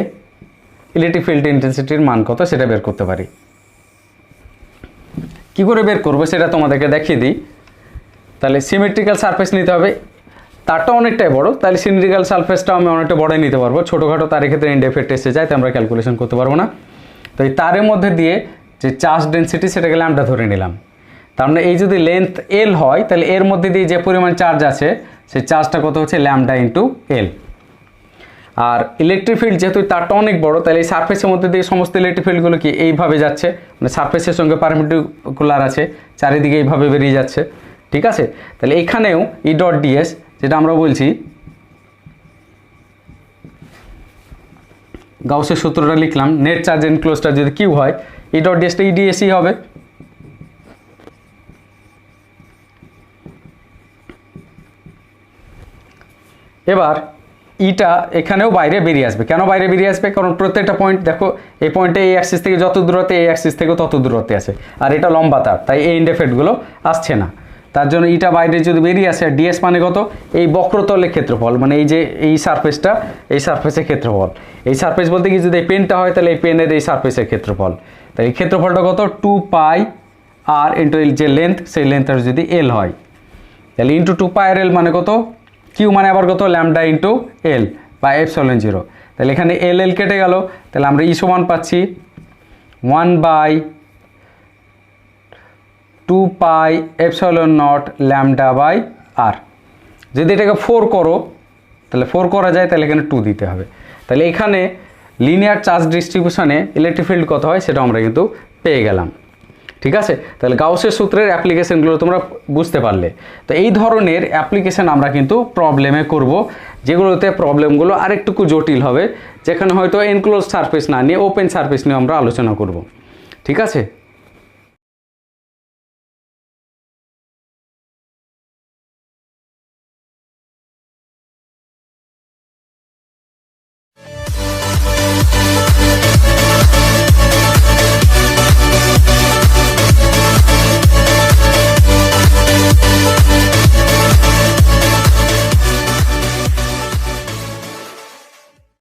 ইলেকট্রিক ফিল্ড ইন্টেন্সিটির মান কত সেটা বের করতে পারি। কি করে বের করবো সেটা তোমাদেরকে দেখিয়ে দিই। তাহলে সিমেট্রিক্যাল সারফেস নিতে হবে, তারটা অনেকটাই বড়, তাহলে সিমেট্রিক্যাল সারফেসটা আমি অনেকটা বড়ই নিতে পারবো, ছোটোখাটো তারের ক্ষেত্রে ইনডেফেক্ট এসে যায়, তো আমরা ক্যালকুলেশন করতে পারবো না। তো এই তারের মধ্যে দিয়ে যে চার্জ ডেন্সিটি সেটাকে ল্যাম্বডা ধরে নিলাম। তার মানে এই যদি লেন্থ এল হয়, তাহলে এর মধ্যে দিয়ে যে পরিমাণ চার্জ আছে সেই চার্জটা কত হচ্ছে ল্যাম্বডা ইন্টু এল। আর ইলেকট্রিক ফিল্ড যেহেতু তারটা অনেক বড়, তাহলে এই সারফেসের মধ্যে দিয়ে সমস্ত ইলেকট্রিক ফিল্ডগুলো কি এইভাবে যাচ্ছে, মানে সারফেসের সঙ্গে পারপেন্ডিকুলার আছে, চারিদিকে এইভাবে বেরিয়ে যাচ্ছে, ঠিক আছে। তাহলে এখানেও ই ডট ডিএস, যেটা আমরা বলছি গাউসের সূত্রটা লিখলাম, নেট চার্জ এনক্লোজটা যদি কিউ হয়, ই ডট ডিএসটা ইডিএসই হবে। এবার ইটা এখানেও বাইরে বেরিয়ে আসবে। কেন বাইরে বেরিয়ে আসবে, কারণ প্রত্যেকটা পয়েন্ট দেখো, এই পয়েন্টে এই অ্যাক্সিস থেকে যত দূরত্বে, এই অ্যাক্সিস থেকে তত দূরত্বে আছে, আর এটা লম্বা তার, তাই এই ইনডেফেক্টগুলো আসছে না। তার জন্য ইটা বাইরে যদি বেরিয়ে আসে, ডিএস মানে কত, এই বক্রতলের ক্ষেত্রফল, মানে এই যে এই সারফেসটা, এই সারফেসের ক্ষেত্রফল, এই সারফেস বলতে কি যদি এই পেনটা হয়, তাহলে এই পেনের এই সারফেসের ক্ষেত্রফল, তাই এই ক্ষেত্রফলটা কত 2πr ইন্টু যে লেন্থ, সেই লেন্থের যদি এল হয়, তাহলে ইন্টু 2πr মানে কত, কিউ মানে আবার কত ল্যাম্বডা ইন্টু এল বা এপসিলন জিরো। তাহলে এখানে এল এল কেটে গেল, তাহলে আমরা ই সমান পাচ্ছি 1/2π এপসিলন নট ল্যাম্বডা বাই আর। যদি এটাকে 4 করো, তাহলে 4 করা যায়, তাহলে এখানে 2 দিতে হবে। তাহলে এখানে লিনিয়ার চার্জ ডিস্ট্রিবিউশনে ইলেকট্রিক ফিল্ড কত হয় সেটা আমরা কিন্তু পেয়ে গেলাম, ঠিক আছে। তাহলে গাউসের সূত্রের অ্যাপ্লিকেশনগুলো তোমরা বুঝতে পারলে। তো এই ধরনের অ্যাপ্লিকেশন আমরা কিন্তু প্রবলেমে করব, যেগুলোতে প্রবলেমগুলো আরেকটুকু জটিল হবে, যেখানে হয়তো এনক্লোজ সারফেস না নিয়ে ওপেন সারফেস নিয়ে আমরা আলোচনা করব, ঠিক আছে।